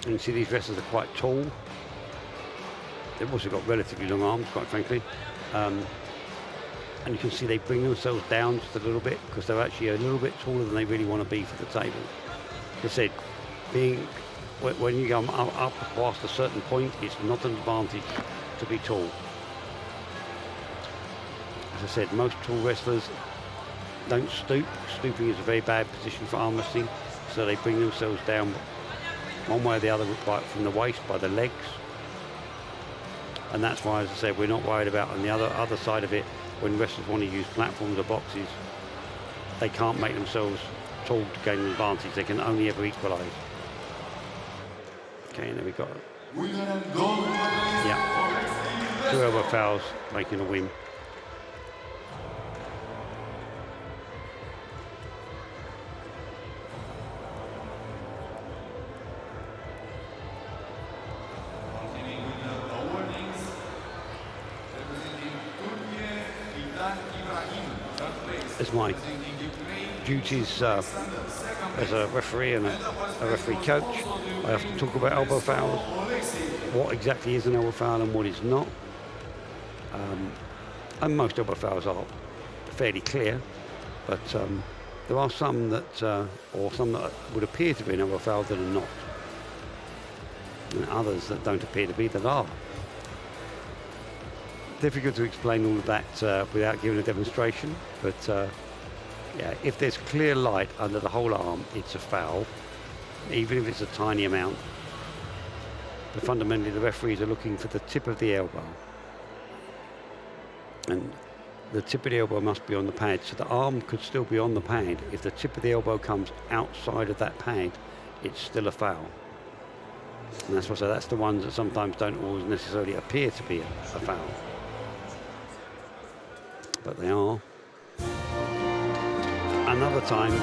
And you see these wrestlers are quite tall. They've also got relatively long arms, quite frankly. And you can see they bring themselves down just a little bit because they're actually a little bit taller than they really want to be for the table. As I said, when you go up past a certain point, it's not an advantage to be tall. As I said, most tall wrestlers don't stoop. Stooping is a very bad position for arm wrestling, so they bring themselves down one way or the other from the waist by the legs. And that's why, as I said, we're not worried about on the other side of it, when wrestlers want to use platforms or boxes, they can't make themselves tall to gain an advantage. They can only ever equalise. Okay, and there we got it. Yeah. 2 elbow fouls, making a win. As my duties as a referee and a referee coach, I have to talk about elbow fouls, what exactly is an elbow foul and what is not. And most elbow fouls are fairly clear, but there are some that, or some that would appear to be an elbow foul that are not, and others that don't appear to be that are. Difficult to explain all of that without giving a demonstration, but Yeah, if there's clear light under the whole arm, it's a foul, even if it's a tiny amount. But fundamentally, the referees are looking for the tip of the elbow. And the tip of the elbow must be on the pad, so the arm could still be on the pad. If the tip of the elbow comes outside of that pad, it's still a foul. And that's why I say that's the ones that sometimes don't always necessarily appear to be a foul. But they are. And other times,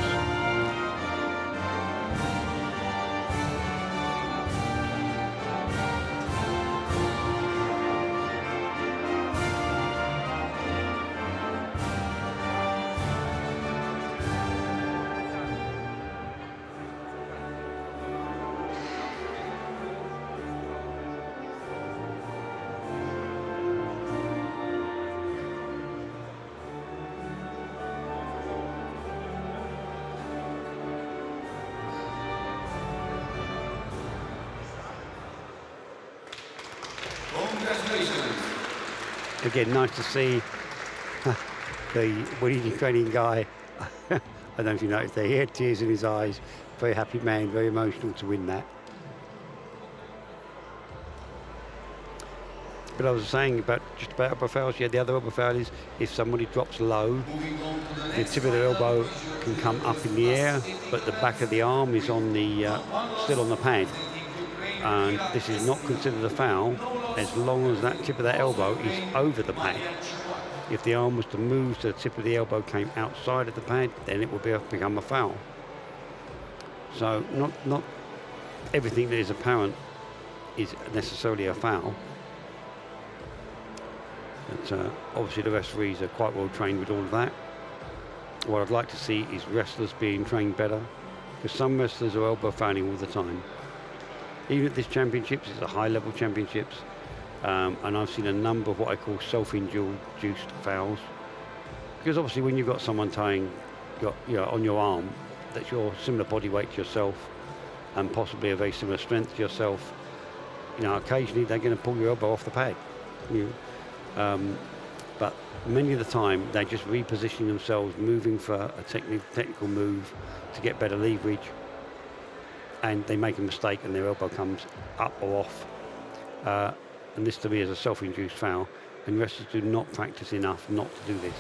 Congratulations. again, nice to see the winning Ukrainian guy. I don't know if you noticed there, he had tears in his eyes. Very happy man, very emotional to win that. But I was saying about just about elbow fouls. Yeah, the other elbow foul is if somebody drops low, Moving on to the the next tip of the final, elbow is your can come up in the air, but the back of the arm is on the still on the pad. And this is not considered a foul as long as that tip of that elbow is over the pad. If the arm was to move so the tip of the elbow came outside of the pad, then it would become a foul. So not everything that is apparent is necessarily a foul. But obviously the referees are quite well trained with all of that. What I'd like to see is wrestlers being trained better, because some wrestlers are elbow fouling all the time. Even at this championships, it's a high-level championships, and I've seen a number of what I call self-induced fouls. Because obviously when you've got someone tying on your arm that's your similar body weight to yourself and possibly a very similar strength to yourself, occasionally they're going to pull your elbow off the pad. But many of the time they're just repositioning themselves, moving for a technical move to get better leverage, and they make a mistake and their elbow comes up or off. And this to me is a self-induced foul, and wrestlers do not practice enough not to do this.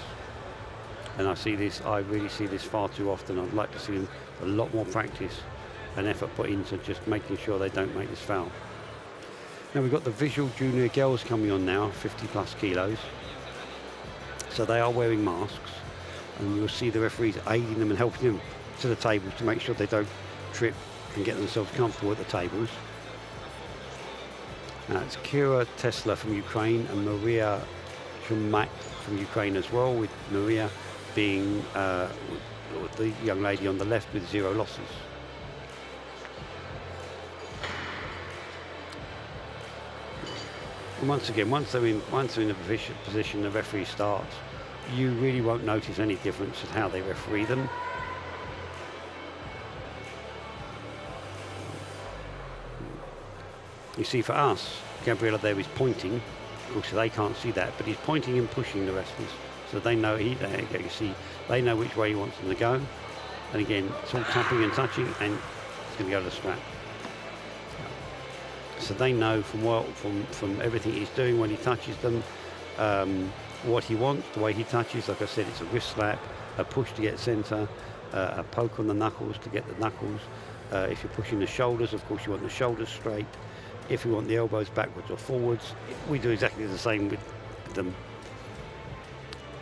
And I really see this far too often. I'd like to see a lot more practice and effort put into just making sure they don't make this foul. Now we've got the visual junior girls coming on now, 50 plus kilos. So they are wearing masks, and you'll see the referees aiding them and helping them to the tables to make sure they don't trip and get themselves comfortable at the tables. Now it's Kira Tesla from Ukraine and Maria Chumak from Ukraine as well, with Maria being the young lady on the left with 0 losses. And once again, once they're in a position the referee starts, you really won't notice any difference in how they referee them. You see, for us, Gabriella there is pointing. Of course, they can't see that, but he's pointing and pushing the wrestlers, so they know they know which way he wants them to go. And again, it's all tapping and touching, and it's going to go to the strap. So they know from everything he's doing when he touches them, what he wants, the way he touches. Like I said, it's a wrist slap, a push to get centre, a poke on the knuckles to get the knuckles. If you're pushing the shoulders, of course, you want the shoulders straight. If you want the elbows backwards or forwards, we do exactly the same with them.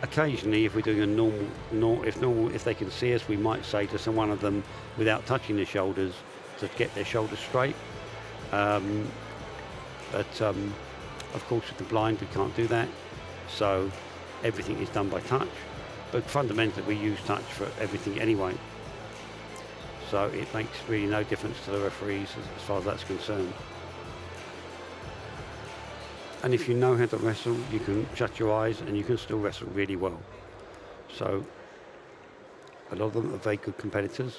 Occasionally, if we're doing a if they can see us, we might say to one of them, without touching the shoulders, to get their shoulders straight. But of course, with the blind, we can't do that. So everything is done by touch. But fundamentally, we use touch for everything anyway. So it makes really no difference to the referees as far as that's concerned. And if you know how to wrestle, you can shut your eyes and you can still wrestle really well. So a lot of them are very good competitors.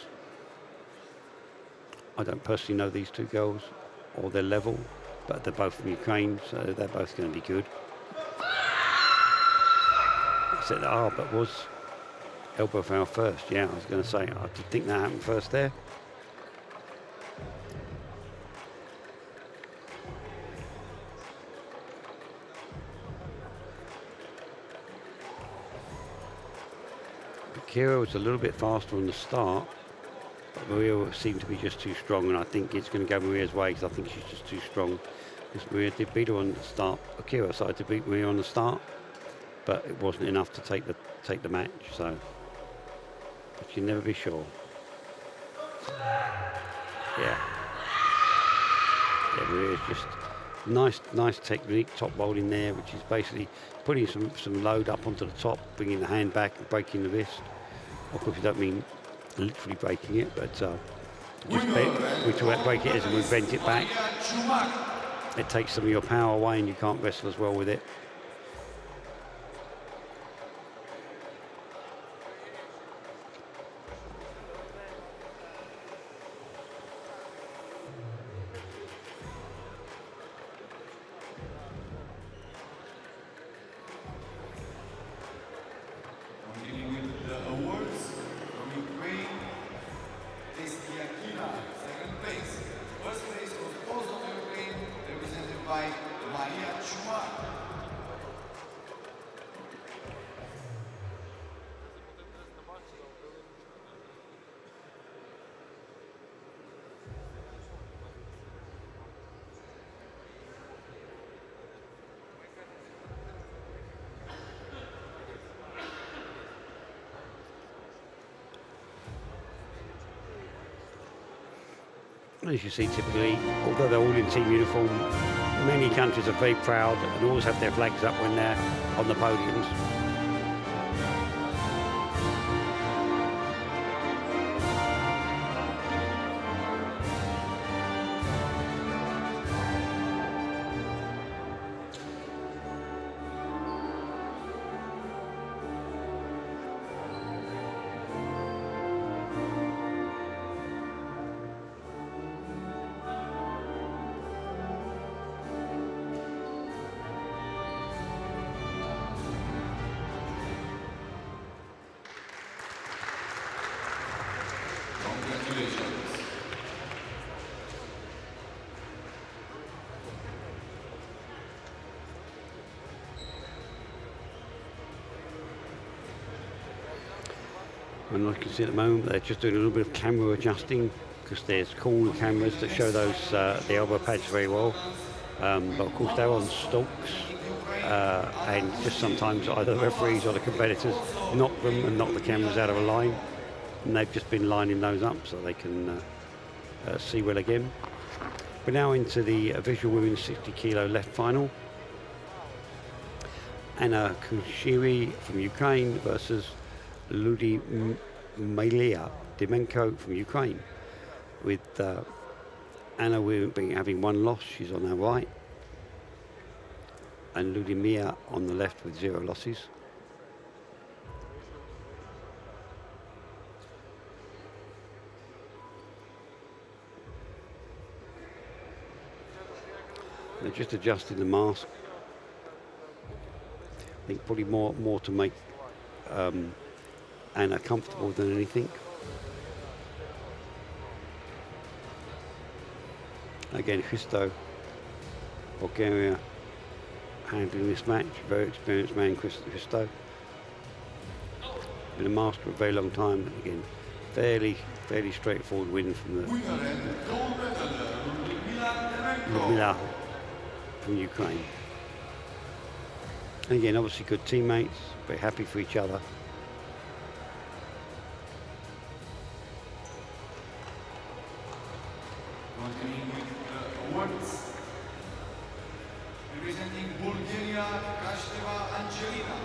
I don't personally know these two girls or their level, but they're both from Ukraine, so they're both going to be good. Except that Arbet was elbow foul first. Yeah, I was going to say, I did think that happened first there. Kira was a little bit faster on the start, but Maria seemed to be just too strong, and I think it's going to go Maria's way because I think she's just too strong. Because Maria did beat her on the start. Akira started to beat Maria on the start, but it wasn't enough to take the match. So, but you can never be sure. Yeah, Maria's just nice technique, top roll in there, which is basically putting some load up onto the top, bringing the hand back and breaking the wrist. Of course, we don't mean literally breaking it, but just we talk about break it as we bend it back. It takes some of your power away and you can't wrestle as well with it. Continuing with the awards from Ukraine, second place. First place was also Ukraine, represented by Maria Chuma. As you see, typically, although they're all in team uniform, many countries are very proud and always have their flags up when they're on the podiums. Congratulations. And like you can see at the moment, they're just doing a little bit of camera adjusting because there's corner cameras that show those the elbow pads very well. But of course they're on stalks, and just sometimes either the referees or the competitors knock them and knock the cameras out of a line. And they've just been lining those up so they can see well again. We're now into the visual women's 60 kilo left final. Anna Kushiri from Ukraine versus Ludmila Dimenko from Ukraine. With Anna having one loss, she's on her right, and Ludmila on the left with 0 losses. They're just adjusting the mask. I think probably more to make Anna comfortable than anything. Again, Christo, Bulgaria, handling this match. Very experienced man, Christo. Been a master for a very long time. Again, fairly straightforward win from the Ludmila from Ukraine. And again, obviously good teammates, very happy for each other. Continuing with the awards. Representing Bulgaria, Kashteva Angelina.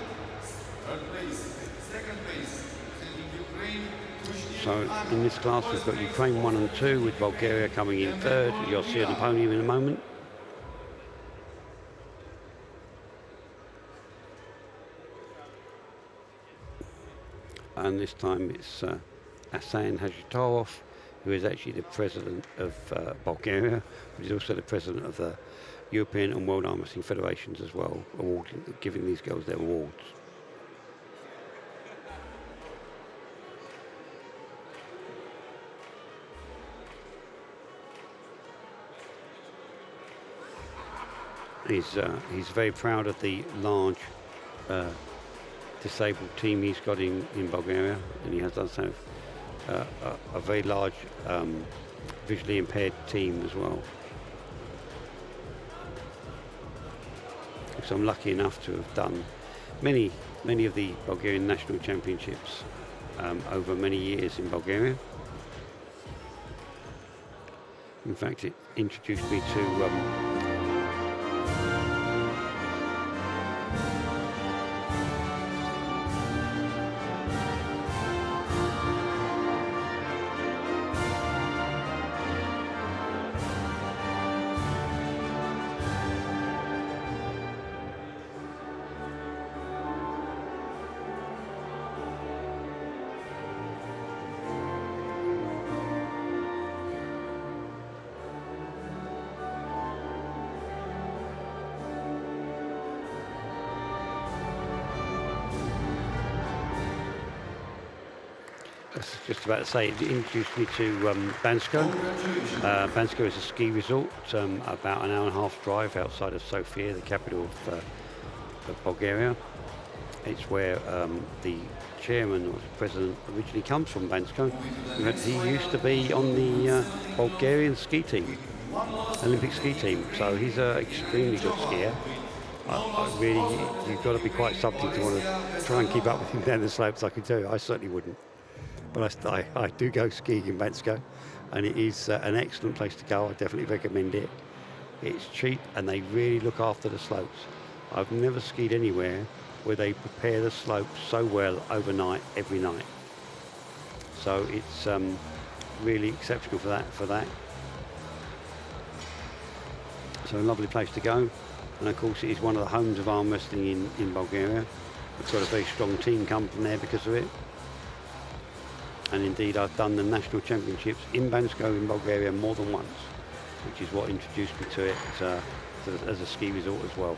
Third place. Second place. Representing Ukraine, Kushti. So in this class we've got Ukraine 1 and 2 with Bulgaria coming in third. You'll see on the podium in a moment. And this time it's Asan Hajitarov, who is actually the president of Bulgaria, but he's also the president of the European and World Arm Wrestling Federations as well, giving these girls their awards. He's very proud of the large disabled team he's got in Bulgaria, and he has done so a very large visually impaired team as well. So I'm lucky enough to have done many of the Bulgarian national championships over many years in Bulgaria. In fact, it introduced me to just about to say, it introduced me to Bansko. Bansko is a ski resort, about an hour and a half drive outside of Sofia, the capital of Bulgaria. It's where the chairman or the president originally comes from, Bansko. He used to be on the Bulgarian ski team, Olympic ski team, so he's an extremely good skier. I really, you've got to be quite something to want to try and keep up with him down the slopes. I could do. I certainly wouldn't. But I do go skiing in Bansko, and it is an excellent place to go. I definitely recommend it. It's cheap, and they really look after the slopes. I've never skied anywhere where they prepare the slopes so well overnight, every night. So it's really exceptional for that. So a lovely place to go. And of course, it is one of the homes of arm wrestling in Bulgaria. It's got a very strong team come from there because of it. And indeed, I've done the national championships in Bansko in Bulgaria more than once, which is what introduced me to it as a ski resort as well.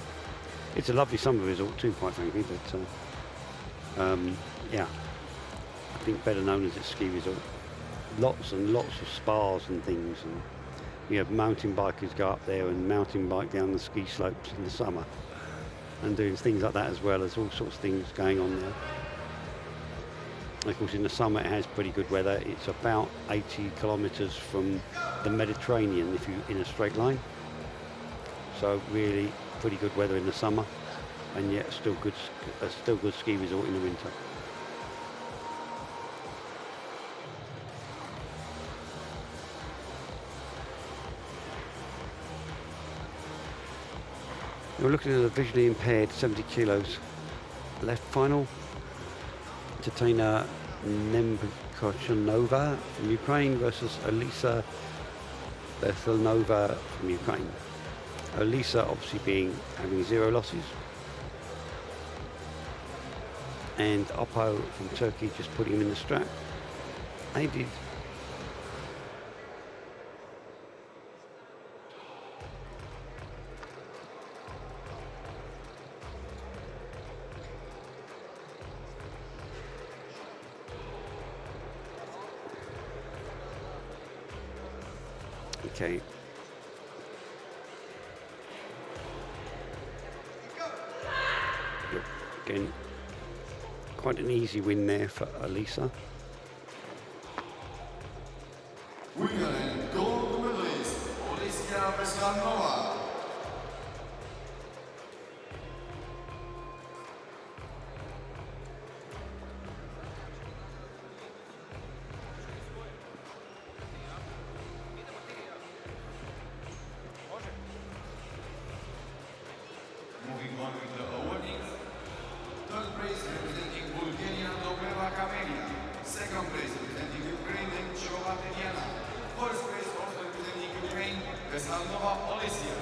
It's a lovely summer resort too, quite frankly, but yeah, I think better known as a ski resort. Lots and lots of spas and things, and you have mountain bikers go up there and mountain bike down the ski slopes in the summer, and doing things like that as well. There's all sorts of things going on there. Of course, in the summer it has pretty good weather. It's about 80 kilometres from the Mediterranean if you're in a straight line. So really pretty good weather in the summer, and yet still good ski resort in the winter. We're looking at a visually impaired 70 kilos left final. Tatiana Nemkochanova from Ukraine versus Elisa Bethelnova from Ukraine. Elisa obviously having 0 losses. And Oppo from Turkey just putting him in the strap. They did. Okay. Again, quite an easy win there for Elisa. Winner and gold medalist, Para-Armwrestling. Moving on with the awarding. Third place representing Bulgaria, Dobreva Kamenia. Second place representing Ukraine, Nemchova Tatiana. First place also representing Ukraine, Vesalnova Olesya.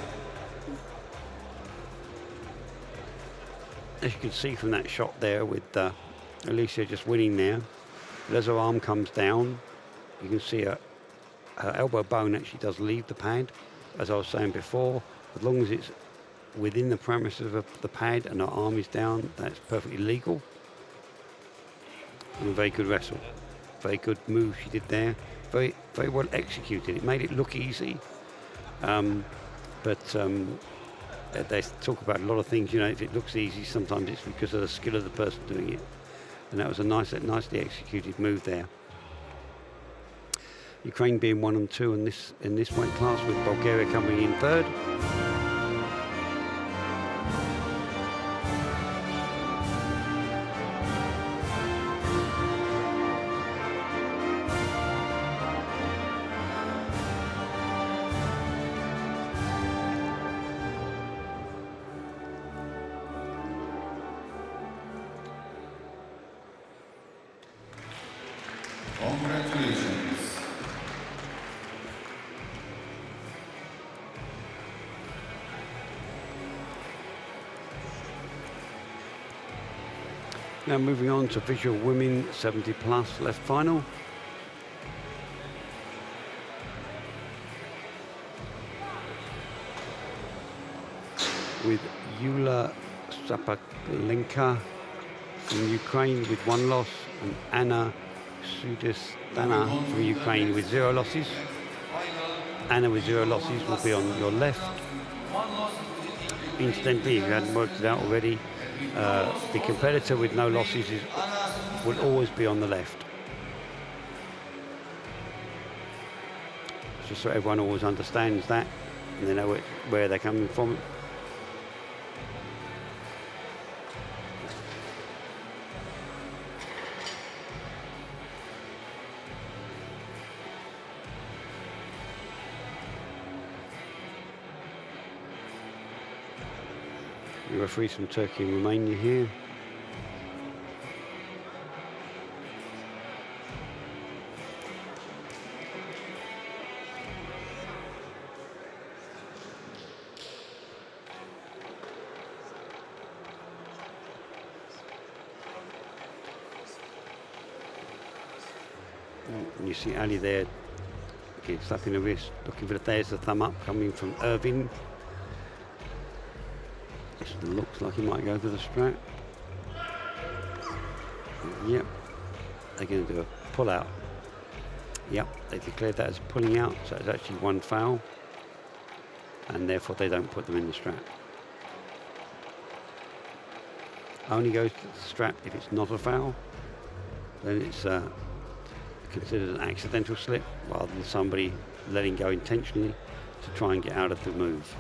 As you can see from that shot there with Alicia just winning there, but as her arm comes down, you can see her elbow bone actually does leave the pad. As I was saying before, as long as it's within the parameters of the pad and her arm is down, that's perfectly legal. And a very good wrestle. Very good move she did there. Very, very well executed. It made it look easy. But they talk about a lot of things. You know, if it looks easy, sometimes it's because of the skill of the person doing it. And that was a nicely executed move there. Ukraine being 1 and 2 in this weight class, with Bulgaria coming in third. Congratulations. Now moving on to visual women 70 plus left final. With Yulia Sapalenka from Ukraine with 1 loss, and Anna Sudistana from Ukraine with 0 losses. Anna with 0 losses will be on your left. Incidentally, if you hadn't worked it out already, the competitor with no losses will always be on the left. Just so everyone always understands that, and they know where they're coming from. The referees from Turkey and Romania here. And you see Ali there, okay, slapping the wrist, looking for there's the thumb up coming from Irvin. Looks like he might go to the strap. Yep. They're going to do a pull out. Yep, they declared that as pulling out, so it's actually 1 foul. And therefore they don't put them in the strap. Only goes to the strap if it's not a foul. Then it's considered an accidental slip rather than somebody letting go intentionally to try and get out of the move.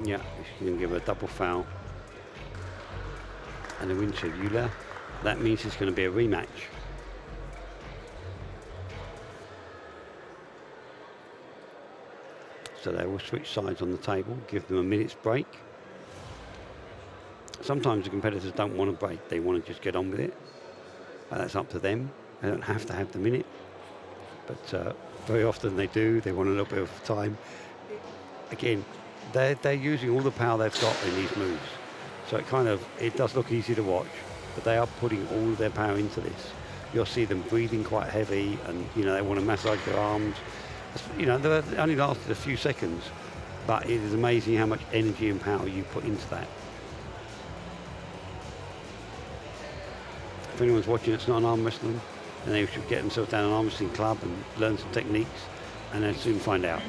Yeah, she's going to give her a double foul. And a win to Yulia. That means it's going to be a rematch. So they will switch sides on the table, give them a minute's break. Sometimes the competitors don't want to break, they want to just get on with it. That's up to them. They don't have to have the minute. But very often they do, they want a little bit of time. Again, they're using all the power they've got in these moves. So it does look easy to watch, but they are putting all of their power into this. You'll see them breathing quite heavy, and they want to massage their arms. They only lasted a few seconds, but it is amazing how much energy and power you put into that. If anyone's watching that's not an arm wrestling, then they should get themselves down an arm wrestling club and learn some techniques, and then soon find out.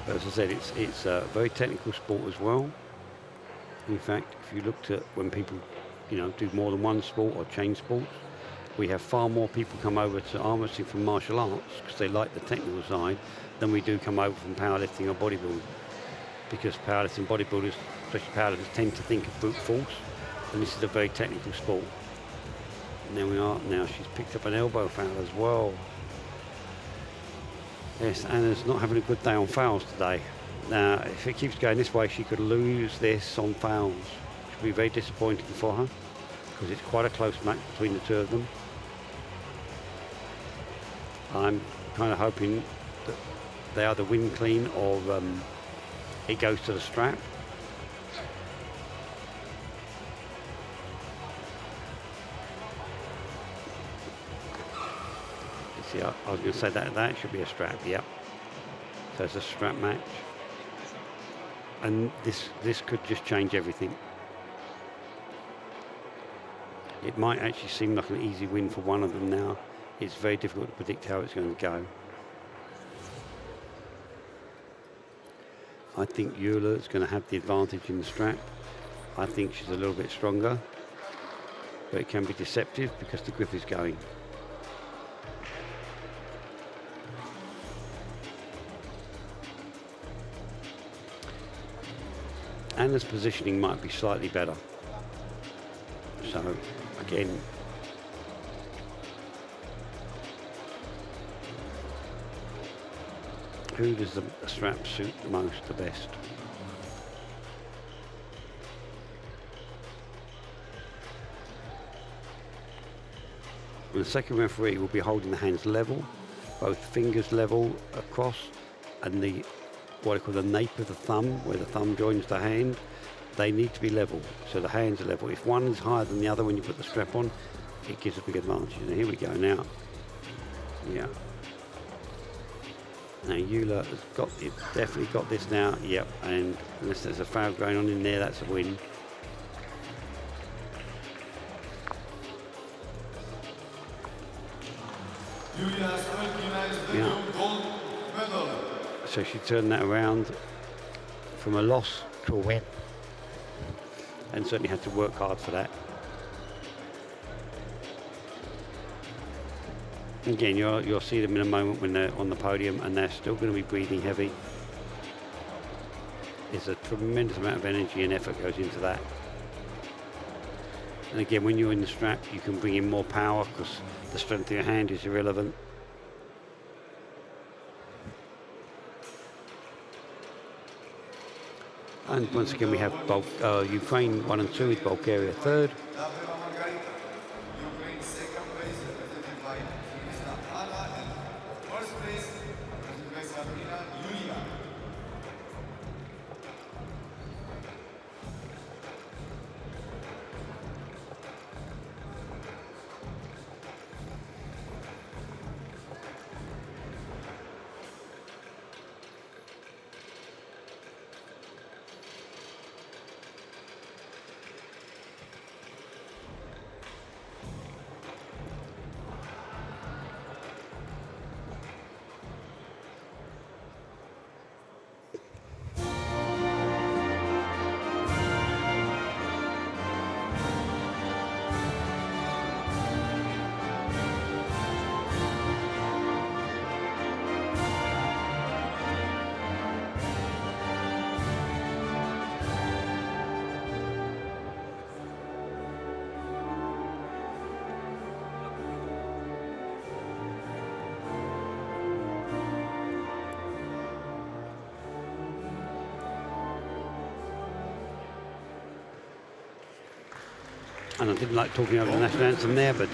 But as I said, it's a very technical sport as well. In fact, if you looked at when people, do more than one sport or change sports, we have far more people come over to arm wrestling from martial arts because they like the technical side than we do come over from powerlifting or bodybuilding. Because powerlifting, bodybuilders, especially powerlifters, tend to think of brute force, and this is a very technical sport. And there we are. Now she's picked up an elbow foul as well. Yes, Anna's not having a good day on fouls today. Now, if it keeps going this way, she could lose this on fouls, which would be very disappointing for her, because it's quite a close match between the two of them. I'm kind of hoping that they either win clean or it goes to the strap. You see, I was going to say that should be a strap, yep. So it's a strap match. And this could just change everything. It might actually seem like an easy win for one of them now. It's very difficult to predict how it's going to go. I think Euler is going to have the advantage in the strap. I think she's a little bit stronger, but it can be deceptive because the grip is going. Anna's positioning might be slightly better. So, again, who does the strap suit the most, the best? And the second referee will be holding the hands level, both fingers level across, and the what I call the nape of the thumb, where the thumb joins the hand, they need to be level, so the hands are level. If one is higher than the other when you put the strap on, it gives a big advantage. And here we go now. Yeah. Now Euler has got it, definitely got this now. Yep, and unless there's a foul going on in there, that's a win. Yeah. So she turned that around from a loss to a win, and certainly had to work hard for that. Again, you'll see them in a moment when they're on the podium, and they're still going to be breathing heavy. There's a tremendous amount of energy and effort goes into that. And again, when you're in the strap, you can bring in more power because the strength of your hand is irrelevant. And once again, we have Ukraine 1 and 2 with Bulgaria third. Ukraine second place, represented by Anna, and first place, represented by Sabrina Yulia. And I didn't like talking over the national anthem there, but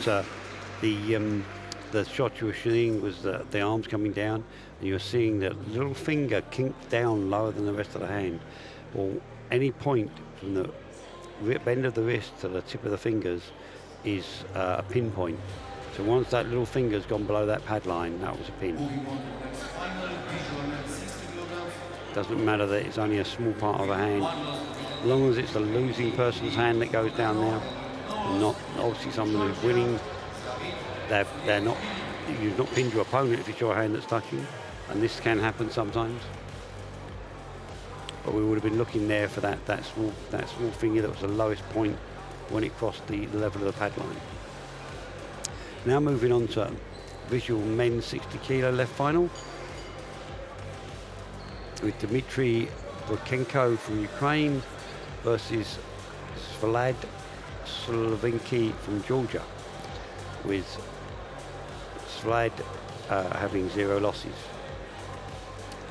the shot you were seeing was the arms coming down, and you were seeing the little finger kinked down lower than the rest of the hand, or any point from the bend of the wrist to the tip of the fingers is a pin point. So once that little finger's gone below that pad line, that was a pin. Doesn't matter that it's only a small part of a hand, as long as it's the losing person's hand that goes down there, not obviously someone who's winning. They're not. You've not pinned your opponent if it's your hand that's touching, and this can happen sometimes. But we would have been looking there for that small finger that was the lowest point when it crossed the level of the pad line. Now moving on to visual men's 60 kilo left final with Dmitry Burkenko from Ukraine versus Vlad Slovenki from Georgia, with Vlad having 0 losses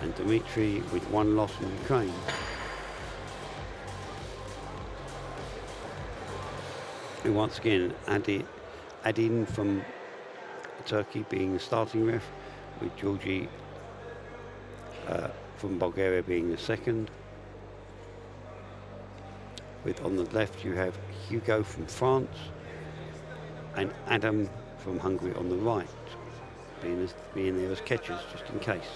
and Dmitry with 1 loss from Ukraine. Who once again add in from Turkey being the starting ref, with Georgi from Bulgaria being the second. With on the left you have Hugo from France and Adam from Hungary on the right, being there as catchers just in case.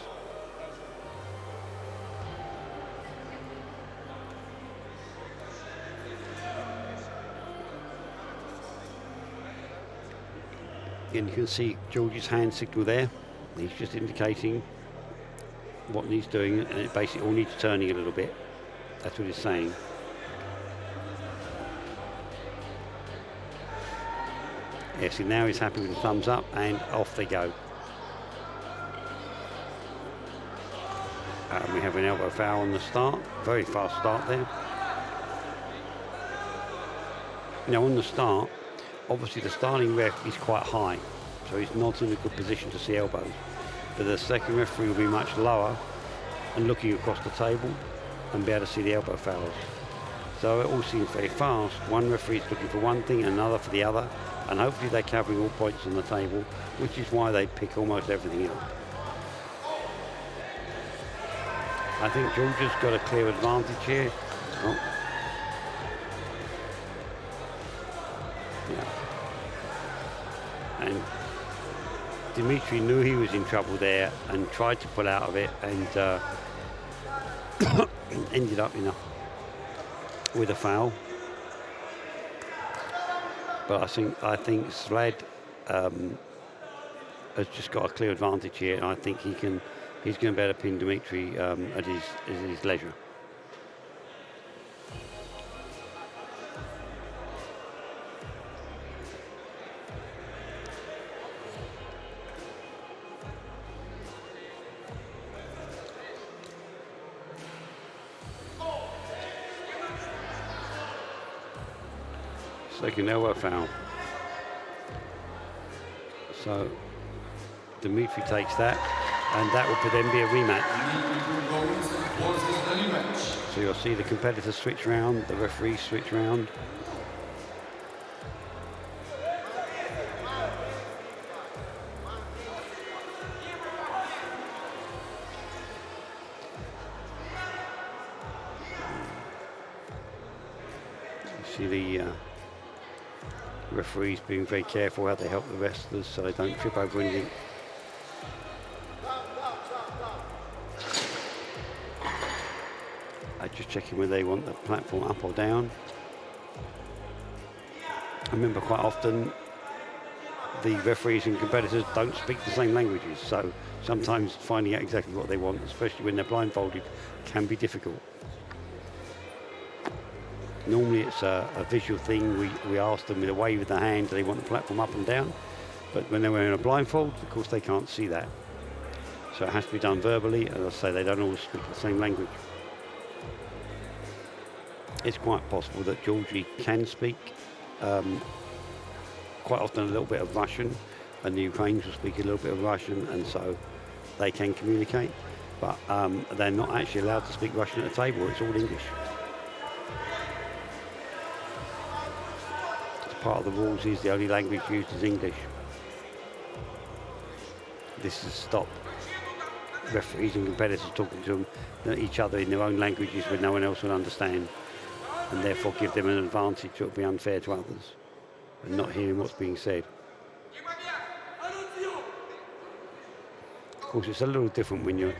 And you can see George's hand signal there. He's just indicating what he's doing, and it basically all needs turning a little bit. That's what he's saying. Yes, and now he's happy with the thumbs up, and off they go. And we have an elbow foul on the start. Very fast start there. Now on the start, obviously the starting ref is quite high, so he's not in a good position to see elbows. But the second referee will be much lower and looking across the table and be able to see the elbow fouls. So it all seems very fast. One referee is looking for one thing, another for the other, and hopefully they're covering all points on the table, which is why they pick almost everything up. I think Georgia's got a clear advantage here. Oh. Yeah. And Dimitri knew he was in trouble there and tried to pull out of it, and ended up with a foul. But I think Sled has just got a clear advantage here, and I think he's going to be able to pin Dimitri at his leisure. Second elbow foul. So Dimitri takes that, and that will then be a rematch. So you'll see the competitors switch round, the referees switch round. You see the referees being very careful how they help the wrestlers so they don't trip over anything. I'm just checking whether they want the platform up or down. I remember quite often the referees and competitors don't speak the same languages, so sometimes finding out exactly what they want, especially when they're blindfolded, can be difficult. Normally it's a visual thing. We ask them with a wave of the hand, do they want the platform up and down? But when they're wearing a blindfold, of course they can't see that. So it has to be done verbally, and as I say, they don't always speak the same language. It's quite possible that Georgi can speak quite often a little bit of Russian, and the Ukrainians will speak a little bit of Russian, and so they can communicate. But they're not actually allowed to speak Russian at the table. It's all English. Part of the rules is the only language used is English. This is stop referees and competitors talking to each other in their own languages where no one else will understand, and therefore give them an advantage that will be unfair to others and not hearing what's being said. Of course, it's a little different when you're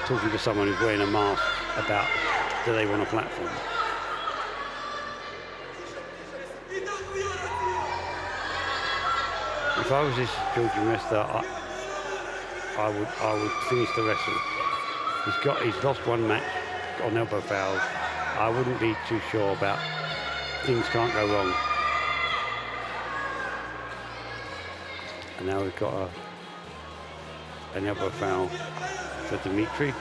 talking to someone who's wearing a mask about do they want a platform. If I was this Georgian wrestler, I would finish the wrestle. He's lost one match on elbow fouls. I wouldn't be too sure about things can't go wrong. And now we've got an elbow foul for Dimitri.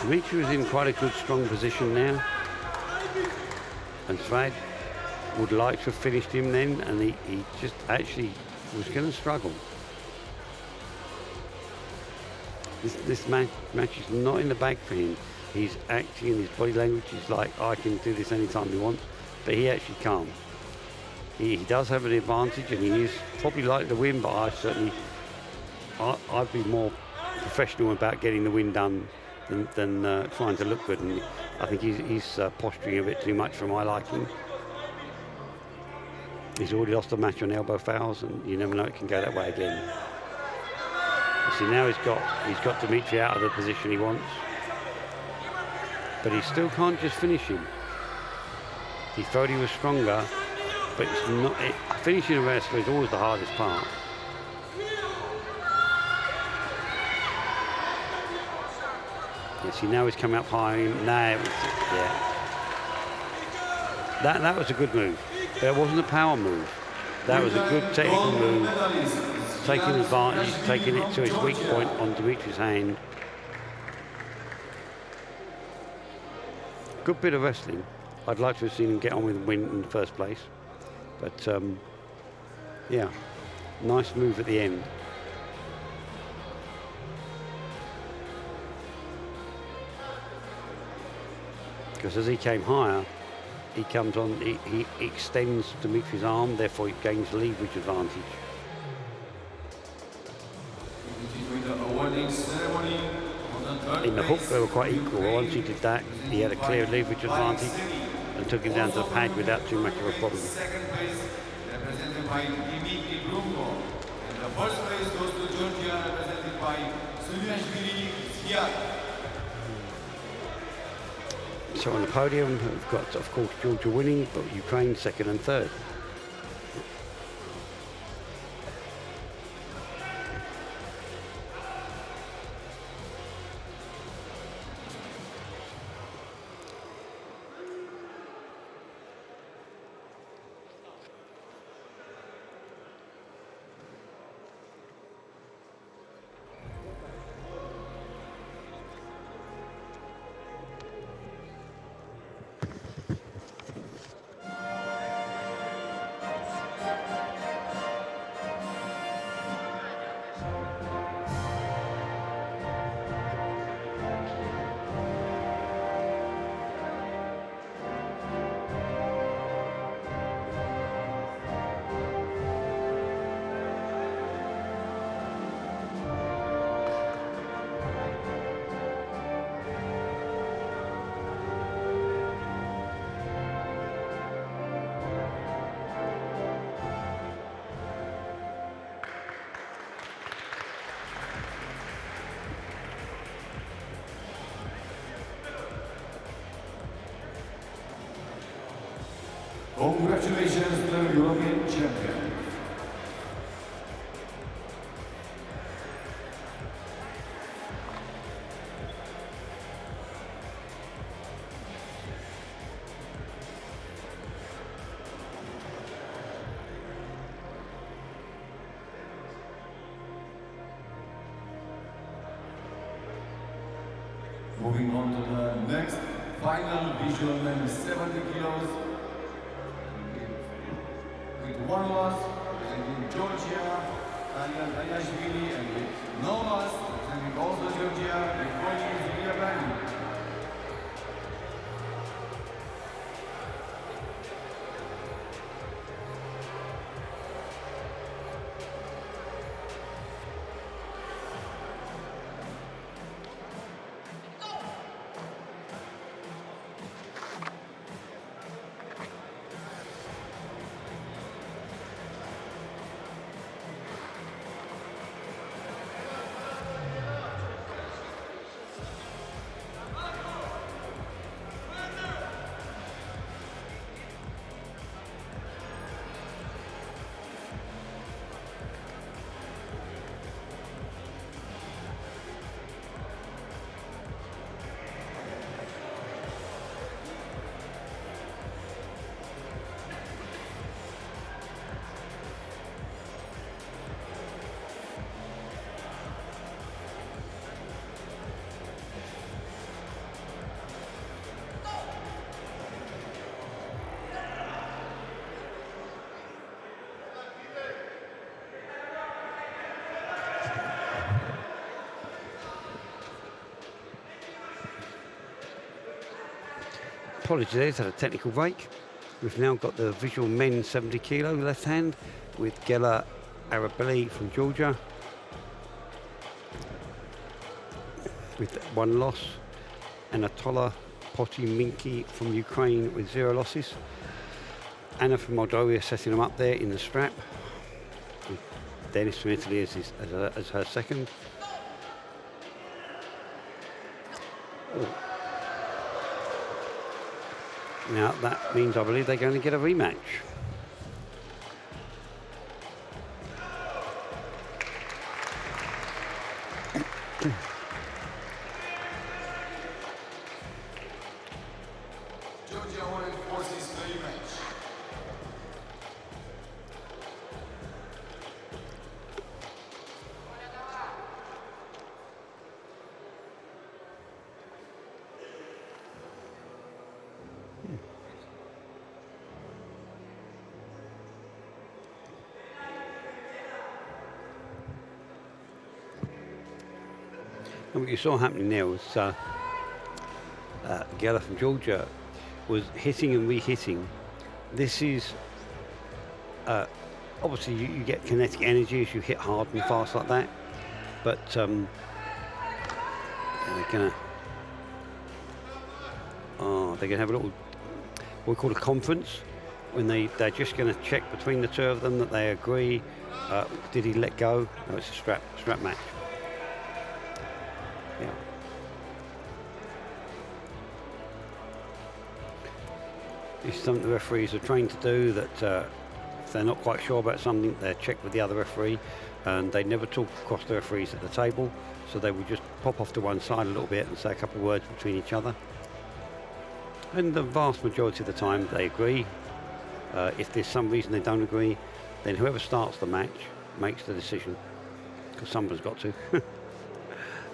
Dimitri was in quite a good, strong position now, and Svad would like to have finished him then, and he just actually was going to struggle. This match is not in the bag for him. He's acting, and his body language is like, I can do this anytime he wants, but he actually can't. He does have an advantage, and he is probably likely to win, but I'd be more professional about getting the win done than trying to look good. And I think he's posturing a bit too much for my liking. He's already lost a match on elbow fouls, and you never know, it can go that way again. You see, now he's got Dimitri out of the position he wants, but he still can't just finish him. He thought he was stronger, but it's not. Finishing a wrestler is always the hardest part. You see, now he's coming up high. Now, that was a good move. But it wasn't a power move. That was a good technical move. Taking advantage, taking it to his weak point on Dimitri's hand. Good bit of wrestling. I'd like to have seen him get on with the win in the first place. But, yeah, nice move at the end. Because as he came higher, he comes on, he extends Dimitri's arm, therefore he gains leverage advantage. In the hook, they were quite equal. Once he did that, he had a clear leverage advantage and took him down to the pad without too much of a problem. Second place represented by Dimitri Brumko. And the first place goes to Georgia, represented by Suliashvili Ziad. So on the podium, we've got, of course, Georgia winning, but Ukraine second and third. Congratulations to the European champion. Moving on to the next final visual man, 70 kilos. With one loss, representing Georgia, Daniel Dayashvili, and with no loss, representing also Georgia, Grigori Ziliabani. Apologies, there's had a technical break. We've now got the visual men's 70 kilo left hand with Gela Arabelli from Georgia with 1 loss, and Anatola Potiminki from Ukraine with 0 losses. Anna from Moldova setting them up there in the strap. Dennis from Italy as her second. Oh. Now that means I believe they're going to get a rematch. Georgia wanted forces rematch. And what you saw happening there was Gela from Georgia was hitting and re-hitting. This is obviously you get kinetic energy as you hit hard and fast like that, but they're gonna have a little what we call a conference when they're just going to check between the two of them that they agree. Did he let go? No, it's a strap match. Yeah. This is something the referees are trained to do, that if they're not quite sure about something, they check with the other referee, and they never talk across the referees at the table, so they would just pop off to one side a little bit and say a couple of words between each other. And the vast majority of the time they agree. If there's some reason they don't agree, then whoever starts the match makes the decision, because someone's got to.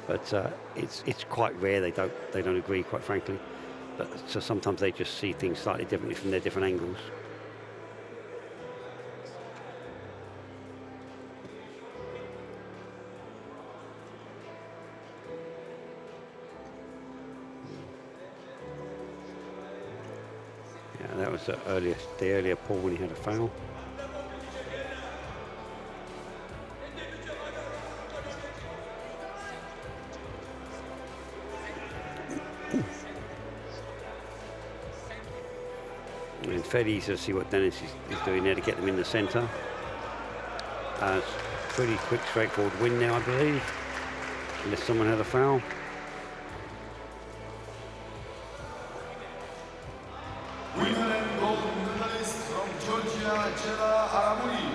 But it's quite rare they don't agree, quite frankly. But so sometimes they just see things slightly differently from their different angles. Yeah, that was the earlier pull when he had a foul. And fairly easy to see what Dennis is doing there to get them in the centre. It's pretty quick, straightforward win now, I believe, unless someone had a foul. Winner and gold medalist from Georgia, Gela Arabelli.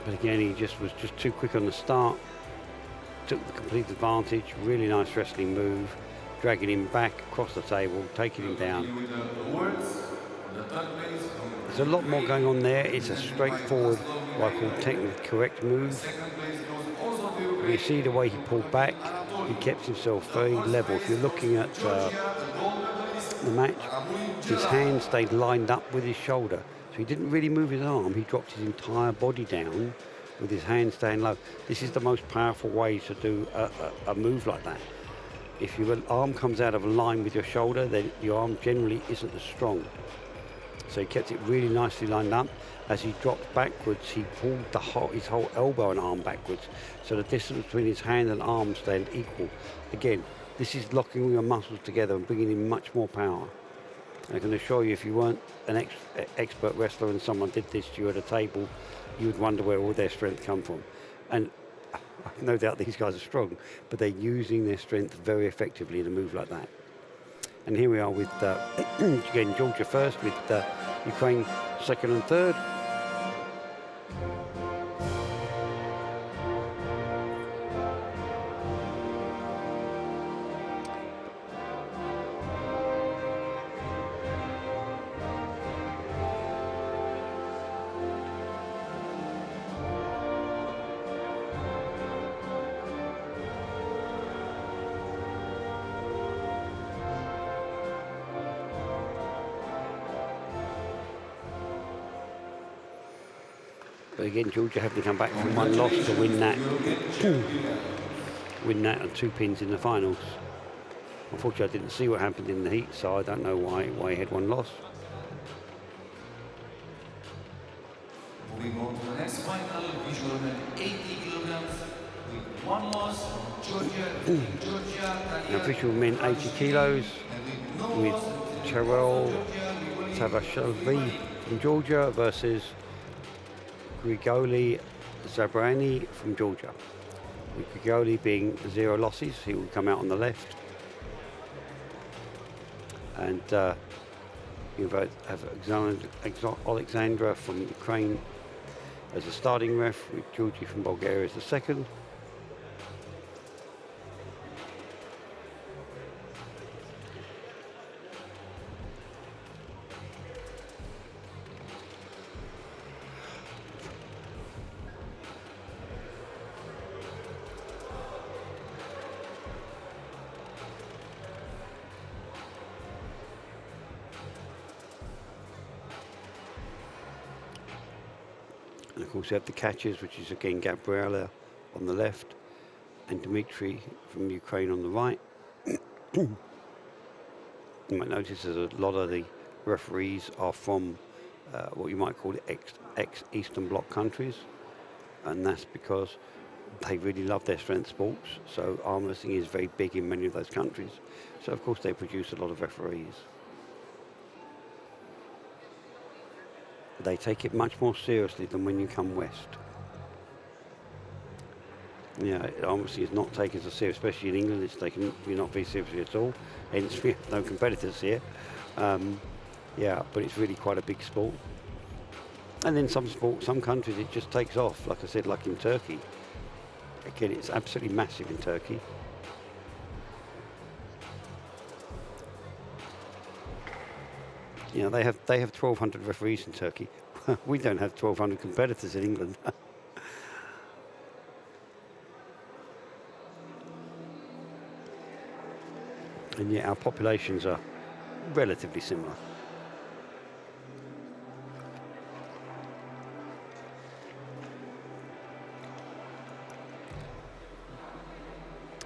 But again, he was just too quick on the start. Took the complete advantage. Really nice wrestling move, dragging him back across the table, taking him down. There's a lot more going on there. It's a straightforward, what I call technically correct move. You see the way he pulled back. He kept himself very level. If you're looking at the match, his hand stayed lined up with his shoulder. So he didn't really move his arm. He dropped his entire body down with his hand staying low. This is the most powerful way to do a move like that. If your arm comes out of line with your shoulder, then your arm generally isn't as strong. So he kept it really nicely lined up. As he dropped backwards, he pulled his whole elbow and arm backwards. So the distance between his hand and arm stayed equal. Again, this is locking all your muscles together and bringing in much more power. I can assure you, if you weren't an expert wrestler and someone did this to you at a table, you would wonder where all their strength come from. And I've no doubt these guys are strong, but they're using their strength very effectively in a move like that. And here we are with, again, Georgia first, with Ukraine second and third. But again, Georgia having to come back from one loss to win that, win that and 2 pins in the finals. Unfortunately, I didn't see what happened in the heat, so I don't know why he had one loss. Moving on to the next final, visual men 80 kilograms with 1 loss from Georgia. Now, official men 80 kilos with Charel Tavashovi from Georgia versus Grigoli Zabrani from Georgia. With Grigoli being 0 losses, he will come out on the left. And you have Alexandra from Ukraine as a starting ref, with Georgie from Bulgaria as the second. And of course we have the catchers, which is again Gabriela on the left and Dmitry from Ukraine on the right. You might notice that a lot of the referees are from what you might call ex-Eastern Bloc countries, and that's because they really love their strength sports. So arm wrestling is very big in many of those countries. So of course they produce a lot of referees. They take it much more seriously than when you come west. Yeah, arm wrestling is not taken so serious, especially in England. It's taken not very seriously at all. Hence, we have no competitors here. Yeah, but it's really quite a big sport. And then some countries, it just takes off. Like I said, like in Turkey. Again, it's absolutely massive in Turkey. You know, they have 1,200 referees in Turkey. We don't have 1,200 competitors in England. And yet our populations are relatively similar.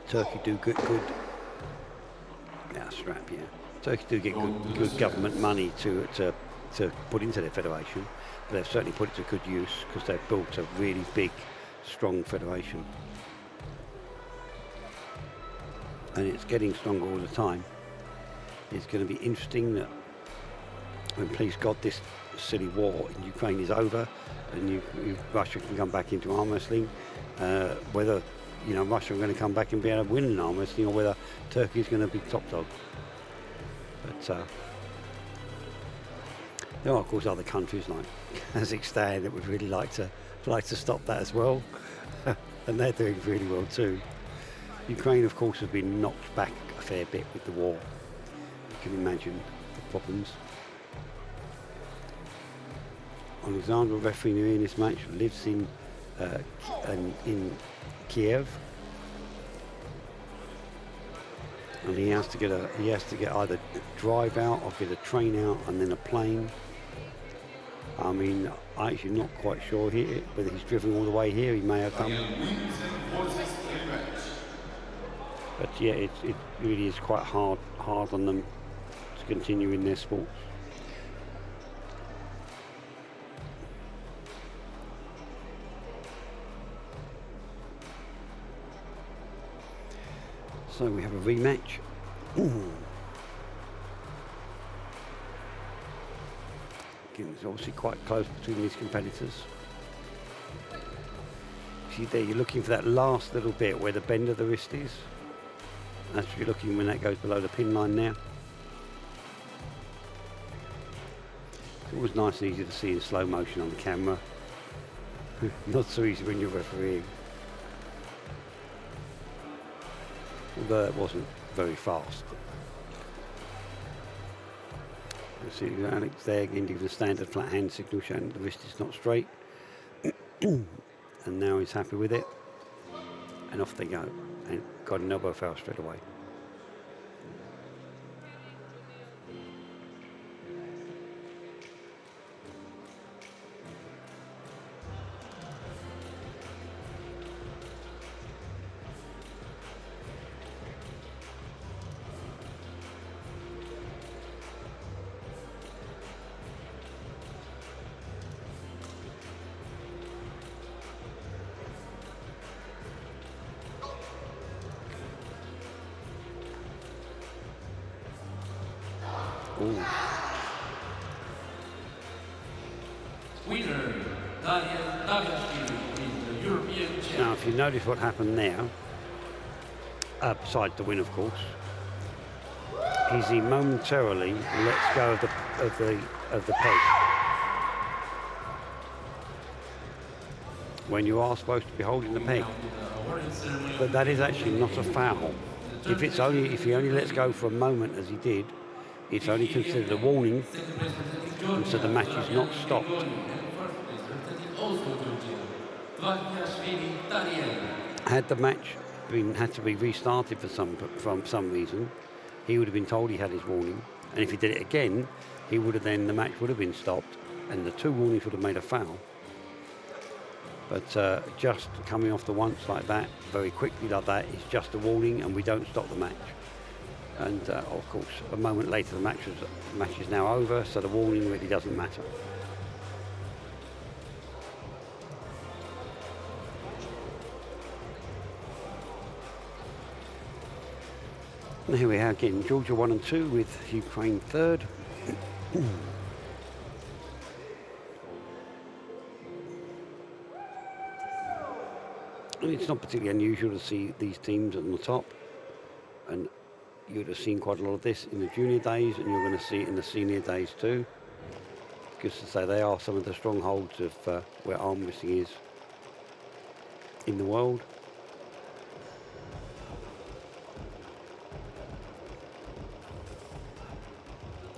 Turkey do good. Yeah, strap, yeah. Turkey do get good government money to put into their federation, but they've certainly put it to good use because they've built a really big, strong federation. And it's getting stronger all the time. It's going to be interesting that when, please God, this silly war in Ukraine is over and Russia can come back into arm wrestling, whether Russia are going to come back and be able to win in arm wrestling, or whether Turkey is going to be top dog. But there are, of course, other countries like Kazakhstan that would really like to stop that as well, and they're doing really well too. Ukraine, of course, has been knocked back a fair bit with the war. You can imagine the problems. Alexandra, refereeing in this match, lives in Kiev, and he has to get either drive out or get a train out and then a plane. I mean, I'm actually not quite sure here whether he's driven all the way here. He may have done. But yeah, it really is quite hard on them to continue in their sports. So we have a rematch. Again, it's obviously quite close between these competitors. See there, you're looking for that last little bit where the bend of the wrist is. That's what you're looking when that goes below the pin line now. It's always nice and easy to see in slow motion on the camera. Not so easy when you're refereeing. Although it wasn't very fast. You see Alex there again giving the standard flat hand signal showing the wrist is not straight. And now he's happy with it. And off they go. And got an elbow foul straight away. Ooh. Winner, Daniel Dagashvili is the European champion. Now, if you notice what happened there, besides the win, of course, is he momentarily lets go of the peg. When you are supposed to be holding the peg. But that is actually not a foul. If he only lets go for a moment, as he did, it's only considered a warning, and so the match is not stopped. Had the match had to be restarted from some reason, he would have been told he had his warning, and if he did it again, the match would have been stopped, and the 2 warnings would have made a foul. But just coming off the once like that, very quickly like that, is just a warning, and we don't stop the match. And of course, a moment later, the match is now over, so the warning really doesn't matter. And here we are again, Georgia 1 and 2 with Ukraine 3rd. And it's not particularly unusual to see these teams on the top, and you'd have seen quite a lot of this in the junior days, and you're going to see it in the senior days too, because to say they are some of the strongholds of where arm wrestling is in the world.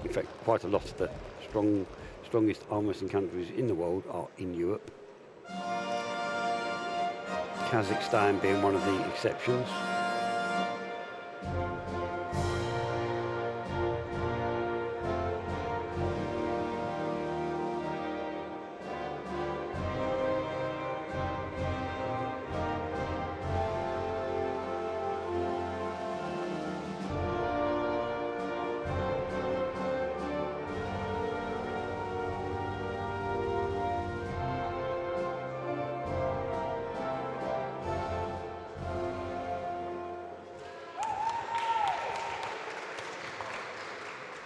In fact, quite a lot of the strongest arm wrestling countries in the world are in Europe. Kazakhstan being one of the exceptions.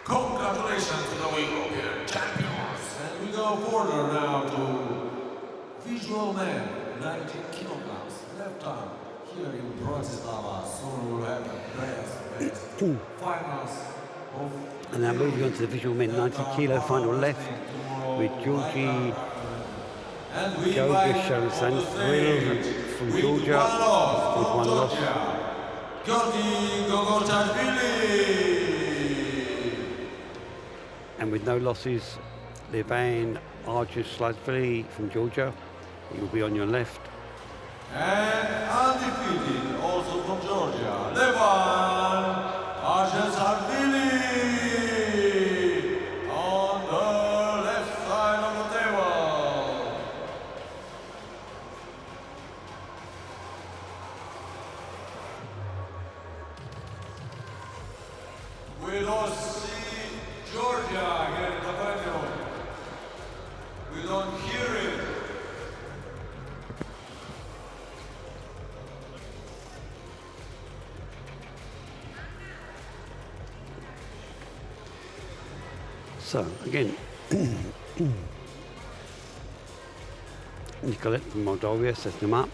Congratulations to the European champions. And we go further now to Visual Man, 19 kilograms, left arm, here in Bratislava. Soon we'll have the best finals of... And now moving on to the Visual Men 90 kilo final left with Georgi Gogashan Thrill from Georgia with 1 loss. Georgi Gogotashvili. And with no losses, Levan Arjuslavili from Georgia. He will be on your left. And undefeated, also from Georgia, Levan Arjuslavili on the left side of the table. We don't see Georgia here in the podium. We don't hear it. So again, Nicolette from Moldova sets them up.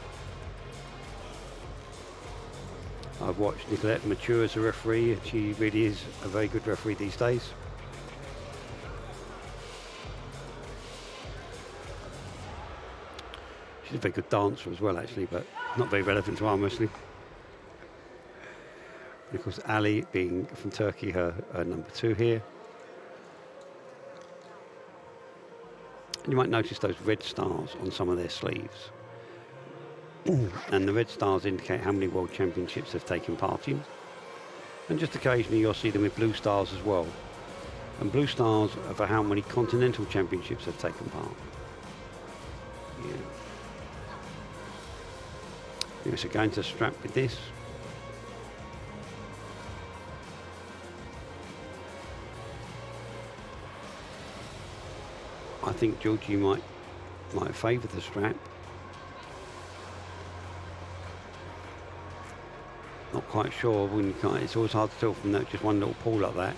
I've watched Nicolette mature as a referee, and she really is a very good referee these days. She's a very good dancer as well, actually, but not very relevant to arm wrestling. And of course, Ali, being from Turkey, her number 2 here. And you might notice those red stars on some of their sleeves. And the red stars indicate how many world championships they've taken part in. And just occasionally you'll see them with blue stars as well. And blue stars are for how many continental championships they've taken part. Yeah. So going to strap with this. I think Georgie might favour the strap. Not quite sure when you can't. It's always hard to tell from that just one little pull like that.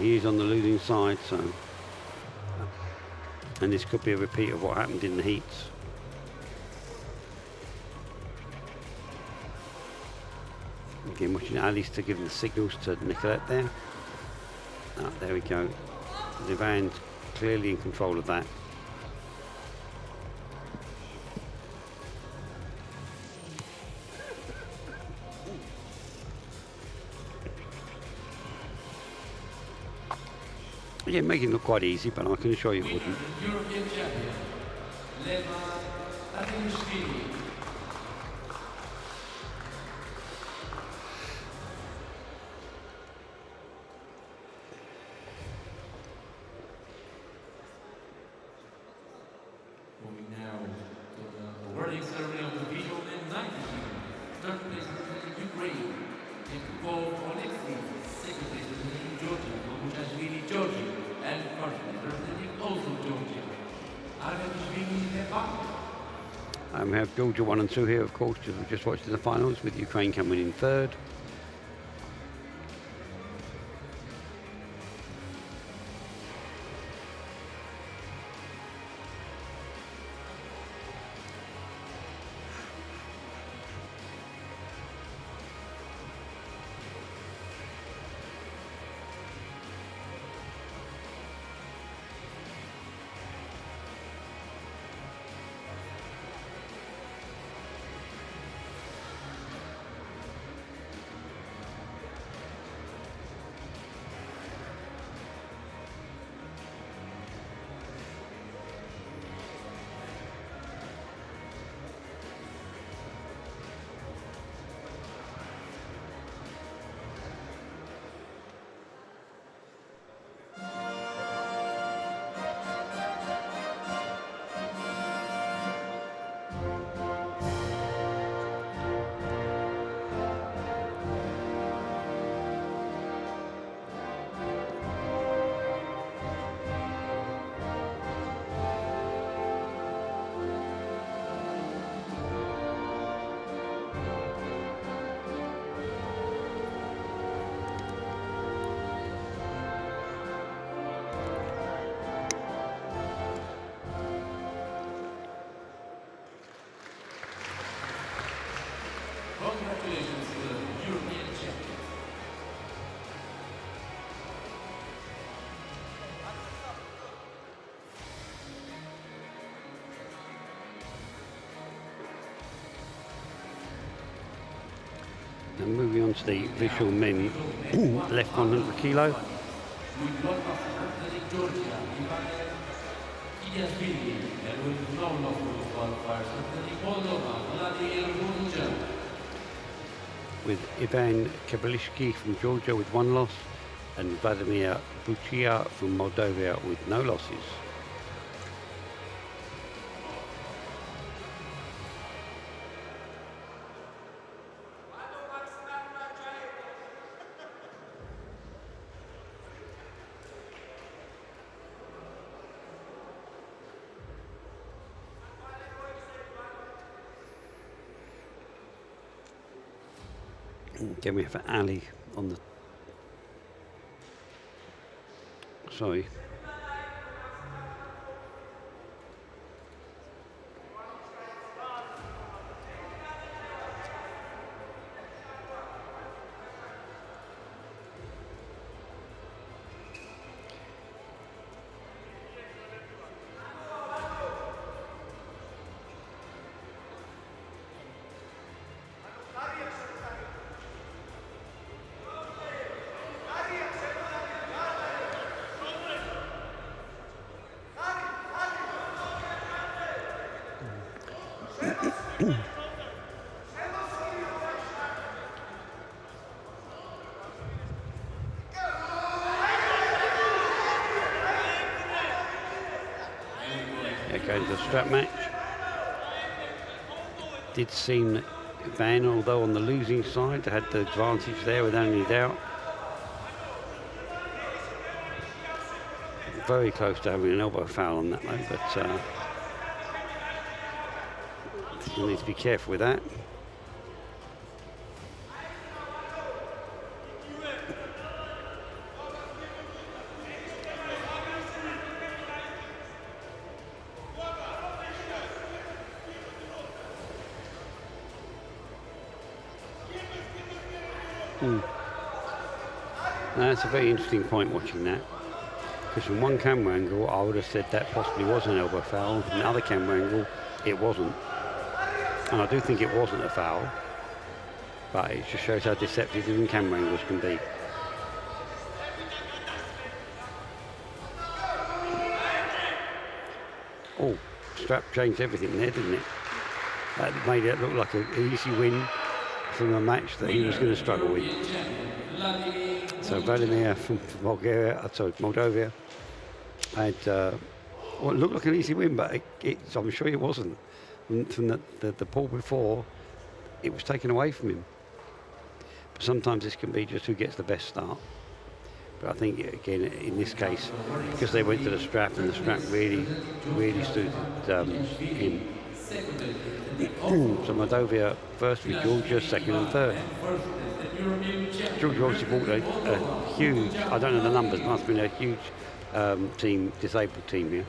he is on the losing side, so... And this could be a repeat of what happened in the heats. Again, watching Alistair giving the signals to Nicolette there. Ah, there we go. Levan's clearly in control of that. Yeah, making it look quite easy, but I can assure you it wouldn't. European champion, Levan Tatinishvili. Moving now to the awarding ceremony of the visual men 90 team. Third place representing Ukraine, Nikol Oleksiy. Second place representing Georgia, Boguchashvili Georgia. And first place representing also Georgia, Arganishvili Levan. We have Georgia 1 and 2 here, of course, as we just watched in the finals, with Ukraine coming in third. Congratulations to the European champion. Now moving on to the visual men, left 100 kilo. With one loss representing Georgia, Ivan Ilyashvili, and with no loss for the qualifiers representing Moldova, Vladimir Bunja. With Ivan Kabalishki from Georgia with 1 loss, and Vladimir Buchia from Moldova with no losses. Again, we have Ali on the... Sorry. Going to the strap match. Did seem that Van, although on the losing side, had the advantage there without any doubt. Very close to having an elbow foul on that though, but you need to be careful with that. That's a very interesting point watching that. Because from one camera angle, I would have said that possibly was an elbow foul. From the other camera angle, it wasn't. And I do think it wasn't a foul. But it just shows how deceptive different camera angles can be. Oh, strap changed everything there, didn't it? That made it look like an easy win from a match that he was going to struggle with. So Vladimir from Bulgaria, Moldova, had what looked like an easy win, but I'm sure it wasn't. From the poll before, it was taken away from him. But sometimes this can be just who gets the best start. But I think, again, in this case, because they went to the strap and the strap really suited him. So Moldova first with Georgia, second and third. Georgia obviously brought a huge, I don't know the numbers, must have been a huge team, disabled team here.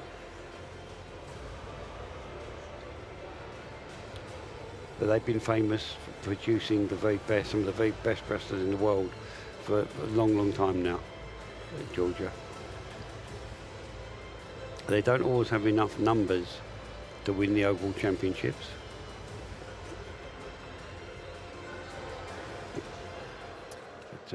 But they've been famous for producing the very best, some of the very best wrestlers in the world for a long time now, Georgia. They don't always have enough numbers to win the overall championships. But,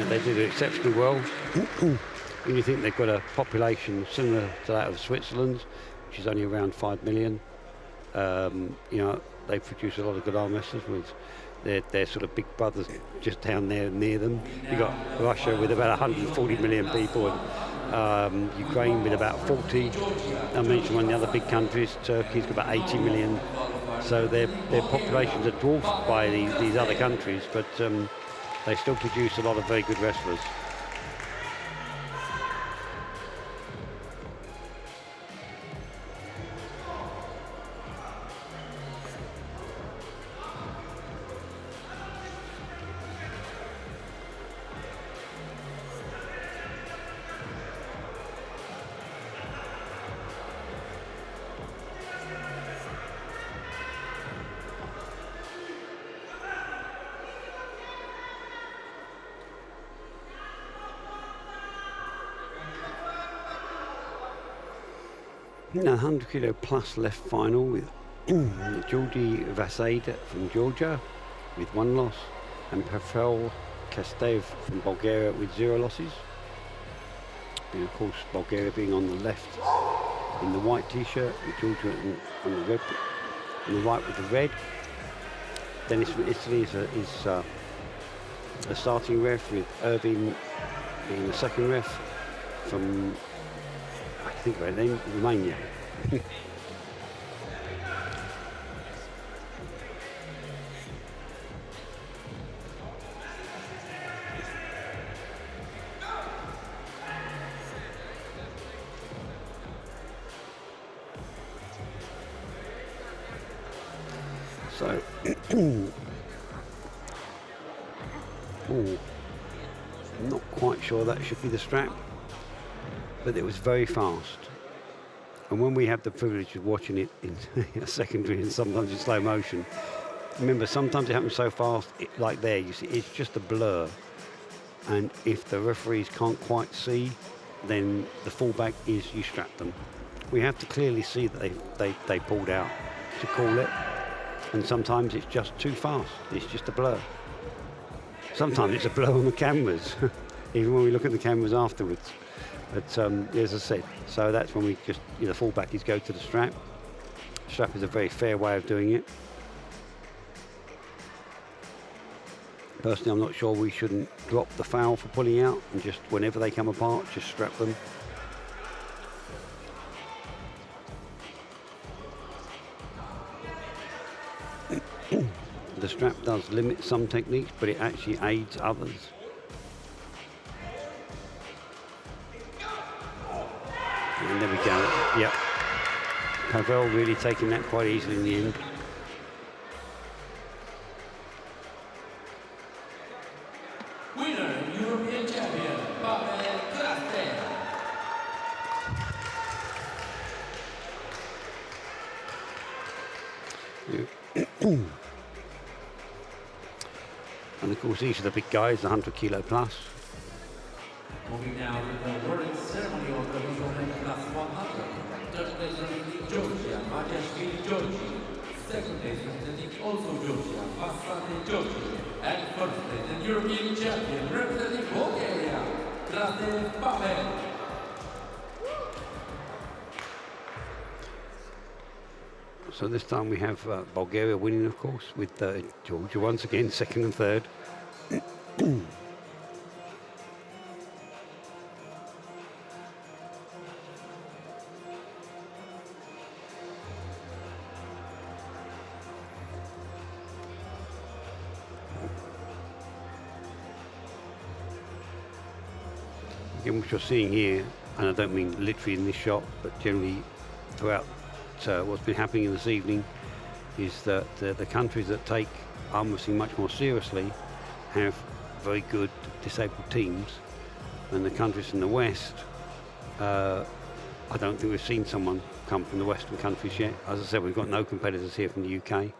they did it exceptionally well. When you think they've got a population similar to that of Switzerland, which is only around 5 million, you know, they produce a lot of good arm wrestlers with their sort of big brothers just down there near them. You've got Russia with about 140 million people, and Ukraine with about 40. I mentioned one of the other big countries, Turkey's got about 80 million. So their populations are dwarfed by these other countries, but they still produce a lot of very good wrestlers. In the 100 kilo plus left final with Georgi Vasaid from Georgia with 1 loss and Pavel Kastev from Bulgaria with 0 losses. And of course Bulgaria being on the left in the white t-shirt with Georgia on the red, on the right with the red. Dennis from Italy is a starting ref with Irving being the second ref from, I think her name, Romania. So, I'm not quite sure that should be the strap, but it was very fast. And when we have the privilege of watching it in a secondary and sometimes in slow motion, remember, sometimes it happens so fast, like there, you see, it's just a blur. And if the referees can't quite see, then the fallback is you strap them. We have to clearly see that they pulled out to call it. And sometimes it's just too fast. It's just a blur. Sometimes it's a blur on the cameras, even when we look at the cameras afterwards. But as I said, so that's when we just, the fallback is go to the strap. Strap is a very fair way of doing it. Personally, I'm not sure we shouldn't drop the foul for pulling out and just whenever they come apart, just strap them. The strap does limit some techniques, but it actually aids others. And there we go. Yep. Pavel really taking that quite easily in the end. Winner, European champion, Para-Armwrestling. And of course, these are the big guys, the 100 kilo plus. Moving now to the awarding ceremony of the visual men class 100. Third place representing Georgia, Mariashvili Georgi. Second place representing also Georgia, Vasante Georgi. And first place, the European champion representing Bulgaria, Krastev Pavel. So this time we have Bulgaria winning, of course, with Georgia once again, second and third. Again, what you're seeing here, and I don't mean literally in this shot, but generally throughout what's been happening this evening, is that the countries that take arm wrestling much more seriously have very good disabled teams, and the countries in the West, I don't think we've seen someone come from the Western countries yet. As I said, we've got no competitors here from the UK.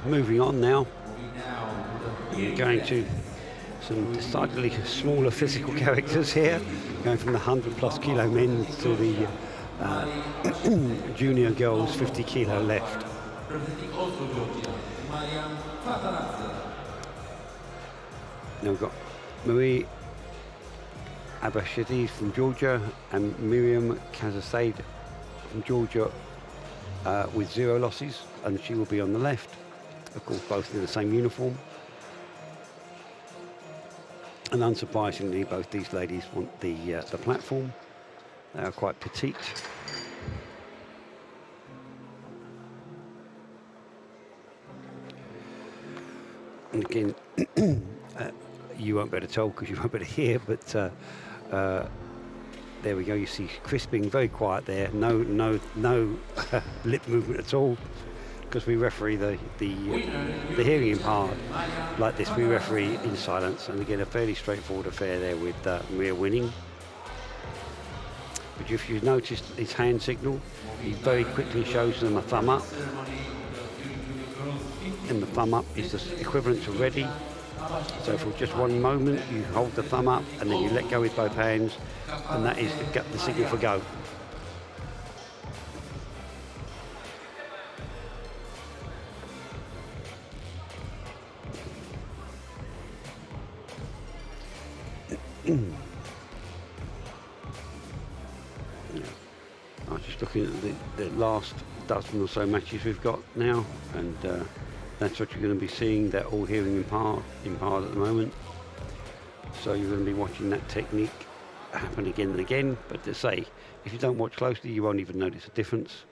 Moving on now, we're going to some decidedly smaller physical characters here, going from the 100 plus kilo men to the junior girls 50 kilo left. Now we've got Marie Abashidi from Georgia and Miriam Kazasade from Georgia with 0 losses, and she will be on the left. Of course, both in the same uniform. And unsurprisingly, both these ladies want the platform. They are quite petite. And again, you won't be able to tell because you won't be able to hear, but there we go. You see Chris being very quiet there. No lip movement at all, because we referee the hearing in part like this. We referee in silence, and again a fairly straightforward affair there with Maria winning. But if you noticed his hand signal, he very quickly shows them a thumb up, and the thumb up is the equivalent to ready. So for just one moment you hold the thumb up and then you let go with both hands, and that is the signal for go. I was just looking at the last dozen or so matches we've got now, and that's what you're going to be seeing. They're all hearing in part at the moment. So you're going to be watching that technique happen again and again. But to say, if you don't watch closely, you won't even notice a difference.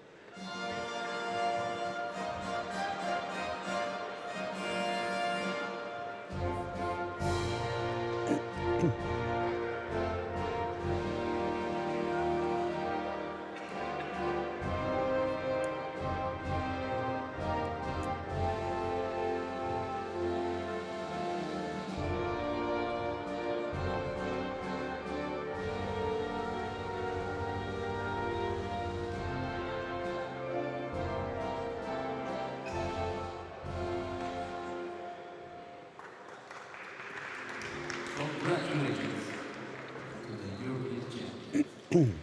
Moving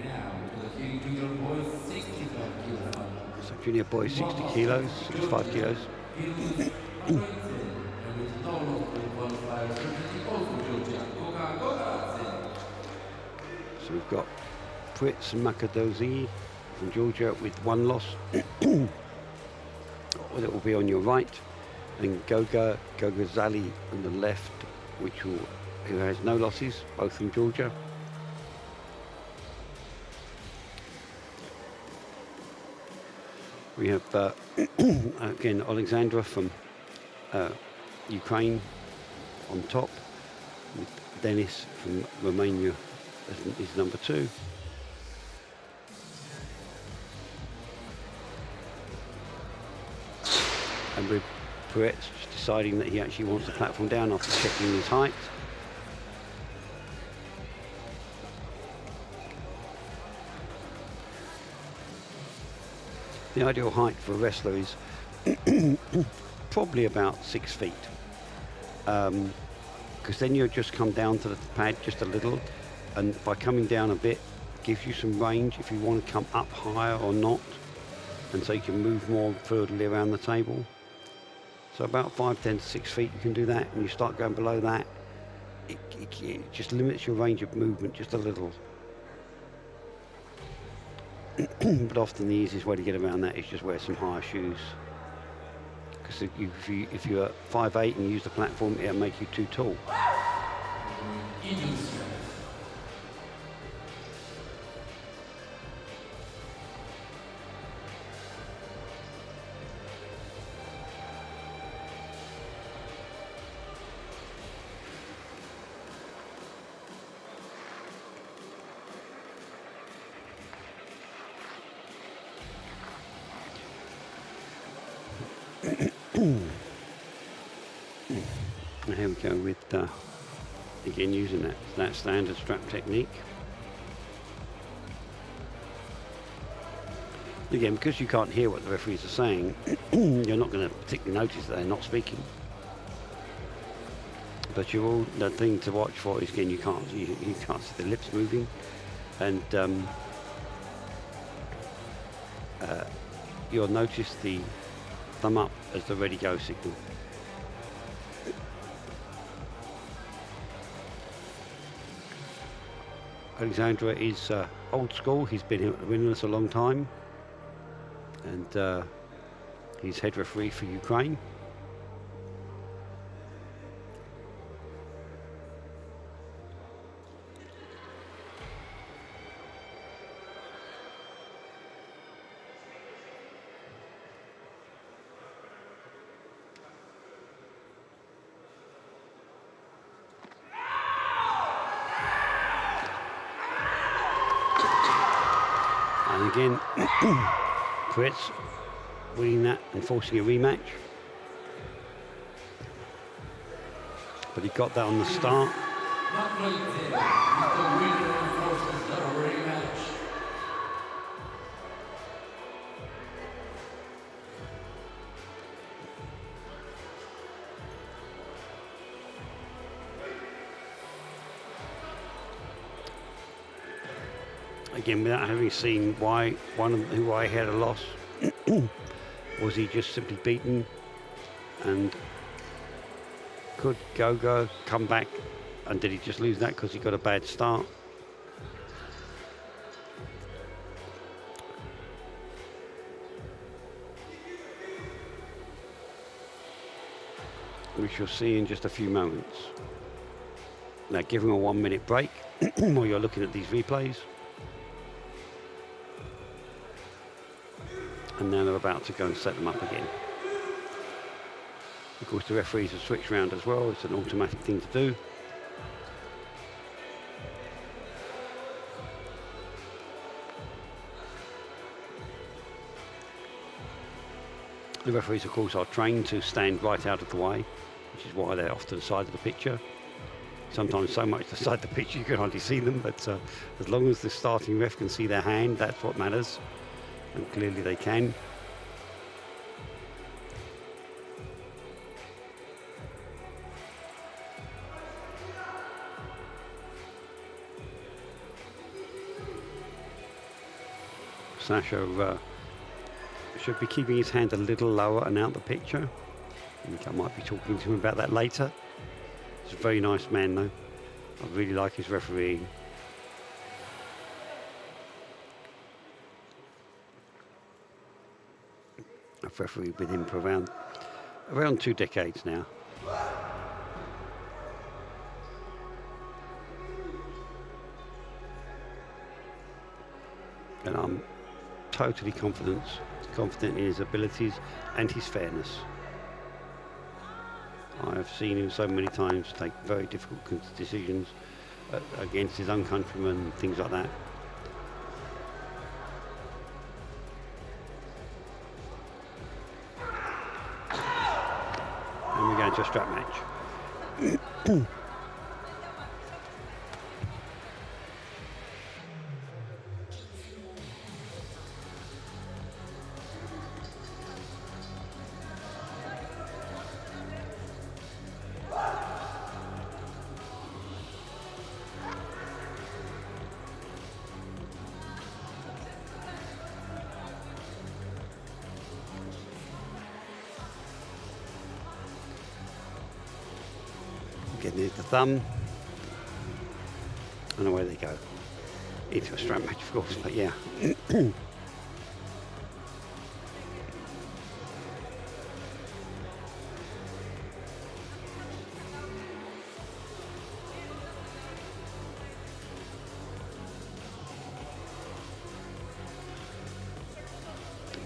now to the junior boys 65 kilograms. So junior boys 60 kilos, 65 kilos. He loses 110 and with no loss to the qualifiers, representing also Georgia, Coca-Cola. So we've got Pritz and Makadozi from Georgia with one loss. That will be on your right, and Gogazali on the left, who has no losses, both from Georgia. We have again Alexandra from Ukraine on top, with Denis from Romania as is number 2. And with Peretz just deciding that he actually wants the platform down after checking his height. The ideal height for a wrestler is probably about 6 feet. Because then you'll just come down to the pad just a little, and by coming down a bit gives you some range if you want to come up higher or not, and so you can move more furtherly around the table. So about 5, 10 to 6 feet you can do that, and you start going below that, it just limits your range of movement just a little. But often the easiest way to get around that is just wear some higher shoes. Because if you're 5'8" and you use the platform, it'll make you too tall. And here we go with, again, using that standard strap technique. Again, because you can't hear what the referees are saying, you're not going to particularly notice that they're not speaking. But the thing to watch for is, again, you can't see the lips moving, and you'll notice the thumb up as the ready go signal. Alexandra is old school. He's been with us a long time, and he's head referee for Ukraine. And again, Pritz winning that and forcing a rematch. But he got that on the start. Not right there. Mr. Winner enforces the rematch. Again, without having seen why who I had a loss, was he just simply beaten, and could Gogo come back, and did he just lose that because he got a bad start? Which you'll see in just a few moments. Now give him a 1 minute break while you're looking at these replays. And now they're about to go and set them up again. Of course, the referees have switched around as well. It's an automatic thing to do. The referees, of course, are trained to stand right out of the way, which is why they're off to the side of the picture. Sometimes so much to the side of the picture you can hardly see them, but as long as the starting ref can see their hand, that's what matters. And clearly they can. Sasha should be keeping his hand a little lower and out the picture. I think I might be talking to him about that later. He's a very nice man, though. I really like his refereeing. I've refereed with him for around 2 decades now. And I'm totally confident in his abilities and his fairness. I have seen him so many times take very difficult decisions against his own countrymen and things like that. And we're going to a strap match. There's the thumb, and away they go. Into a strap match, of course, but yeah.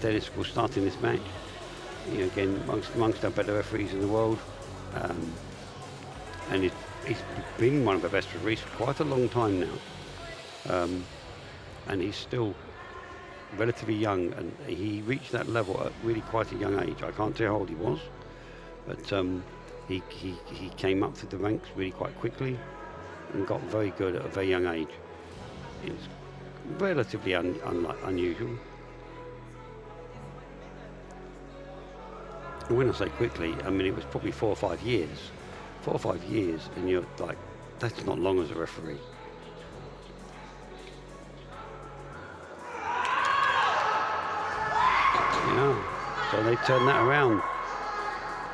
Dennis will start in this match. You know, again, amongst our better referees in the world. And he's been one of the best referees for quite a long time now. And he's still relatively young, and he reached that level at really quite a young age. I can't tell how old he was, but he came up through the ranks really quite quickly and got very good at a very young age. It's relatively unusual. And when I say quickly, I mean it was probably 4 or 5 years. 4 or 5 years, and you're like, that's not long as a referee. Yeah, so they turn that around.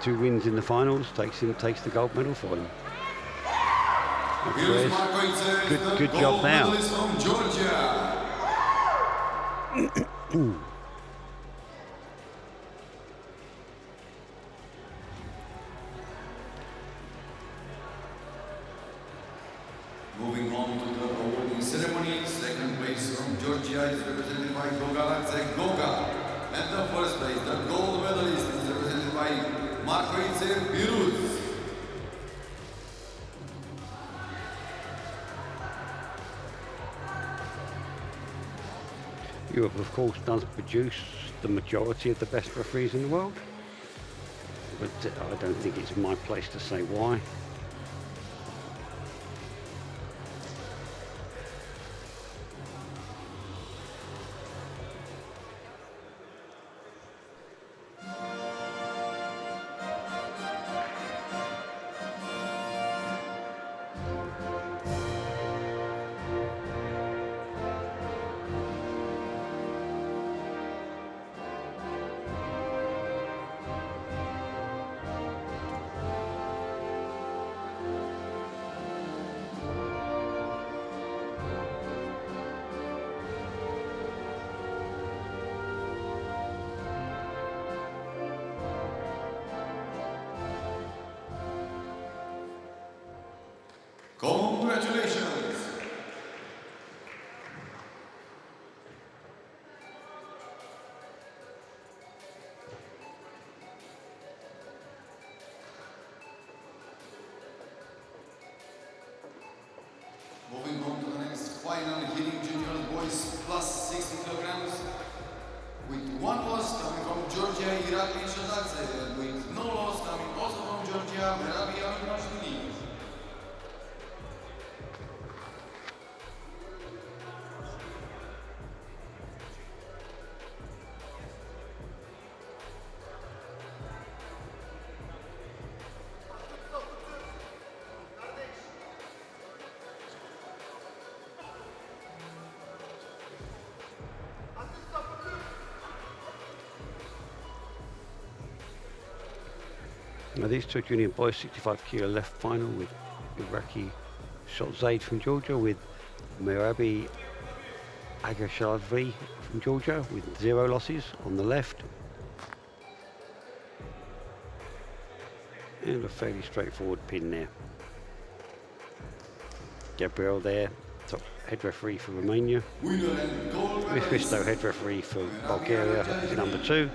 2 wins in the finals, takes the gold medal for him. Good job there. From Georgia. Moving on to the awarding ceremony, second place from Georgia is represented by Goga. And the first place, the gold medalist, is represented by Markovice Biruz. Europe, of course, does produce the majority of the best referees in the world, but I don't think it's my place to say why. Congratulations! Moving on to the next final, hitting juniors boys plus 60 kilograms. With 1 loss coming from Georgia, Irakli Shadadze, and with no loss coming also from Georgia, Merabi Amirashvili. Now these two junior boys, 65 kilo left final with Iraqi Shotzaid from Georgia, with Mirabi Agashalvi from Georgia with 0 losses on the left. And a fairly straightforward pin there. Gabriel there, top head referee for Romania. Winner and gold medalist. Christo, head referee for Bulgaria, is number 2.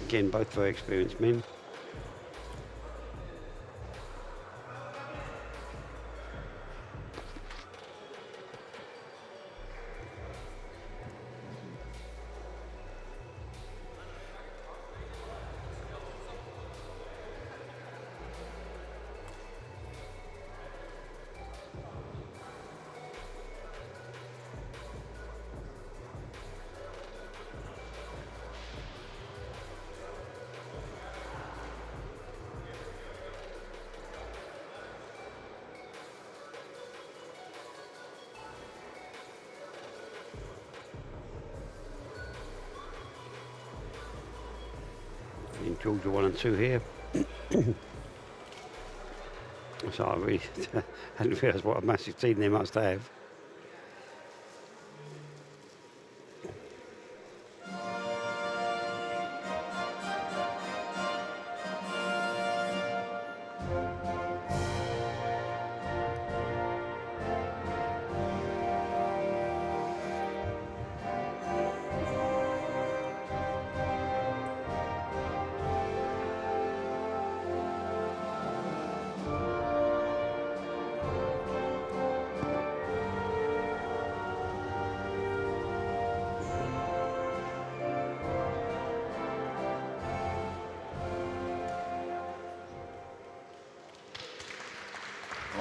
Again, both very experienced men. In Georgia 1 and 2 here. So I really hadn't realised what a massive team they must have.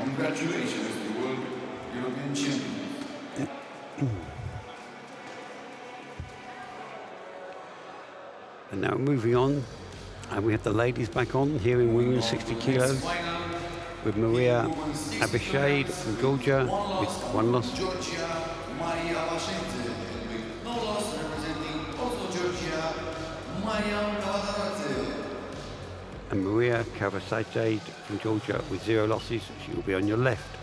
Congratulations to World European Champion. And now moving on, and we have the ladies back on here in women's 60 kilos with Maria Abishade from Georgia with 1 loss. Georgia, Maria Vashente with no loss, representing also Georgia, Mariam Gavadaradze. And Maria Kavasajade from Georgia with 0 losses. She will be on your left.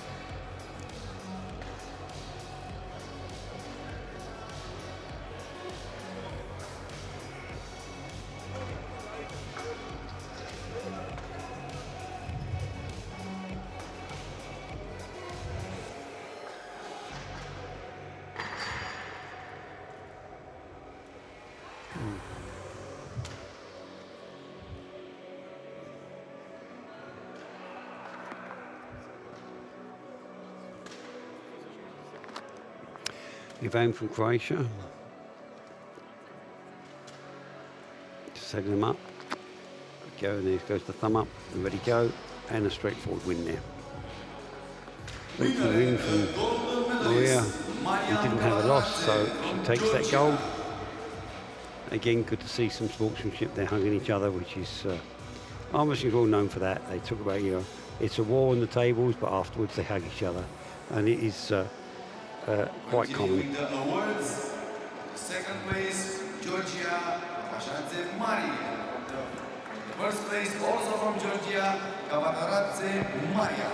Ivan from Croatia. Just setting them up. Go, and there goes the thumb up. And ready, go. And a straightforward win there. Great win from Maria. Who didn't have a loss, so she takes that gold. Again, good to see some sportsmanship. They're hugging each other, which is armwrestling's well known for that. They talk about, it's a war on the tables, but afterwards they hug each other, and it is quite common. Continuing the awards, second place, Georgia, Kavashadze Maria. First place, also from Georgia, Gavadaradze Maria.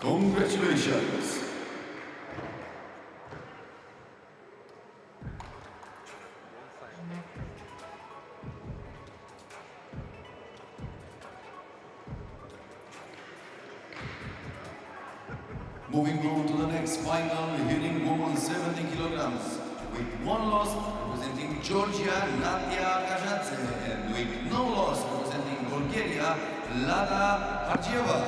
Congratulations. Moving on to the next final, hitting women 70 kilograms. With one loss, representing Georgia, Nadia Kajadze, and with no loss, representing Bulgaria, Lada Harjieva.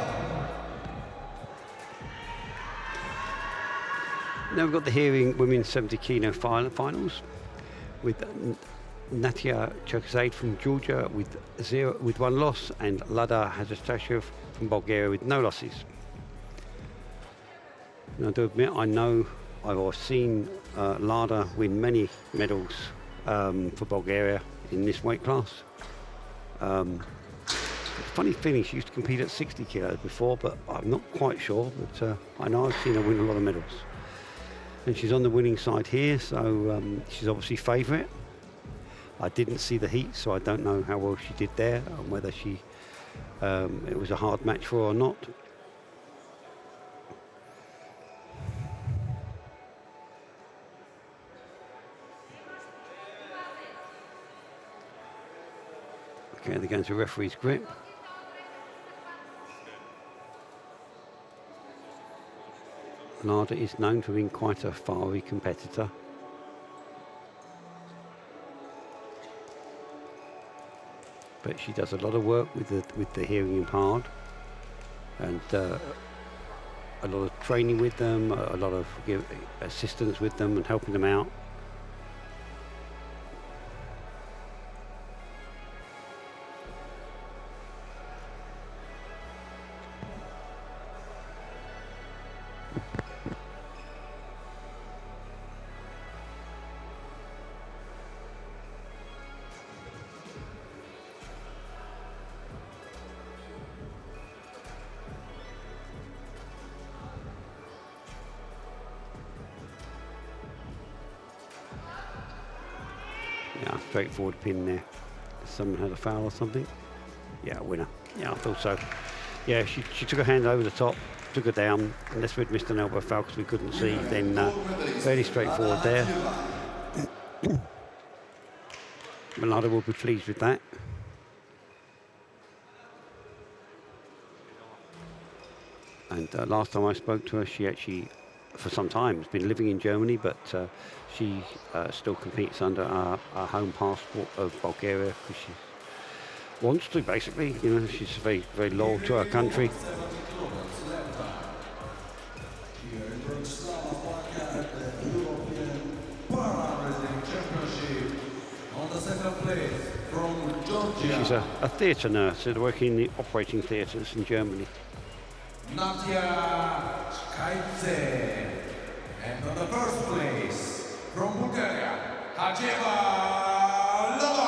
Now we've got the hearing women's 70 kilo finals with Natia Cherkeside from Georgia with one loss, and Lada Hazastashev from Bulgaria with no losses. Now, I do admit, I've seen Lada win many medals for Bulgaria in this weight class. Funny feeling, she used to compete at 60 kilos before, but I'm not quite sure. But I know I've seen her win a lot of medals. And she's on the winning side here, so she's obviously favourite. I didn't see the heat, so I don't know how well she did there, and whether it was a hard match for her or not. Okay, they're going to referee's grip. Lada is known for being quite a fiery competitor. But she does a lot of work with the hearing impaired, and a lot of training with them, a lot of assistance with them and helping them out. Yeah, straightforward pin there. Someone had a foul or something. Yeah, winner. Yeah, I thought so. Yeah, she took her hand over the top, took her down, unless we'd missed an elbow foul because we couldn't see, then fairly straightforward there. Lada will be pleased with that. And last time I spoke to her, she actually, for some time, has been living in Germany, but she still competes under our home passport of Bulgaria because she wants to, basically. You know, she's very, very loyal to her country. She's a theatre nurse, working in the operating theatres in Germany. Nadia Cherkeside, and on the first place from Bulgaria, Harjieva Lada.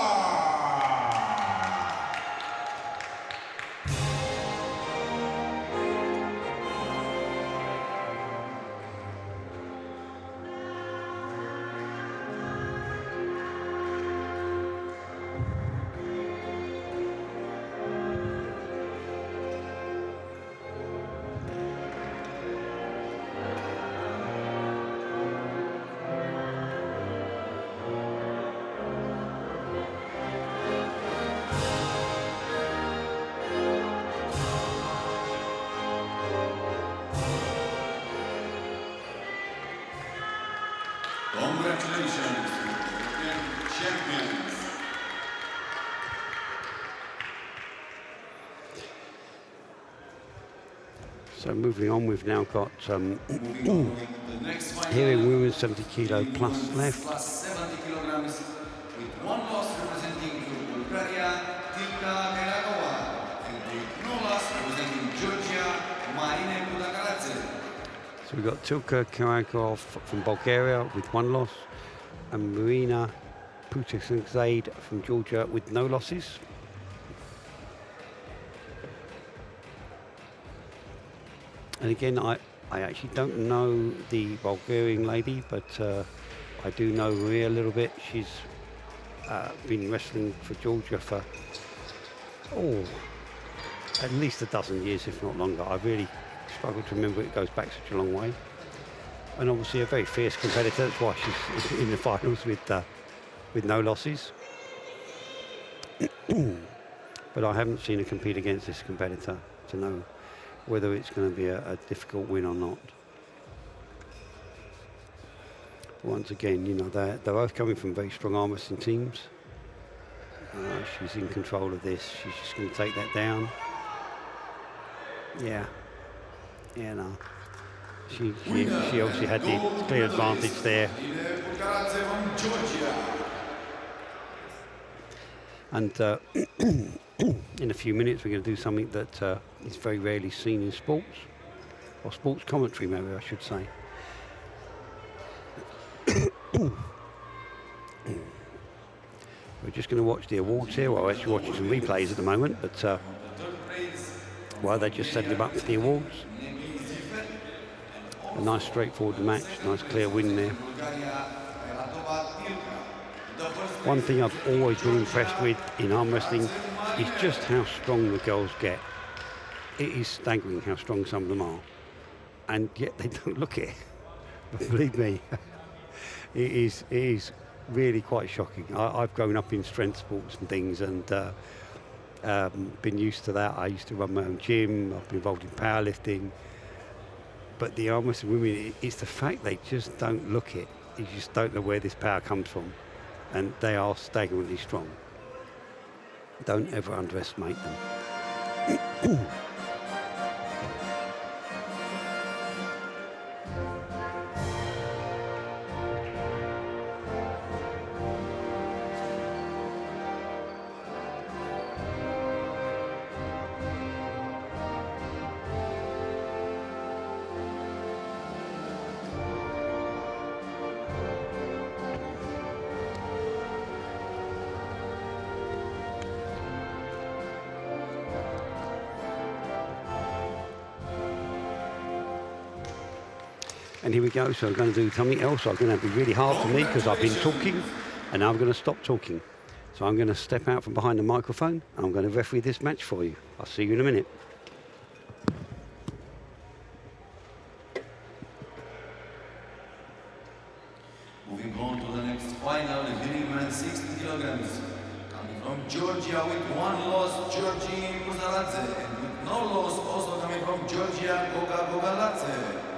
Congratulations, European champions. So moving on, we've now got Moving on with the next final. hearing women's 70 kilo plus left. Plus 70 kilograms with one loss representing Bulgaria, Tilka Kerakova, and with no loss representing Georgia, Marina Budakaradze. So we've got Tilka Karakov from Bulgaria with one loss, and Marina Putikzade from Georgia with no losses. And again, I actually don't know the Bulgarian lady, but I do know Maria a little bit. She's been wrestling for Georgia for, at least a dozen years, if not longer. I really struggle to remember it goes back such a long way. And obviously a very fierce competitor. That's why she's in the finals with no losses. But I haven't seen her compete against this competitor to know whether it's going to be a difficult win or not. Once again, you know, they're both coming from very strong arm wrestling teams. She's in control of this. She's just going to take that down. Yeah. Yeah, no. She obviously had the clear advantage there. And in a few minutes, we're going to do something that is very rarely seen in sports, or sports commentary, maybe I should say. We're just going to watch the awards here. Well, we're actually watching some replays at the moment, but while they're just setting them up for the awards. A nice straightforward match, nice clear win there. One thing I've always been impressed with in arm wrestling is just how strong the girls get. It is staggering how strong some of them are, and yet they don't look it. But believe me, it is really quite shocking. I've grown up in strength sports and things, and been used to that. I used to run my own gym. I've been involved in powerlifting. But the arm wrestling women, it's the fact they just don't look it. You just don't know where this power comes from. And they are staggeringly strong. Don't ever underestimate them. And here we go, so I'm going to do something else. I'm going to be really hard for me because I've been talking, and now I'm going to stop talking. So I'm going to step out from behind the microphone, and I'm going to referee this match for you. I'll see you in a minute. Moving on to the next final, hitting man 60 kilograms. Coming from Georgia with one loss, Georgie Muzaradze. And with no loss, also coming from Georgia, Goga Gogaladze.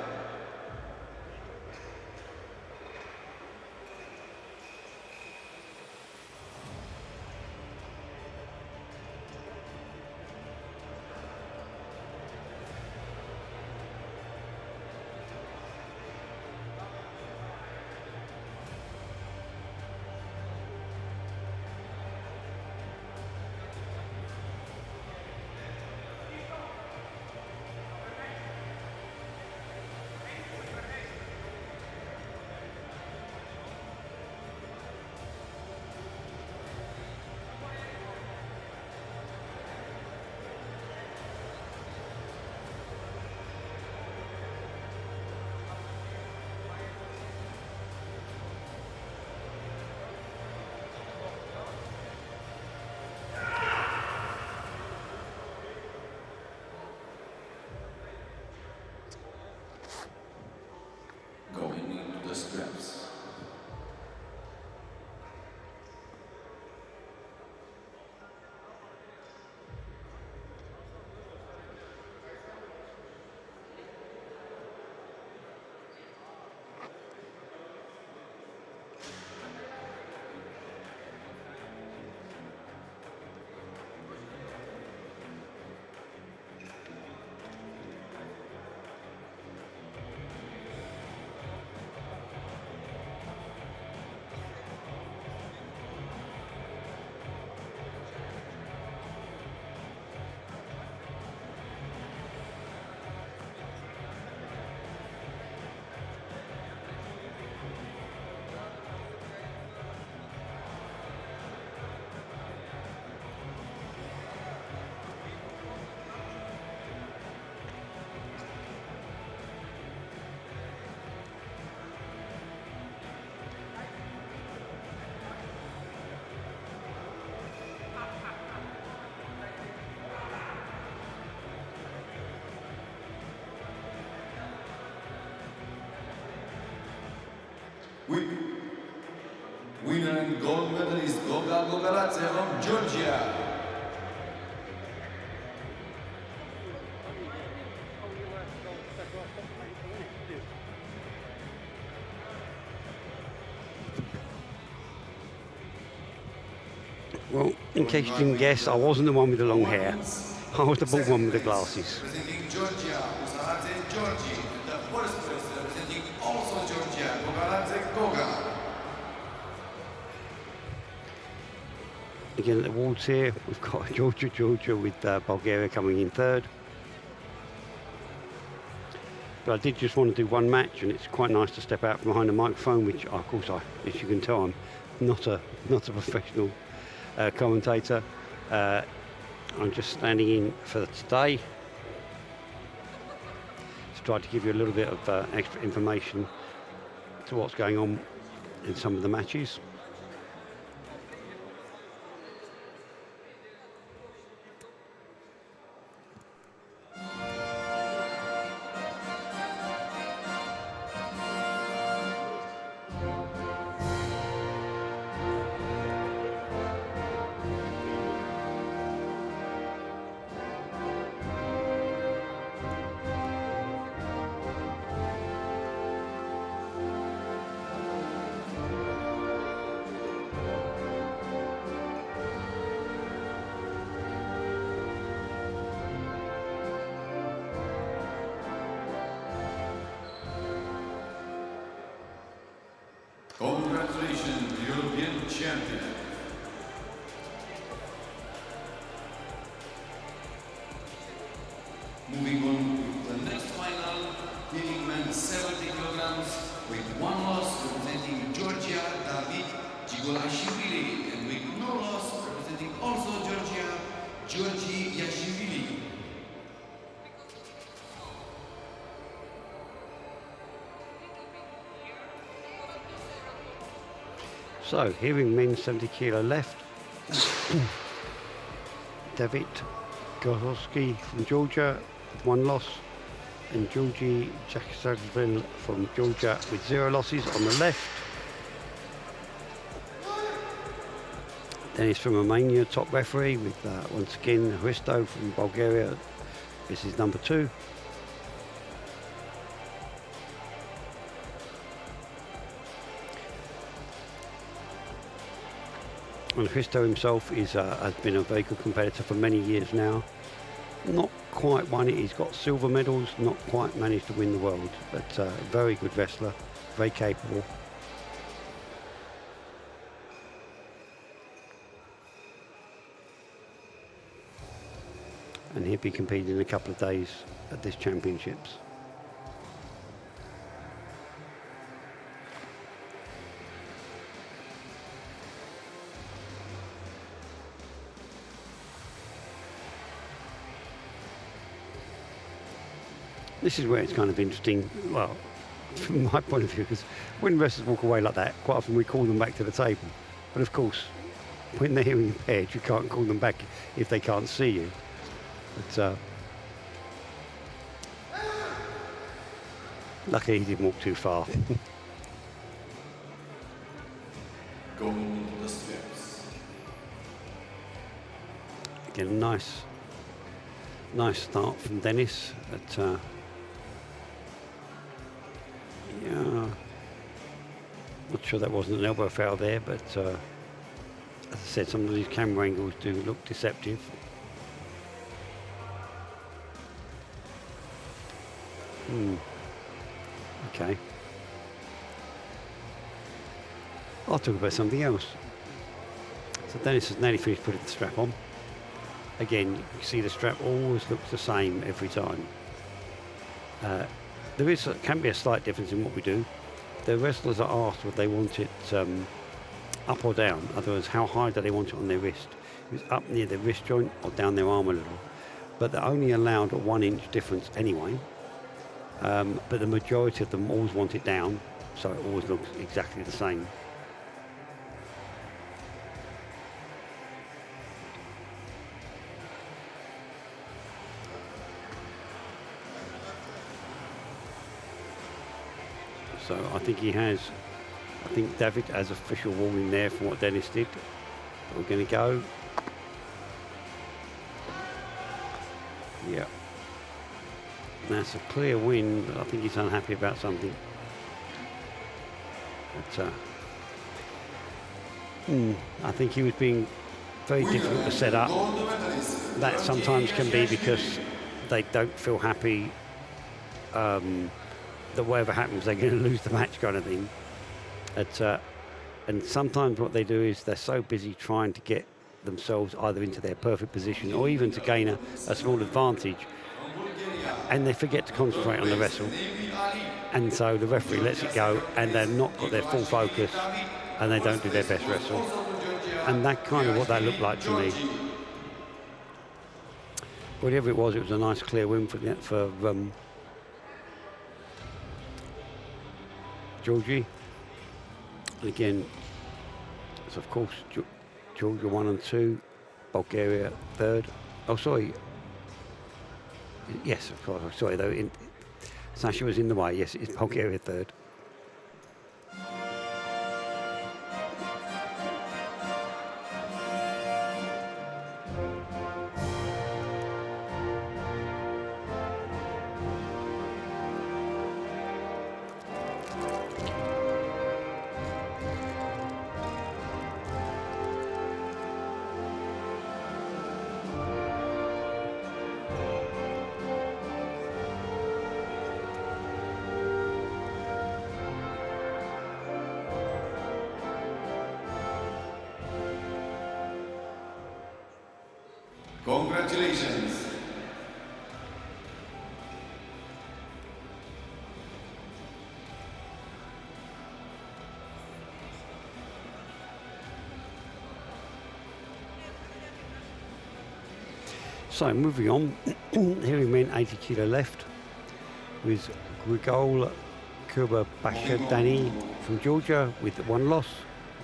Going into the straps. Winner and gold medalist Goga Gogaladze from Georgia. Well, in case you didn't guess, I wasn't the one with the long hair. I was the bald one with the glasses. Representing Georgia, Usaradze Georgi. The first place representing also Georgia, Gogaradze Goga. Again at the awards here, we've got Georgia with Bulgaria coming in third. But I did just want to do one match, and it's quite nice to step out from behind the microphone, which of course, as you can tell, I'm not a professional commentator. I'm just standing in for today to try to give you a little bit of extra information to what's going on in some of the matches. Congratulations, European champion. Moving on to the next final, hitting men 70 kilograms with one loss representing Georgia, David Jigolashvili, and with no loss representing also Georgia, Georgi Yashvili. So, here in men's 70 kilo left, David Gorowski from Georgia with one loss, and Georgi Jaksaville from Georgia with 0 losses on the left. Dennis from Romania, top referee, with once again Hristo from Bulgaria. This is number 2. And Hristo himself has been a very good competitor for many years now. Not quite won it, he's got silver medals, not quite managed to win the world, but a very good wrestler, very capable. And he'll be competing in a couple of days at this championships. This is where it's kind of interesting, well, from my point of view, because when wrestlers walk away like that, quite often we call them back to the table. But of course, when they're hearing impaired, you can't call them back if they can't see you. But luckily he didn't walk too far. Going into the steps. Again, a nice start from Dennis. But yeah, not sure that wasn't an elbow foul there, but as I said, some of these camera angles do look deceptive. Okay. I'll talk about something else. So Dennis has nearly finished putting the strap on. Again, you can see the strap always looks the same every time. There can be a slight difference in what we do. The wrestlers are asked whether they want it up or down. In other words, how high do they want it on their wrist? If it's up near the wrist joint or down their arm a little. But they're only allowed a 1 inch difference anyway. But the majority of them always want it down, so it always looks exactly the same. So I think David has official warning there from what Dennis did. We're going to go. Yeah. That's a clear win, but I think he's unhappy about something. But I think he was being very difficult to set up. Gold medalist. That sometimes can be because they don't feel happy that whatever happens, they're going to lose the match kind of thing. And sometimes what they do is they're so busy trying to get themselves either into their perfect position or even to gain a small advantage, and they forget to concentrate on the wrestle. And so the referee lets it go, and they've not got their full focus, and they don't do their best wrestle. And that kind of what that looked like to me. Whatever it was a nice clear win for Georgie. And again, so of course, Georgia 1 and 2, Bulgaria 3rd. Oh, sorry. Yes, of course. Sorry, though. Sasha was in the way. Yes, it's Bulgaria 3rd. Congratulations. So moving on, here we remain 80 kilo left with Grigol Kurbashadani from Georgia with 1 loss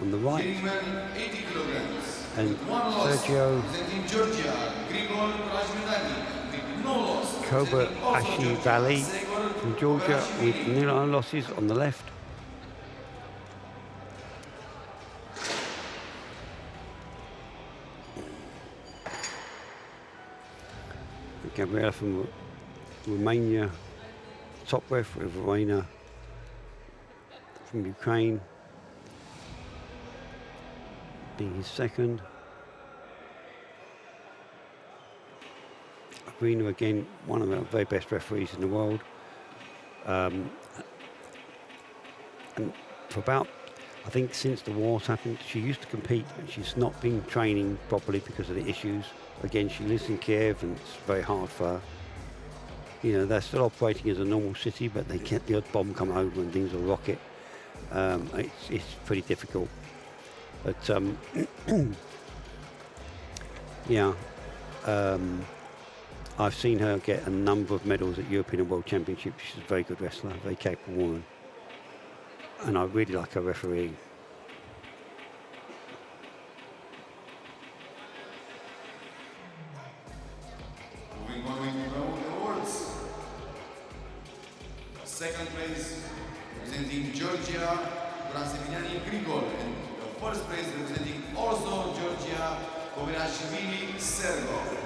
on the right. Gentlemen, 80 kilograms. And One loss. Sergio Representing Georgia, Grigol Rajmedani, with no loss. Koba Representing also Ashi Georgia, Valley Segor from Georgia with Rashvili. 0 losses on the left. Gabriela from Romania, top ref with Verena from Ukraine being his second. Arena again, one of the very best referees in the world. And for about, I think since the wars happened, she used to compete and she's not been training properly because of the issues. Again, she lives in Kiev and it's very hard for her. You know, they're still operating as a normal city, but they can't, the odd bomb come over and things will rocket. It's pretty difficult. But yeah, I've seen her get a number of medals at European and World Championships. She's a very good wrestler, very capable woman. And I really like her refereeing. Moving on with the awards. Second place representing Georgia, Brasiliani Grigol, and the first place representing also Georgia, Kovirashvili Sergo.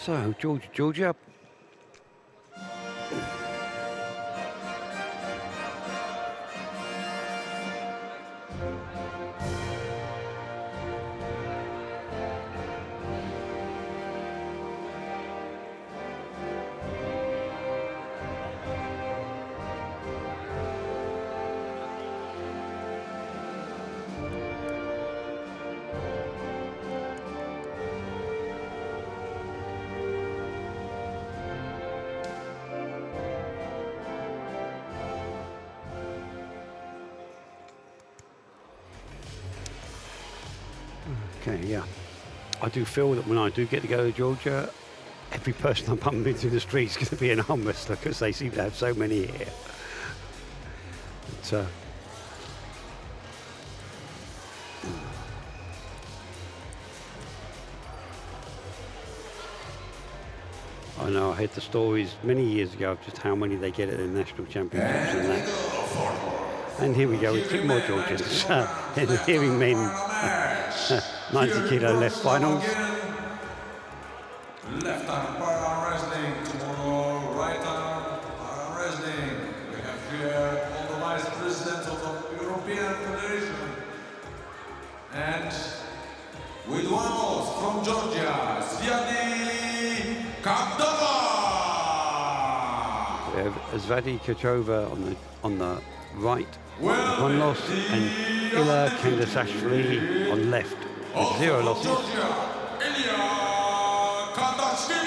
So, Georgia. Okay, yeah. I do feel that when I do get to go to Georgia, every person I bump into the street is going to be an arm wrestler because they seem to have so many here. But, I know I heard the stories many years ago of just how many they get at the national championships and that. And here we go with two more Georgians in the hearing men 90 kilo left finals. Left arm para-wrestling, tomorrow right arm para-wrestling. We have here all the vice presidents of the European Federation. And with one loss from Georgia, Sveti Kandava. We have Zvadi Kachova on the right, with one loss, and Ila Kandasashvili on left with 0 losses. Georgia, Ilya Kandashvili.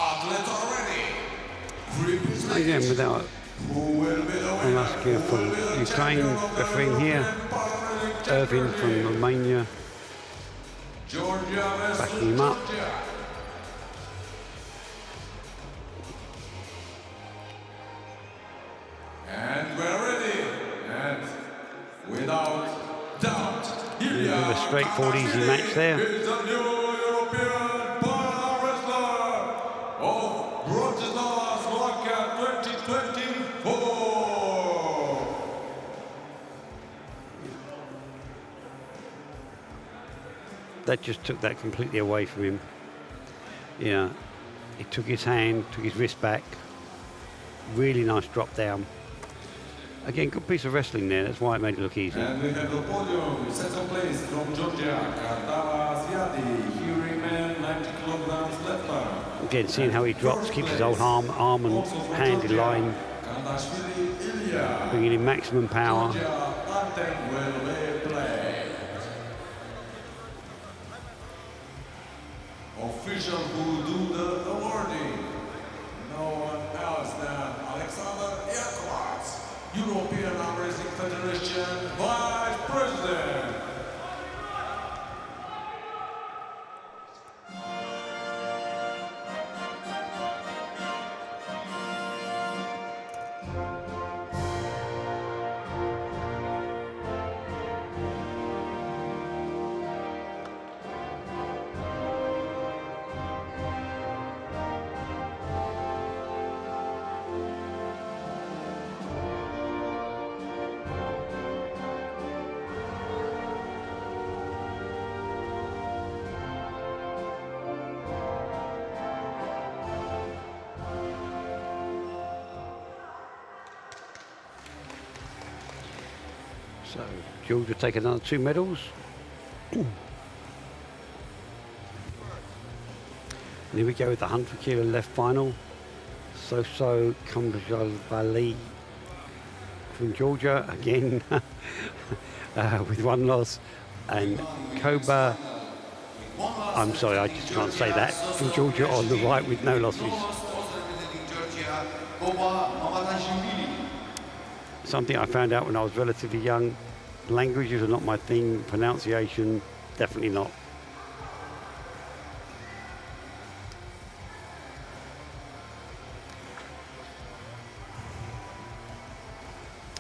Athlete already. Again, without I'm asking for Ukraine refereeing here, Irvin from Romania backing him up. And we're ready. And without doubt, A bit of a straightforward, easy match there. is the new European para-wrestler of Bratislava, Slovakia 2024. That just took that completely away from him. Yeah, he took his hand, took his wrist back. Really nice drop down. Again, good piece of wrestling there. That's why it made it look easy. And we have the podium, second place from Georgia, Kandava Sveti, hearing man, 90 kilograms left arm. Again, seeing how he drops, keeps his old arm and hand in line, Kandashvili Ilya. bringing in maximum power. Georgia, Anthem will be played. Official who do the awarding. No one else than Alexander Yakovats, European Armwrestling Federation Vice President. So Georgia take another 2 medals. And here we go with the 100 kilo left final. So Kumbhajalvali from Georgia again with 1 loss, and Koba, I'm sorry, I just can't say that, from Georgia on the right with no losses. Something I found out when I was relatively young, languages are not my thing, pronunciation, definitely not.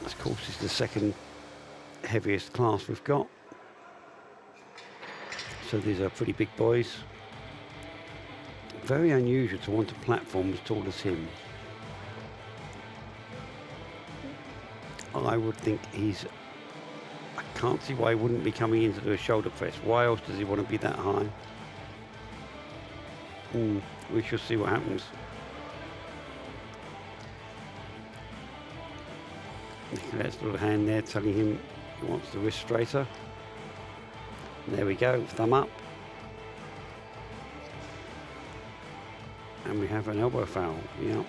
Of course, it's the second heaviest class we've got. So these are pretty big boys. Very unusual to want a platform as tall as him. I would think I can't see why he wouldn't be coming in to do a shoulder press. Why else does he want to be that high? We shall see what happens. Nicolette's little hand there telling him he wants the wrist straighter. And there we go, thumb up. And we have an elbow foul, yeah.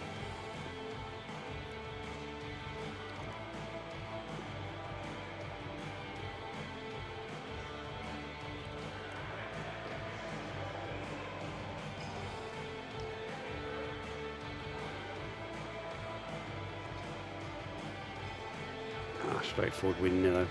Straightforward win there, though.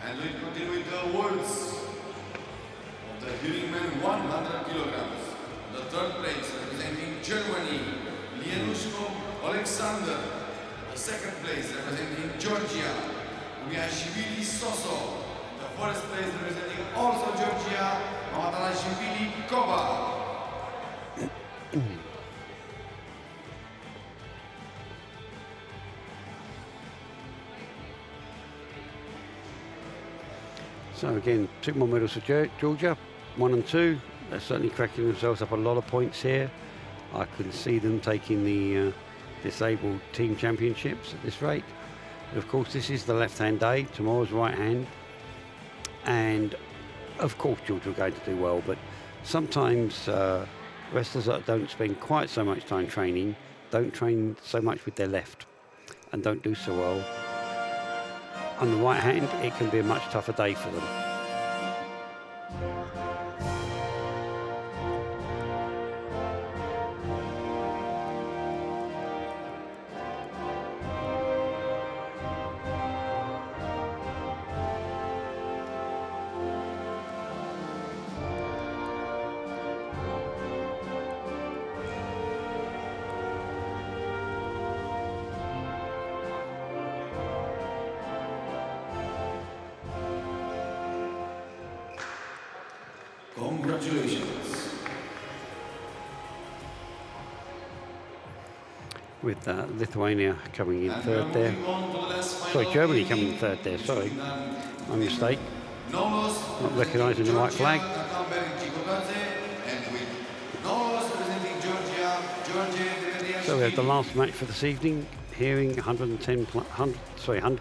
And we continue with the awards of the Hearing Men 100 kilograms. The third place representing Germany, Lienushko Alexander. The second place representing Georgia, Umiashvili Soso. The first place representing also Georgia, Mamatarashvili Kova. So again, 2 more medals for Georgia, 1 and 2. They're certainly cracking themselves up a lot of points here. I can see them taking the disabled team championships at this rate. But of course, this is the left-hand day, tomorrow's right hand. And of course, Georgia are going to do well, but sometimes wrestlers that don't spend quite so much time training, don't train so much with their left and don't do so well. On the right hand, it can be a much tougher day for them. Congratulations. With Lithuania coming in third there. Sorry, Germany coming in third there, sorry. My mistake. Not recognising the white flag. So we have the last match for this evening, Hearing 100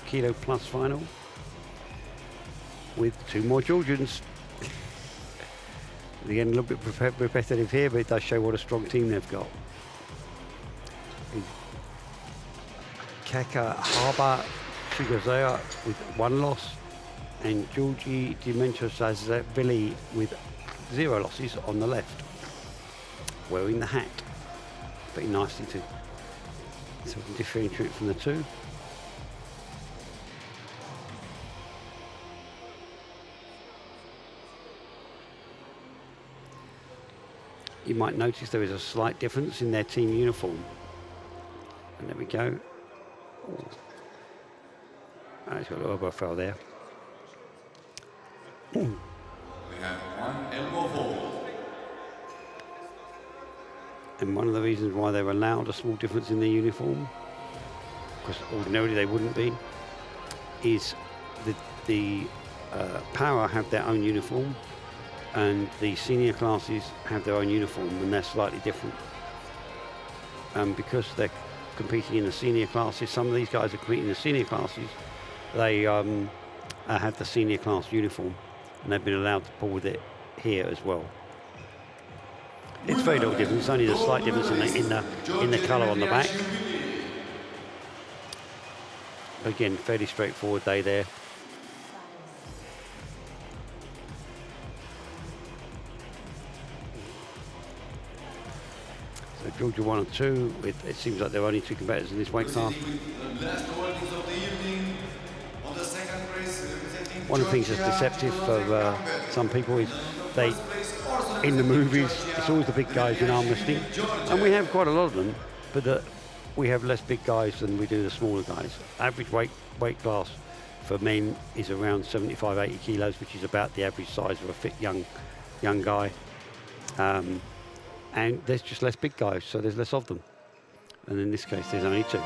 kilo plus final with 2 more Georgians. Again, a little bit repetitive here, but it does show what a strong team they've got. Kaka Haba Shigazaya with 1 loss, and Georgi Dimenchosazvili with 0 losses on the left, wearing the hat. Pretty nicely too. So we can differentiate from the two. You might notice there is a slight difference in their team uniform. And there we go. Oh, he's got an elbow foul there. We have 1 elbow hold. And one of the reasons why they're allowed a small difference in their uniform, because ordinarily they wouldn't be, is that the Para have their own uniform, and the senior classes have their own uniform, and they're slightly different. Because they're competing in the senior classes, some of these guys are competing in the senior classes, they have the senior class uniform, and they've been allowed to pull with it here as well. It's very little difference, only a slight difference in the colour on the back. Again, fairly straightforward day there. So Georgia 1 and 2, it seems like there are only 2 competitors in this weight class. One of the things that's deceptive for some people is they, in the movies, it's always the big guys in arm wrestling, and we have quite a lot of them, but we have less big guys than we do the smaller guys. Average weight class for men is around 75-80 kilos, which is about the average size of a fit young guy. And there's just less big guys, so there's less of them. And in this case, there's only 2.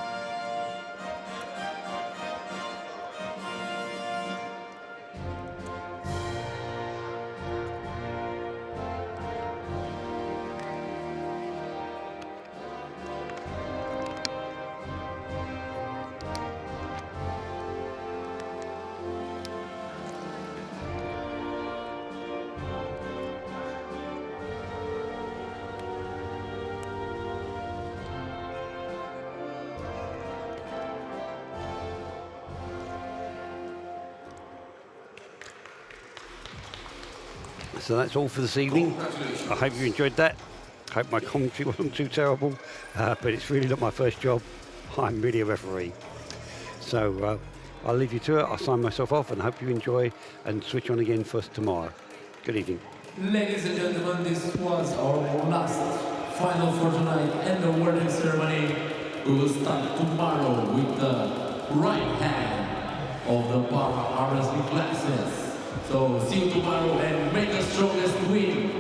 So that's all for this evening. I hope you enjoyed that. I hope my commentary wasn't too terrible, but it's really not my first job. I'm really a referee. So I'll leave you to it. I'll sign myself off and hope you enjoy and switch on again for us tomorrow. Good evening. Ladies and gentlemen, this was our last final for tonight and the awarding ceremony. We will start tomorrow with the right hand of the Para-Armwrestling classes. So see you tomorrow and make the strongest win.